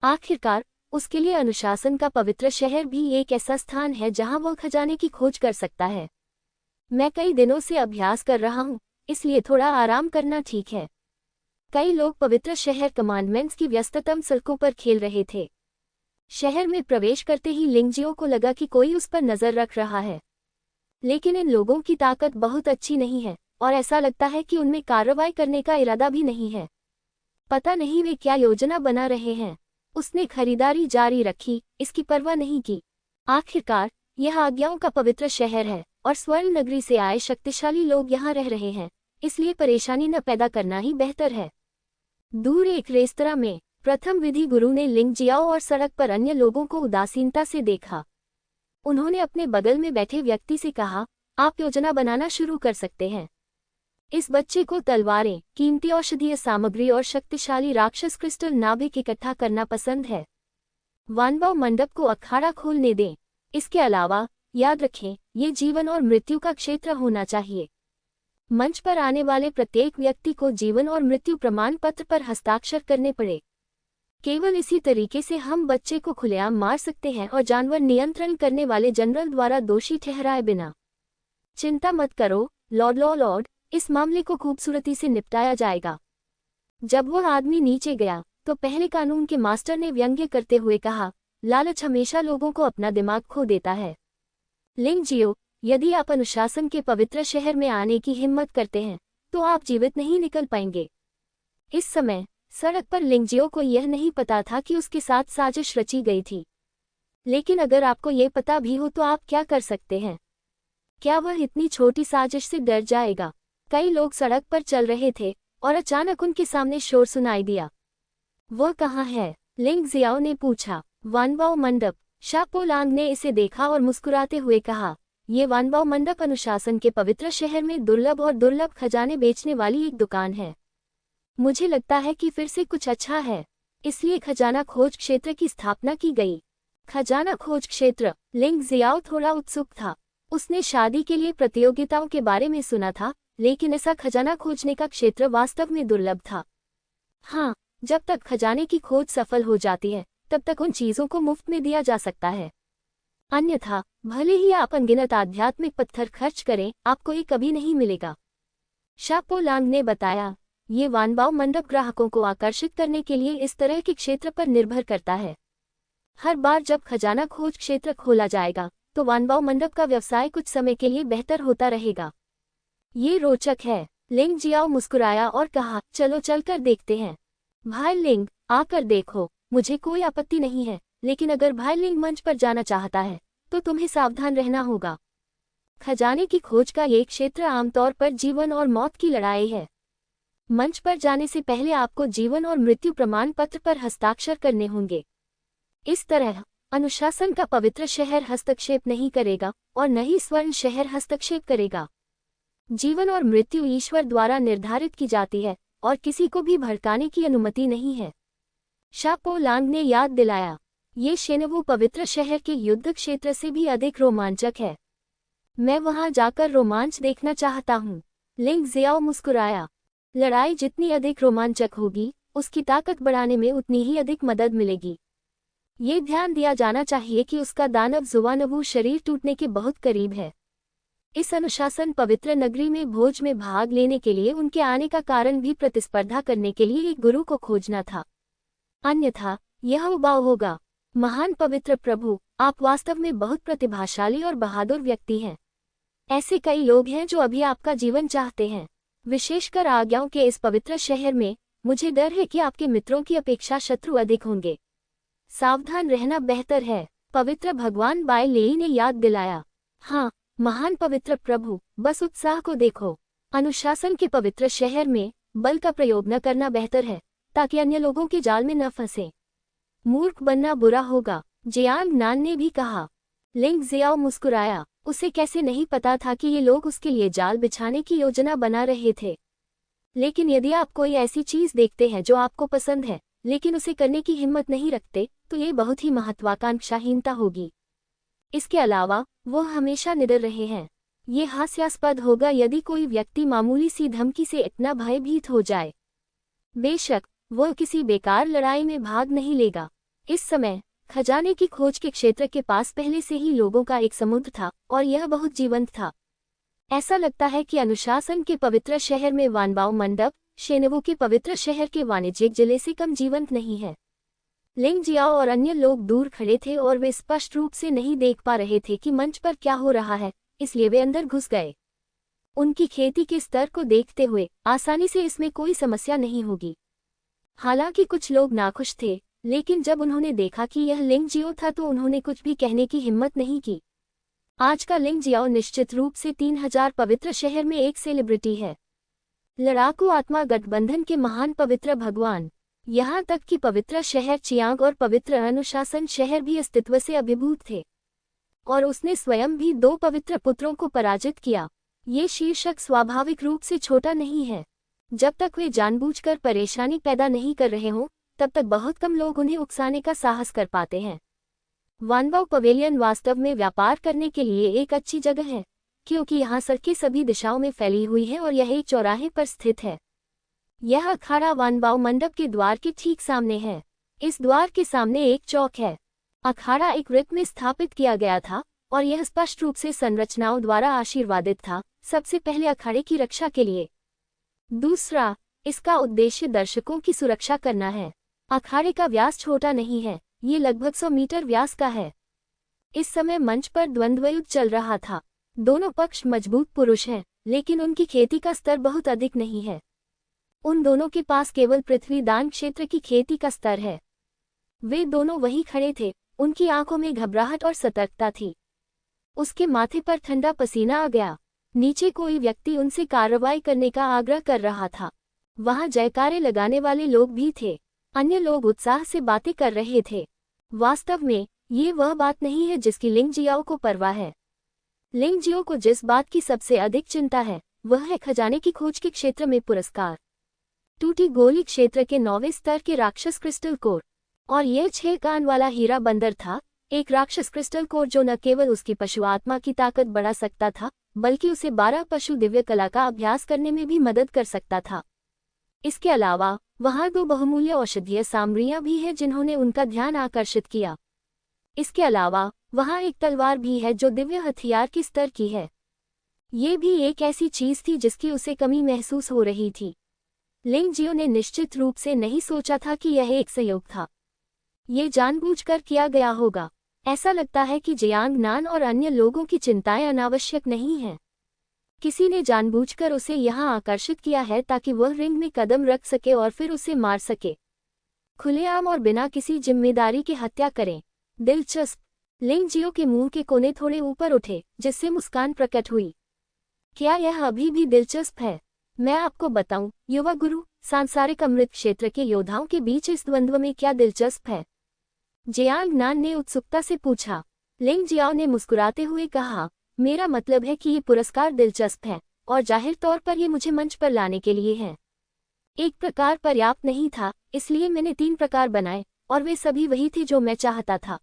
Speaker 1: आखिरकार उसके लिए अनुशासन का पवित्र शहर भी एक ऐसा स्थान है जहां वह खजाने की खोज कर सकता है। मैं कई दिनों से अभ्यास कर रहा हूं, इसलिए थोड़ा आराम करना ठीक है। कई लोग पवित्र शहर कमांडमेंट्स की व्यस्ततम सड़कों पर खेल रहे थे। शहर में प्रवेश करते ही लिंग जियो को लगा कि कोई उस पर नजर रख रहा है, लेकिन इन लोगों की ताकत बहुत अच्छी नहीं है और ऐसा लगता है कि उनमें कार्रवाई करने का इरादा भी नहीं है। पता नहीं वे क्या योजना बना रहे हैं। उसने खरीदारी जारी रखी, इसकी परवाह नहीं की। आखिरकार यह आज्ञाओं का पवित्र शहर है और स्वर्ण नगरी से आए शक्तिशाली लोग यहाँ रह रहे हैं, इसलिए परेशानी न पैदा करना ही बेहतर है। दूर एक रेस्तरां में प्रथम विधि गुरु ने लिंग जियाओ और सड़क पर अन्य लोगों को उदासीनता से देखा। उन्होंने अपने बगल में बैठे व्यक्ति से कहा, आप योजना बनाना शुरू कर सकते हैं। इस बच्चे को तलवारें, कीमती औषधीय सामग्री और शक्तिशाली राक्षस क्रिस्टल नाभिक इकट्ठा करना पसंद है। वानबाव मंडप को अखाड़ा खोलने दें। इसके अलावा याद रखें, ये जीवन और मृत्यु का क्षेत्र होना चाहिए। मंच पर आने वाले प्रत्येक व्यक्ति को जीवन और मृत्यु प्रमाण पत्र पर हस्ताक्षर करने पड़े। केवल इसी तरीके से हम बच्चे को खुलेआम मार सकते हैं और जानवर नियंत्रण करने वाले जनरल द्वारा दोषी ठहराए बिना। चिंता मत करो लॉर्ड, इस मामले को खूबसूरती से निपटाया जाएगा। जब वह आदमी नीचे गया तो पहले कानून के मास्टर ने व्यंग्य करते हुए कहा, लालच हमेशा लोगों को अपना दिमाग खो देता है। लिंग जियो, यदि आप अनुशासन के पवित्र शहर में आने की हिम्मत करते हैं तो आप जीवित नहीं निकल पाएंगे। इस समय सड़क पर लिंग जियो को यह नहीं पता था कि उसके साथ साजिश रची गई थी, लेकिन अगर आपको ये पता भी हो तो आप क्या कर सकते हैं? क्या वह इतनी छोटी साजिश से डर जाएगा? कई लोग सड़क पर चल रहे थे और अचानक उनके सामने शोर सुनाई दिया। वह कहाँ है? लिंग जियाओ ने पूछा। वानबाव मंडप। शापोलांग ने इसे देखा और मुस्कुराते हुए कहा, ये वानबाव मंडप अनुशासन के पवित्र शहर में दुर्लभ और दुर्लभ खजाने बेचने वाली एक दुकान है। मुझे लगता है कि फिर से कुछ अच्छा है, इसलिए खजाना खोज क्षेत्र की स्थापना की गई। खजाना खोज क्षेत्र। लिंग जियाओ थोड़ा उत्सुक था। उसने शादी के लिए प्रतियोगिताओं के बारे में सुना था, लेकिन ऐसा खजाना खोजने का क्षेत्र वास्तव में दुर्लभ था। हाँ, जब तक खजाने की खोज सफल हो जाती है तब तक उन चीजों को मुफ्त में दिया जा सकता है। अन्यथा भले ही आप अनगिनत आध्यात्मिक पत्थर खर्च करें, आपको ये कभी नहीं मिलेगा। शापोलांग ने बताया, ये वानबाव मंडप ग्राहकों को आकर्षित करने के लिए इस तरह के क्षेत्र पर निर्भर करता है। हर बार जब खजाना खोज क्षेत्र खोला जाएगा तो वानबाव मंडप का व्यवसाय कुछ समय के लिए बेहतर होता रहेगा। ये रोचक है। लिंग जियाओ मुस्कुराया और कहा, चलो चलकर देखते हैं। भाई लिंग, आकर देखो, मुझे कोई आपत्ति नहीं है, लेकिन अगर भाई लिंग मंच पर जाना चाहता है तो तुम्हें सावधान रहना होगा। खजाने की खोज का ये क्षेत्र आमतौर पर जीवन और मौत की लड़ाई है। मंच पर जाने से पहले आपको जीवन और मृत्यु प्रमाण पत्र पर हस्ताक्षर करने होंगे। इस तरह अनुशासन का पवित्र शहर हस्तक्षेप नहीं करेगा और न ही स्वर्ण शहर हस्तक्षेप करेगा। जीवन और मृत्यु ईश्वर द्वारा निर्धारित की जाती है, और किसी को भी भड़काने की अनुमति नहीं है। शा पो लांग ने याद दिलाया, ये शेनवू पवित्र शहर के युद्ध क्षेत्र से भी अधिक रोमांचक है। मैं वहां जाकर रोमांच देखना चाहता हूँ। लिंग जियाओ मुस्कुराया। लड़ाई जितनी अधिक रोमांचक होगी, उसकी ताकत बढ़ाने में उतनी ही अधिक मदद मिलेगी। ये ध्यान दिया जाना चाहिए कि उसका दानव जुवानवू शरीर टूटने के बहुत करीब है। इस अनुशासन पवित्र नगरी में भोज में भाग लेने के लिए उनके आने का कारण भी प्रतिस्पर्धा करने के लिए एक गुरु को खोजना था, अन्यथा यह उबाऊ होगा। महान पवित्र प्रभु, आप वास्तव में बहुत प्रतिभाशाली और बहादुर व्यक्ति हैं। ऐसे कई लोग हैं जो अभी आपका जीवन चाहते हैं, विशेषकर आज्ञाओं के इस पवित्र शहर में। मुझे डर है कि आपके मित्रों की अपेक्षा शत्रु अधिक होंगे। सावधान रहना बेहतर है, पवित्र भगवान बाय लेई ने याद दिलाया। हाँ महान पवित्र प्रभु, बस उत्साह को देखो। अनुशासन के पवित्र शहर में बल का प्रयोग न करना बेहतर है, ताकि अन्य लोगों के जाल में न फंसे। मूर्ख बनना बुरा होगा, जियांग नान ने भी कहा। लिंग जियाओ मुस्कुराया। उसे कैसे नहीं पता था कि ये लोग उसके लिए जाल बिछाने की योजना बना रहे थे। लेकिन यदि आप कोई ऐसी चीज देखते हैं जो आपको पसंद है, लेकिन उसे करने की हिम्मत नहीं रखते, तो ये बहुत ही महत्वाकांक्षाहीनता होगी। इसके अलावा वो हमेशा निडर रहे हैं। ये हास्यास्पद होगा यदि कोई व्यक्ति मामूली सी धमकी से इतना भयभीत हो जाए। बेशक वो किसी बेकार लड़ाई में भाग नहीं लेगा। इस समय खजाने की खोज के क्षेत्र के पास पहले से ही लोगों का एक समुद्र था और यह बहुत जीवंत था। ऐसा लगता है कि अनुशासन के पवित्र शहर में वानबाओ मंडप शेनवू के पवित्र शहर के वाणिज्यिक जिले से कम जीवंत नहीं है। लिंग जियाओ और अन्य लोग दूर खड़े थे और वे स्पष्ट रूप से नहीं देख पा रहे थे कि मंच पर क्या हो रहा है, इसलिए वे अंदर घुस गए। उनकी खेती के स्तर को देखते हुए आसानी से इसमें कोई समस्या नहीं होगी। हालांकि कुछ लोग नाखुश थे, लेकिन जब उन्होंने देखा कि यह लिंग जियो था तो उन्होंने कुछ भी कहने की हिम्मत नहीं की। आज का लिंग जियाओ निश्चित रूप से 3000 पवित्र शहर में एक सेलिब्रिटी है। लड़ाकू आत्मा गठबंधन के महान पवित्र भगवान, यहाँ तक कि पवित्र शहर चियांग और पवित्र अनुशासन शहर भी अस्तित्व से अभिभूत थे, और उसने स्वयं भी 2 पवित्र पुत्रों को पराजित किया। ये शीर्षक स्वाभाविक रूप से छोटा नहीं है। जब तक वे जानबूझकर परेशानी पैदा नहीं कर रहे हों, तब तक बहुत कम लोग उन्हें उकसाने का साहस कर पाते हैं। वानबाओ पवेलियन वास्तव में व्यापार करने के लिए एक अच्छी जगह है, क्योंकि यहाँ सड़कें सभी दिशाओं में फैली हुई हैं और यह एक चौराहे पर स्थित है। यह अखाड़ा वानबाओ मंडप के द्वार के ठीक सामने है। इस द्वार के सामने एक चौक है। अखाड़ा एक वृत्त में स्थापित किया गया था और यह स्पष्ट रूप से संरचनाओं द्वारा आशीर्वादित था, सबसे पहले अखाड़े की रक्षा के लिए। दूसरा, इसका उद्देश्य दर्शकों की सुरक्षा करना है। अखाड़े का व्यास छोटा नहीं है, ये लगभग 100 मीटर व्यास का है। इस समय मंच पर द्वंद्वयुद्ध चल रहा था। दोनों पक्ष मजबूत पुरुष हैं, लेकिन उनकी खेती का स्तर बहुत अधिक नहीं है। उन दोनों के पास केवल पृथ्वी दान क्षेत्र की खेती का स्तर है। वे दोनों वहीं खड़े थे, उनकी आंखों में घबराहट और सतर्कता थी। उसके माथे पर ठंडा पसीना आ गया। नीचे कोई व्यक्ति उनसे कार्रवाई करने का आग्रह कर रहा था। वहां जयकारे लगाने वाले लोग भी थे। अन्य लोग उत्साह से बातें कर रहे थे। वास्तव में ये वह बात नहीं है जिसकी लिंग जियाओ को परवाह है। लिंग जियो को जिस बात की सबसे अधिक चिंता है, वह है खजाने की खोज के क्षेत्र में पुरस्कार। टूटी गोली क्षेत्र के 9वें स्तर के राक्षस क्रिस्टल कोर, और यह 6 कान वाला हीरा बंदर था, एक राक्षस क्रिस्टल कोर जो न केवल उसकी पशु आत्मा की ताकत बढ़ा सकता था, बल्कि उसे 12 पशु दिव्य कला का अभ्यास करने में भी मदद कर सकता था। इसके अलावा वहां 2 बहुमूल्य औषधीय सामग्रियां भी हैं जिन्होंने उनका ध्यान आकर्षित किया। इसके अलावा वहां एक तलवार भी है जो दिव्य हथियार के स्तर की है। ये भी एक ऐसी चीज थी जिसकी उसे कमी महसूस हो रही थी। लिंग जियो ने निश्चित रूप से नहीं सोचा था कि यह एक संयोग था। ये जानबूझकर किया गया होगा। ऐसा लगता है कि जियांग नान और अन्य लोगों की चिंताएं अनावश्यक नहीं हैं। किसी ने जानबूझकर उसे यहां आकर्षित किया है ताकि वह रिंग में कदम रख सके और फिर उसे मार सके, खुलेआम और बिना किसी जिम्मेदारी के हत्या करें। दिलचस्प। लिंग जियो के मुंह के कोने थोड़े ऊपर उठे, जिससे मुस्कान प्रकट हुई। क्या यह अभी भी दिलचस्प है? मैं आपको बताऊं, युवा गुरु, सांसारिक अमृत क्षेत्र के योद्धाओं के बीच इस द्वंद्व में क्या दिलचस्प है? जियांग नान ने उत्सुकता से पूछा। लिंग जियाओ ने मुस्कुराते हुए कहा, मेरा मतलब है कि ये पुरस्कार दिलचस्प है, और जाहिर तौर पर ये मुझे मंच पर लाने के लिए है। एक प्रकार पर्याप्त नहीं था, इसलिए मैंने 3 प्रकार बनाए और वे सभी वही थे जो मैं चाहता था।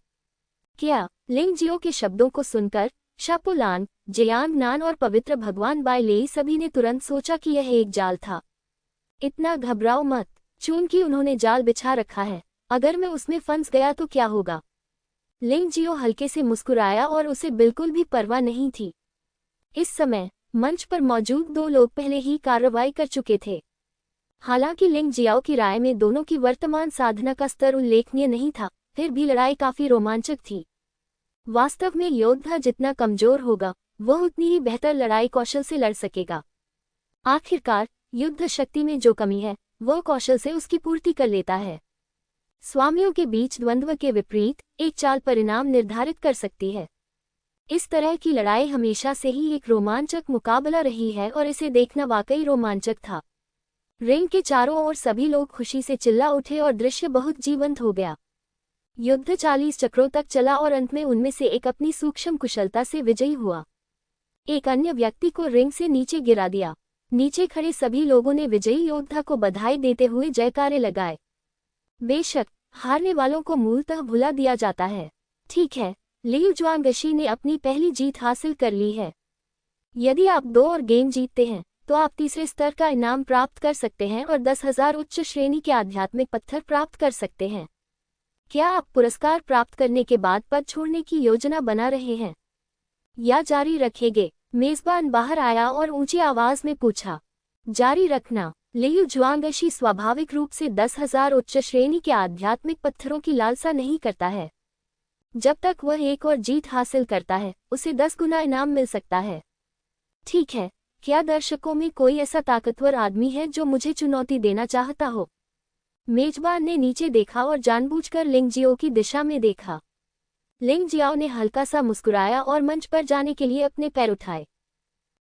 Speaker 1: क्या? लिंग जियो के शब्दों को सुनकर शापोलांग, जयांगनान और पवित्र भगवान बाइलेई सभी ने तुरंत सोचा कि यह एक जाल था। इतना घबराओ मत, चूंकि उन्होंने जाल बिछा रखा है, अगर मैं उसमें फंस गया तो क्या होगा? लिंग जियो हल्के से मुस्कुराया और उसे बिल्कुल भी परवाह नहीं थी। इस समय मंच पर मौजूद 2 लोग पहले ही कार्रवाई कर चुके थे। हालांकि लिंग जियाओ की राय में दोनों की वर्तमान साधना का स्तर उल्लेखनीय नहीं था, फिर भी लड़ाई काफी रोमांचक थी। वास्तव में योद्धा जितना कमजोर होगा, वह उतनी ही बेहतर लड़ाई कौशल से लड़ सकेगा। आखिरकार युद्ध शक्ति में जो कमी है, वह कौशल से उसकी पूर्ति कर लेता है। स्वामियों के बीच द्वंद्व के विपरीत एक चाल परिणाम निर्धारित कर सकती है। इस तरह की लड़ाई हमेशा से ही एक रोमांचक मुकाबला रही है और इसे देखना वाकई रोमांचक था। रिंग के चारों ओर सभी लोग खुशी से चिल्ला उठे और दृश्य बहुत जीवंत हो गया। युद्ध 40 चक्रों तक चला और अंत में उनमें से एक अपनी सूक्ष्म कुशलता से विजयी हुआ। एक अन्य व्यक्ति को रिंग से नीचे गिरा दिया। नीचे खड़े सभी लोगों ने विजयी योद्धा को बधाई देते हुए जयकारे लगाए। बेशक हारने वालों को मूलतः भुला दिया जाता है। ठीक है, लियू जुआंगशी ने अपनी पहली जीत हासिल कर ली है। यदि आप 2 और गेम जीतते हैं तो आप तीसरे स्तर का इनाम प्राप्त कर सकते हैं और 10,000 उच्च श्रेणी के आध्यात्मिक पत्थर प्राप्त कर सकते हैं। क्या आप पुरस्कार प्राप्त करने के बाद पद छोड़ने की योजना बना रहे हैं या जारी रखेंगे? मेजबान बाहर आया और ऊंची आवाज में पूछा। जारी रखना। लियू जुआंगशी स्वाभाविक रूप से 10,000 उच्च श्रेणी के आध्यात्मिक पत्थरों की लालसा नहीं करता है। जब तक वह एक और जीत हासिल करता है, उसे 10 गुना इनाम मिल सकता है। ठीक है, क्या दर्शकों में कोई ऐसा ताकतवर आदमी है जो मुझे चुनौती देना चाहता हो? मेजबान ने नीचे देखा और जानबूझकर लिंग जियो की दिशा में देखा। लिंग जियाओ ने हल्का सा मुस्कुराया और मंच पर जाने के लिए अपने पैर उठाए।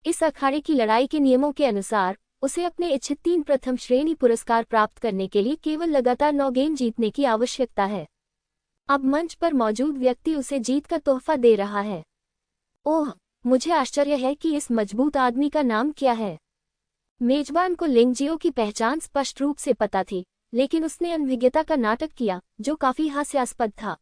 Speaker 1: इस अखाड़े की लड़ाई के नियमों के अनुसार उसे अपने इच्छित 3 प्रथम श्रेणी पुरस्कार प्राप्त करने के लिए केवल लगातार 9 गेम जीतने की आवश्यकता है। अब मंच पर मौजूद व्यक्ति उसे जीत का तोहफा दे रहा है। ओह, मुझे आश्चर्य है कि इस मजबूत आदमी का नाम क्या है। मेजबान को लिंग जियो की पहचान स्पष्ट रूप से पता थी, लेकिन उसने अनभिज्ञता का नाटक किया, जो काफी हास्यास्पद था।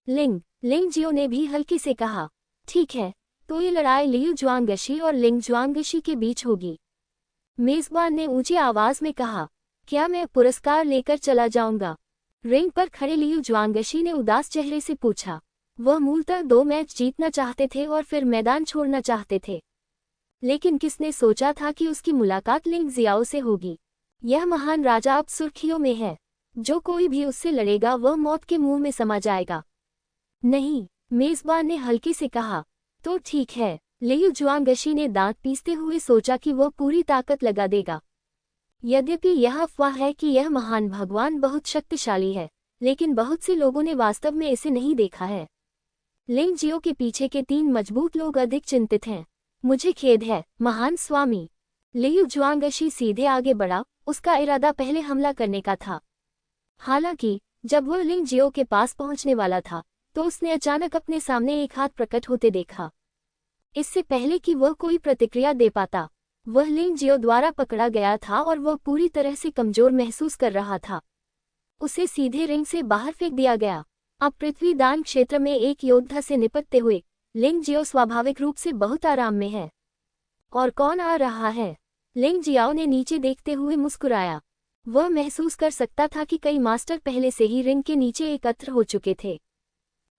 Speaker 1: लिंग जियो ने भी हल्की से कहा, ठीक है, तो ये लड़ाई लियू जुआंगशी और लिंग जुआंगशी के बीच होगी। मेजबान ने ऊंची आवाज में कहा, क्या मैं पुरस्कार लेकर चला जाऊंगा? रिंग पर खड़े लियू जुआंगशी ने उदास चेहरे से पूछा। वह मूलतः 2 मैच जीतना चाहते थे और फिर मैदान छोड़ना चाहते थे। लेकिन किसने सोचा था कि उसकी मुलाकात लिंग जियाओ से होगी? यह महान राजा अब सुर्खियों में है। जो कोई भी उससे लड़ेगा वह मौत के मुंह में समा जाएगा। नहीं, मेजबान ने हल्के से कहा। तो ठीक है। लियू जुआंगशी ने दांत पीसते हुए सोचा कि वह पूरी ताकत लगा देगा। यद्यपि यह अफवाह है कि यह महान भगवान बहुत शक्तिशाली है, लेकिन बहुत से लोगों ने वास्तव में इसे नहीं देखा है। लिंग जियो के पीछे के 3 मजबूत लोग अधिक चिंतित हैं। मुझे खेद है, महान स्वामी। लियू जुआंगशी सीधे आगे बढ़ा, उसका इरादा पहले हमला करने का था। हालांकि जब वह लिंग जियो के पास पहुंचने वाला था, तो उसने अचानक अपने सामने एक हाथ प्रकट होते देखा। इससे पहले कि वह कोई प्रतिक्रिया दे पाता, वह लिंग जियो द्वारा पकड़ा गया था और वह पूरी तरह से कमजोर महसूस कर रहा था। उसे सीधे रिंग से बाहर फेंक दिया गया। अब पृथ्वी दान क्षेत्र में एक योद्धा से निपटते हुए लिंग जियो स्वाभाविक रूप से बहुत आराम में है। और कौन आ रहा है? लिंग जियाओ ने नीचे देखते हुए मुस्कुराया। वह महसूस कर सकता था कि कई मास्टर पहले से ही रिंग के नीचे एकत्र हो चुके थे।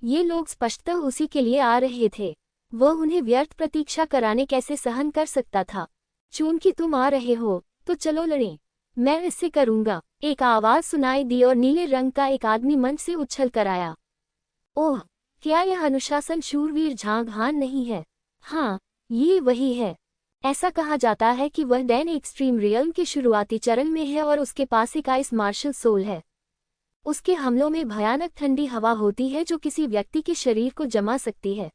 Speaker 1: ये लोग स्पष्टतः उसी के लिए आ रहे थे। वह उन्हें व्यर्थ प्रतीक्षा कराने कैसे सहन कर सकता था? चूंकि तुम आ रहे हो, तो चलो लड़ें। मैं इससे करूंगा। एक आवाज सुनाई दी और नीले रंग का एक आदमी मंच से उछल कर आया। ओह, क्या यह अनुशासन शूरवीर झांग हान नहीं है? हाँ, ये वही है। ऐसा कहा जाता है कि वह डैन एक्सट्रीम रियल्म के शुरुआती चरण में है और उसके पास एक आइस मार्शल सोल है। उसके हमलों में भयानक ठंडी हवा होती है जो किसी व्यक्ति के शरीर को जमा सकती है।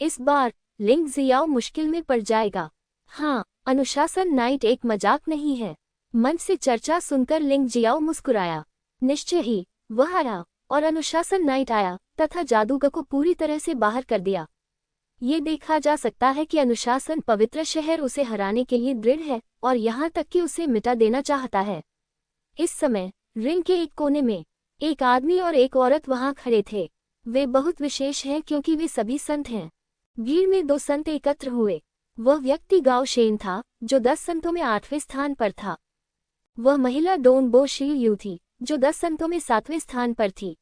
Speaker 1: इस बार लिंग जियाओ मुश्किल में पड़ जाएगा। हाँ, अनुशासन नाइट एक मजाक नहीं है। मंच से चर्चा सुनकर लिंग जियाओ मुस्कुराया। निश्चय ही वह आया और अनुशासन नाइट आया तथा जादूगर को पूरी तरह से बाहर कर दिया। ये देखा जा सकता है कि अनुशासन पवित्र शहर उसे हराने के लिए दृढ़ है और यहाँ तक कि उसे मिटा देना चाहता है। इस समय रिंग के एक कोने में एक आदमी और एक औरत वहां खड़े थे। वे बहुत विशेष हैं क्योंकि वे सभी संत हैं। भीड़ में 2 संत एकत्र हुए। वह व्यक्ति गाओ शेन था जो 10 संतों में 8वें स्थान पर था। वह महिला डोन बो शिव यू थी जो 10 संतों में 7वें स्थान पर थी।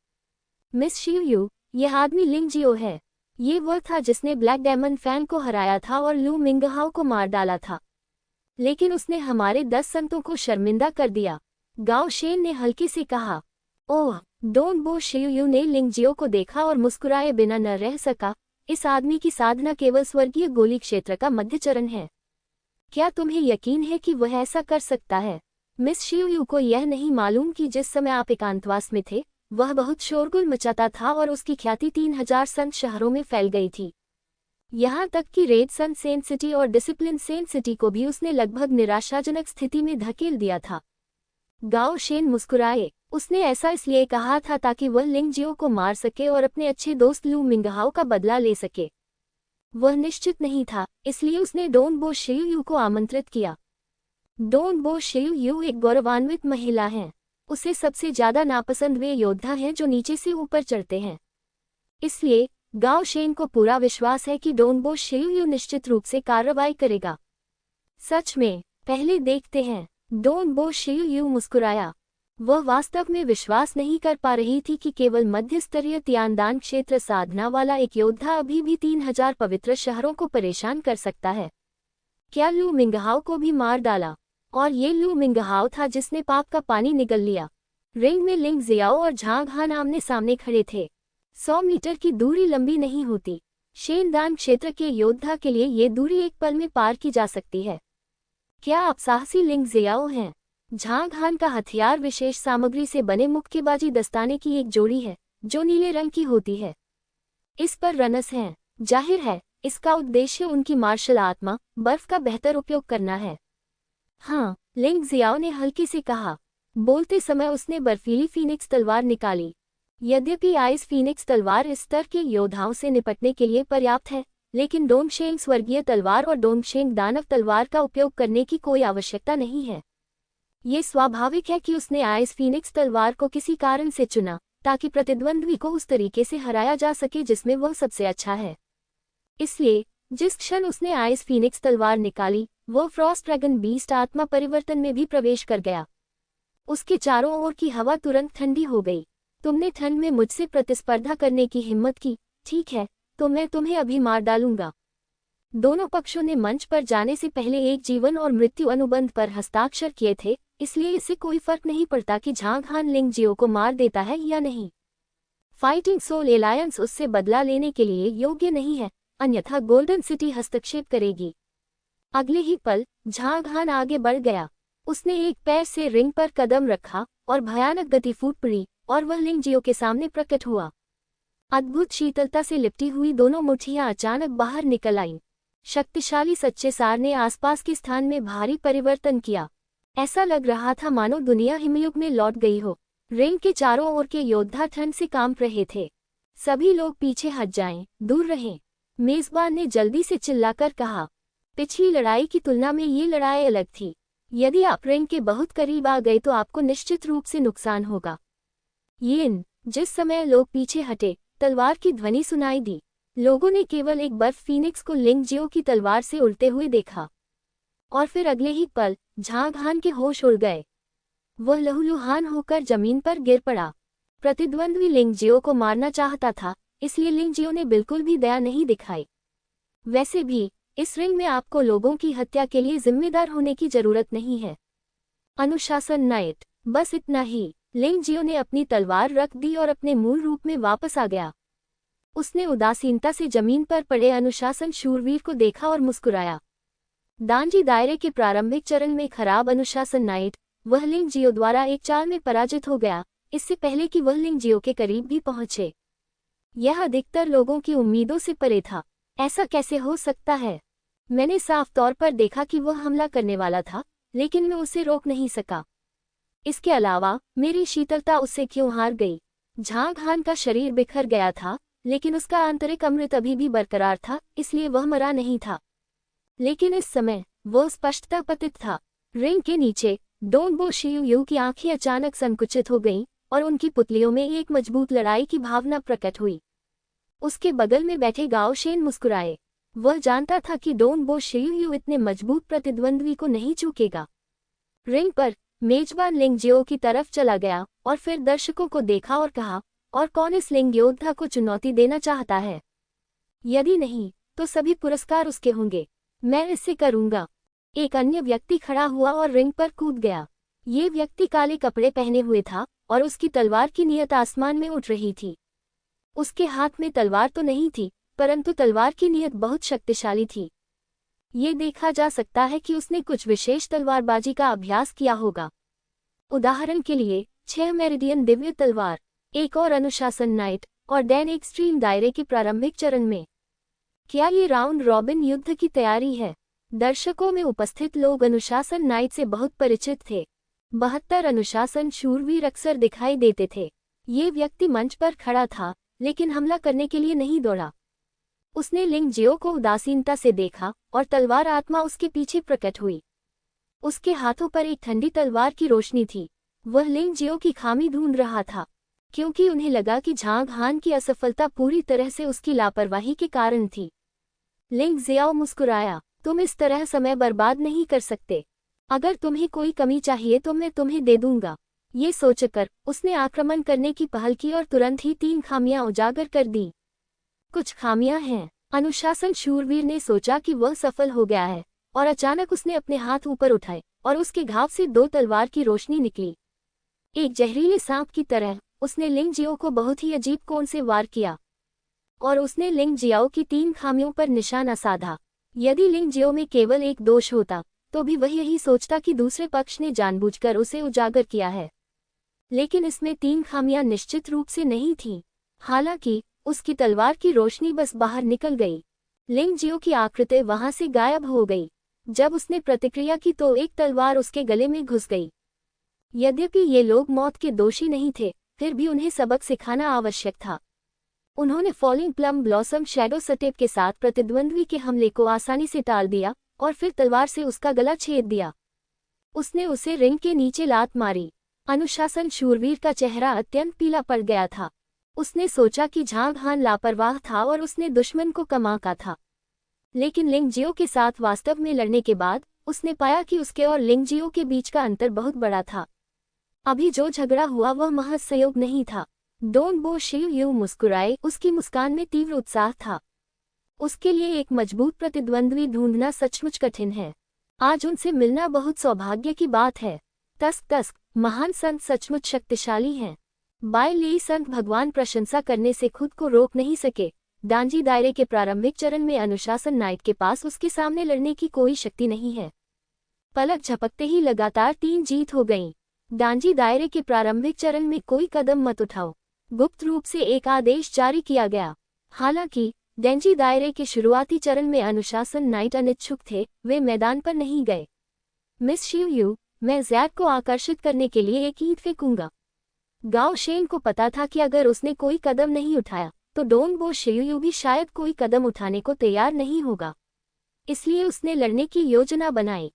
Speaker 1: मिस शिव यू, यह आदमी लिंग जियो है। ये वह था जिसने ब्लैक डेमन फैंग को हराया था और लू मिंगहाओ को मार डाला था, लेकिन उसने हमारे 10 संतों को शर्मिंदा कर दिया। गाओ शेन ने हल्के से कहा। ओह, डोन बो शिव यू ने लिंग जियो को देखा और मुस्कुराए बिना न रह सका। इस आदमी की साधना केवल स्वर्गीय गोली क्षेत्र का मध्य चरण है। क्या तुम्हें यकीन है कि वह ऐसा कर सकता है? मिस शिव यू को यह नहीं मालूम कि जिस समय आप एकांतवास में थे वह बहुत शोरगुल मचाता था और उसकी ख्याति 3000 संत शहरों में फैल गई थी। यहाँ तक कि रेड सन सेंट सिटी और डिसिप्लिन सेंट सिटी को भी उसने लगभग निराशाजनक स्थिति में धकेल दिया था। गाओ शेन मुस्कुराए। उसने ऐसा इसलिए कहा था ताकि वह लिंग जियो को मार सके और अपने अच्छे दोस्त लू मिंगहाओ का बदला ले सके। वह निश्चित नहीं था, इसलिए उसने डोन बो शिव यू को आमंत्रित किया। डोन बो शिव यू एक गौरवान्वित महिला हैं। उसे सबसे ज्यादा नापसंद वे योद्धा हैं जो नीचे से ऊपर चढ़ते हैं। इसलिए गाओ शेन को पूरा विश्वास है कि डोन बो शिव यू निश्चित रूप से कार्रवाई करेगा। सच में, पहले देखते हैं। डोन बो शिव यू मुस्कुराया। वह वास्तव में विश्वास नहीं कर पा रही थी कि केवल मध्य स्तरीय तियानदान क्षेत्र साधना वाला एक योद्धा अभी भी 3000 पवित्र शहरों को परेशान कर सकता है। क्या लू मिंगहाओ को भी मार डाला? और ये लू मिंगहाओ था जिसने पाप का पानी निगल लिया। रिंग में लिंग जियाओ और झांग हान आमने सामने खड़े थे। 100 मीटर की दूरी लंबी नहीं होती। शेनदान क्षेत्र के योद्धा के लिए ये दूरी एक पल में पार की जा सकती है। क्या आप साहसी लिंग जियाओ हैं? झांग हान का हथियार विशेष सामग्री से बने मुक्केबाजी दस्ताने की एक जोड़ी है जो नीले रंग की होती है। इस पर रनस हैं। जाहिर है इसका उद्देश्य उनकी मार्शल आत्मा बर्फ का बेहतर उपयोग करना है। हाँ, लिंग जियाओ ने हल्के से कहा। बोलते समय उसने बर्फीली फीनिक्स तलवार निकाली। यद्यपि आइस फीनिक्स तलवार इस स्तर के योद्धाओं से निपटने के लिए पर्याप्त है, लेकिन डोंगशेंग स्वर्गीय तलवार और डोंगशेंग दानव तलवार का उपयोग करने की कोई आवश्यकता नहीं है। ये स्वाभाविक है कि उसने आइस फीनिक्स तलवार को किसी कारण से चुना ताकि प्रतिद्वंद्वी को उस तरीके से हराया जा सके जिसमें वह सबसे अच्छा है। इसलिए जिस क्षण उसने आइस फीनिक्स तलवार निकाली, वह फ्रॉस्ट ड्रैगन बीस्ट आत्मा परिवर्तन में भी प्रवेश कर गया। उसके चारों ओर की हवा तुरंत ठंडी हो गई। तुमने ठंड में मुझसे प्रतिस्पर्धा करने की हिम्मत की, ठीक है, तो मैं तुम्हें अभी मार डालूंगा। दोनों पक्षों ने मंच पर जाने से पहले एक जीवन और मृत्यु अनुबंध पर हस्ताक्षर किए थे, इसलिए इससे कोई फर्क नहीं पड़ता कि झांग हान लिंग जियो को मार देता है या नहीं। फाइटिंग सोल एलायंस उससे बदला लेने के लिए योग्य नहीं है, अन्यथा गोल्डन सिटी हस्तक्षेप करेगी। अगले ही पल झांग हान आगे बढ़ गया। उसने एक पैर से रिंग पर कदम रखा और भयानक गति फूट पड़ी और वह लिंग जियो के सामने प्रकट हुआ। अद्भुत शीतलता से लिपटी हुई दोनों मुट्ठियां अचानक बाहर निकल आईं। शक्तिशाली सच्चे सार ने आसपास के स्थान में भारी परिवर्तन किया। ऐसा लग रहा था मानो दुनिया हिमयुग में लौट गई हो। रिंग के चारों ओर के योद्धा ठंड से कांप रहे थे। सभी लोग पीछे हट जाएं, दूर रहें, मेजबान ने जल्दी से चिल्लाकर कहा। पिछली लड़ाई की तुलना में ये लड़ाई अलग थी। यदि आप रिंग के बहुत करीब आ गए तो आपको निश्चित रूप से नुकसान होगा। यिन, जिस समय लोग पीछे हटे, तलवार की ध्वनि सुनाई दी। लोगों ने केवल एक बर्फ फीनिक्स को लिंग जियो की तलवार से उड़ते हुए देखा और फिर अगले ही पल झांग हान के होश उड़ गए। वह लहूलुहान होकर जमीन पर गिर पड़ा। प्रतिद्वंद्वी लिंग जियो को मारना चाहता था, इसलिए लिंग जियो ने बिल्कुल भी दया नहीं दिखाई। वैसे भी इस रिंग में आपको लोगों की हत्या के लिए जिम्मेदार होने की जरूरत नहीं है। अनुशासन नाइट, बस इतना ही। लिंग जियो ने अपनी तलवार रख दी और अपने मूल रूप में वापस आ गया। उसने उदासीनता से जमीन पर पड़े अनुशासन शूरवीर को देखा और मुस्कुराया। दांजी दायरे के प्रारंभिक चरण में खराब अनुशासन नाइट, वह लिंग जियो द्वारा एक चाल में पराजित हो गया, इससे पहले कि वह लिंग जियो के करीब भी पहुंचे। यह अधिकतर लोगों की उम्मीदों से परे था। ऐसा कैसे हो सकता है? मैंने साफ तौर पर देखा कि वह हमला करने वाला था, लेकिन मैं उसे रोक नहीं सका। इसके अलावा मेरी शीतलता उससे क्यों हार गई? झांग हान का शरीर बिखर गया था, लेकिन उसका आंतरिक अमृत अभी भी बरकरार था, इसलिए वह मरा नहीं था। लेकिन इस समय वो स्पष्टता पतित था। रिंग के नीचे डोंग बो शियू की आंखें अचानक संकुचित हो गईं और उनकी पुतलियों में एक मजबूत लड़ाई की भावना प्रकट हुई। उसके बगल में बैठे गाओ शेन मुस्कुराए। वह जानता था कि डोंग बो शियू इतने मजबूत प्रतिद्वंद्वी को नहीं चूकेगा। रिंग पर मेजबान लिंगजियो की तरफ चला गया और फिर दर्शकों को देखा और कहा, और कौन इस लिंग योद्धा को चुनौती देना चाहता है? यदि नहीं तो सभी पुरस्कार उसके होंगे। मैं इसे करूंगा। एक अन्य व्यक्ति खड़ा हुआ और रिंग पर कूद गया। ये व्यक्ति काले कपड़े पहने हुए था और उसकी तलवार की नियत आसमान में उठ रही थी। उसके हाथ में तलवार तो नहीं थी, परंतु तलवार की नियत बहुत शक्तिशाली थी। ये देखा जा सकता है कि उसने कुछ विशेष तलवारबाजी का अभ्यास किया होगा। उदाहरण के लिए 6 मेरिडियन दिव्य तलवार, एक और अनुशासन नाइट और डैन एक्सट्रीम दायरे के प्रारंभिक चरण में। क्या ये राउंड रॉबिन युद्ध की तैयारी है? दर्शकों में उपस्थित लोग अनुशासन नाइट से बहुत परिचित थे। 72 अनुशासन शूरवीर अक्सर दिखाई देते थे। ये व्यक्ति मंच पर खड़ा था, लेकिन हमला करने के लिए नहीं दौड़ा। उसने लिंगजियो को उदासीनता से देखा और तलवार आत्मा उसके पीछे प्रकट हुई। उसके हाथों पर एक ठंडी तलवार की रोशनी थी। वह लिंगजियो की खामी ढूंढ रहा था, क्योंकि उन्हें लगा कि झांग हान की असफलता पूरी तरह से उसकी लापरवाही के कारण थी। लिंगजियो मुस्कुराया, तुम इस तरह समय बर्बाद नहीं कर सकते। अगर तुम्हें कोई कमी चाहिए तो मैं तुम्हें दे दूंगा। ये सोचकर उसने आक्रमण करने की पहल की और तुरंत ही 3 खामियां उजागर कर दी। कुछ खामियां हैं। अनुशासन शूरवीर ने सोचा कि वह सफल हो गया है और अचानक उसने अपने हाथ ऊपर उठाए और उसके घाव से 2 तलवार की रोशनी निकली। एक जहरीले सांप की तरह उसने लिंगजियो को बहुत ही अजीब कोण से वार किया और उसने लिंगजियो की 3 खामियों पर निशाना साधा। यदि लिंगजियो में केवल एक दोष होता तो भी वह यही सोचता कि दूसरे पक्ष ने जानबूझकर उसे उजागर किया है, लेकिन इसमें 3 खामियां निश्चित रूप से नहीं थीं। हालांकि उसकी तलवार की रोशनी बस बाहर निकल गई। लिंगजियो की आकृति वहां से गायब हो गई। जब उसने प्रतिक्रिया की तो एक तलवार उसके गले में घुस गई। यद्यपि ये लोग मौत के दोषी नहीं थे, फिर भी उन्हें सबक सिखाना आवश्यक था। उन्होंने falling plum blossom shadow step के साथ प्रतिद्वंद्वी के हमले को आसानी से टाल दिया और फिर तलवार से उसका गला छेद दिया। उसने उसे रिंग के नीचे लात मारी। अनुशासन शूरवीर का चेहरा अत्यंत पीला पड़ गया था। उसने सोचा कि झांग हान लापरवाह था और उसने दुश्मन को कम आंका था। लेकिन लिंगजियो के साथ वास्तव में लड़ने के बाद उसने पाया कि उसके और लिंगजियो के बीच का अंतर बहुत बड़ा था। अभी जो झगड़ा हुआ वह महज संयोग नहीं था। डोंग बो शियू मुस्कुराए, उसकी मुस्कान में तीव्र उत्साह था। उसके लिए एक मजबूत प्रतिद्वंद्वी ढूंढना सचमुच कठिन है। आज उनसे मिलना बहुत सौभाग्य की बात है। तस्क महान संत सचमुच शक्तिशाली हैं। बाय ली संत भगवान प्रशंसा करने से खुद को रोक नहीं सके। डांजी दायरे के प्रारंभिक चरण में अनुशासन नाइट के पास उसके सामने लड़ने की कोई शक्ति नहीं है। पलक झपकते ही लगातार 3 जीत हो गईं। डांजी दायरे के प्रारंभिक चरण में कोई कदम मत उठाओ। गुप्त रूप से एक आदेश जारी किया गया। हालांकि डेंजी दायरे के शुरुआती चरण में अनुशासन नाइट अनिच्छुक थे, वे मैदान पर नहीं गए। मिस शियू, मैं ज़ैक को आकर्षित करने के लिए एक ईंट फेंकूंगा। गाओ शेन को पता था कि अगर उसने कोई कदम नहीं उठाया तो डोंग बो शियू भी शायद कोई कदम उठाने को तैयार नहीं होगा। इसलिए उसने लड़ने की योजना बनाई।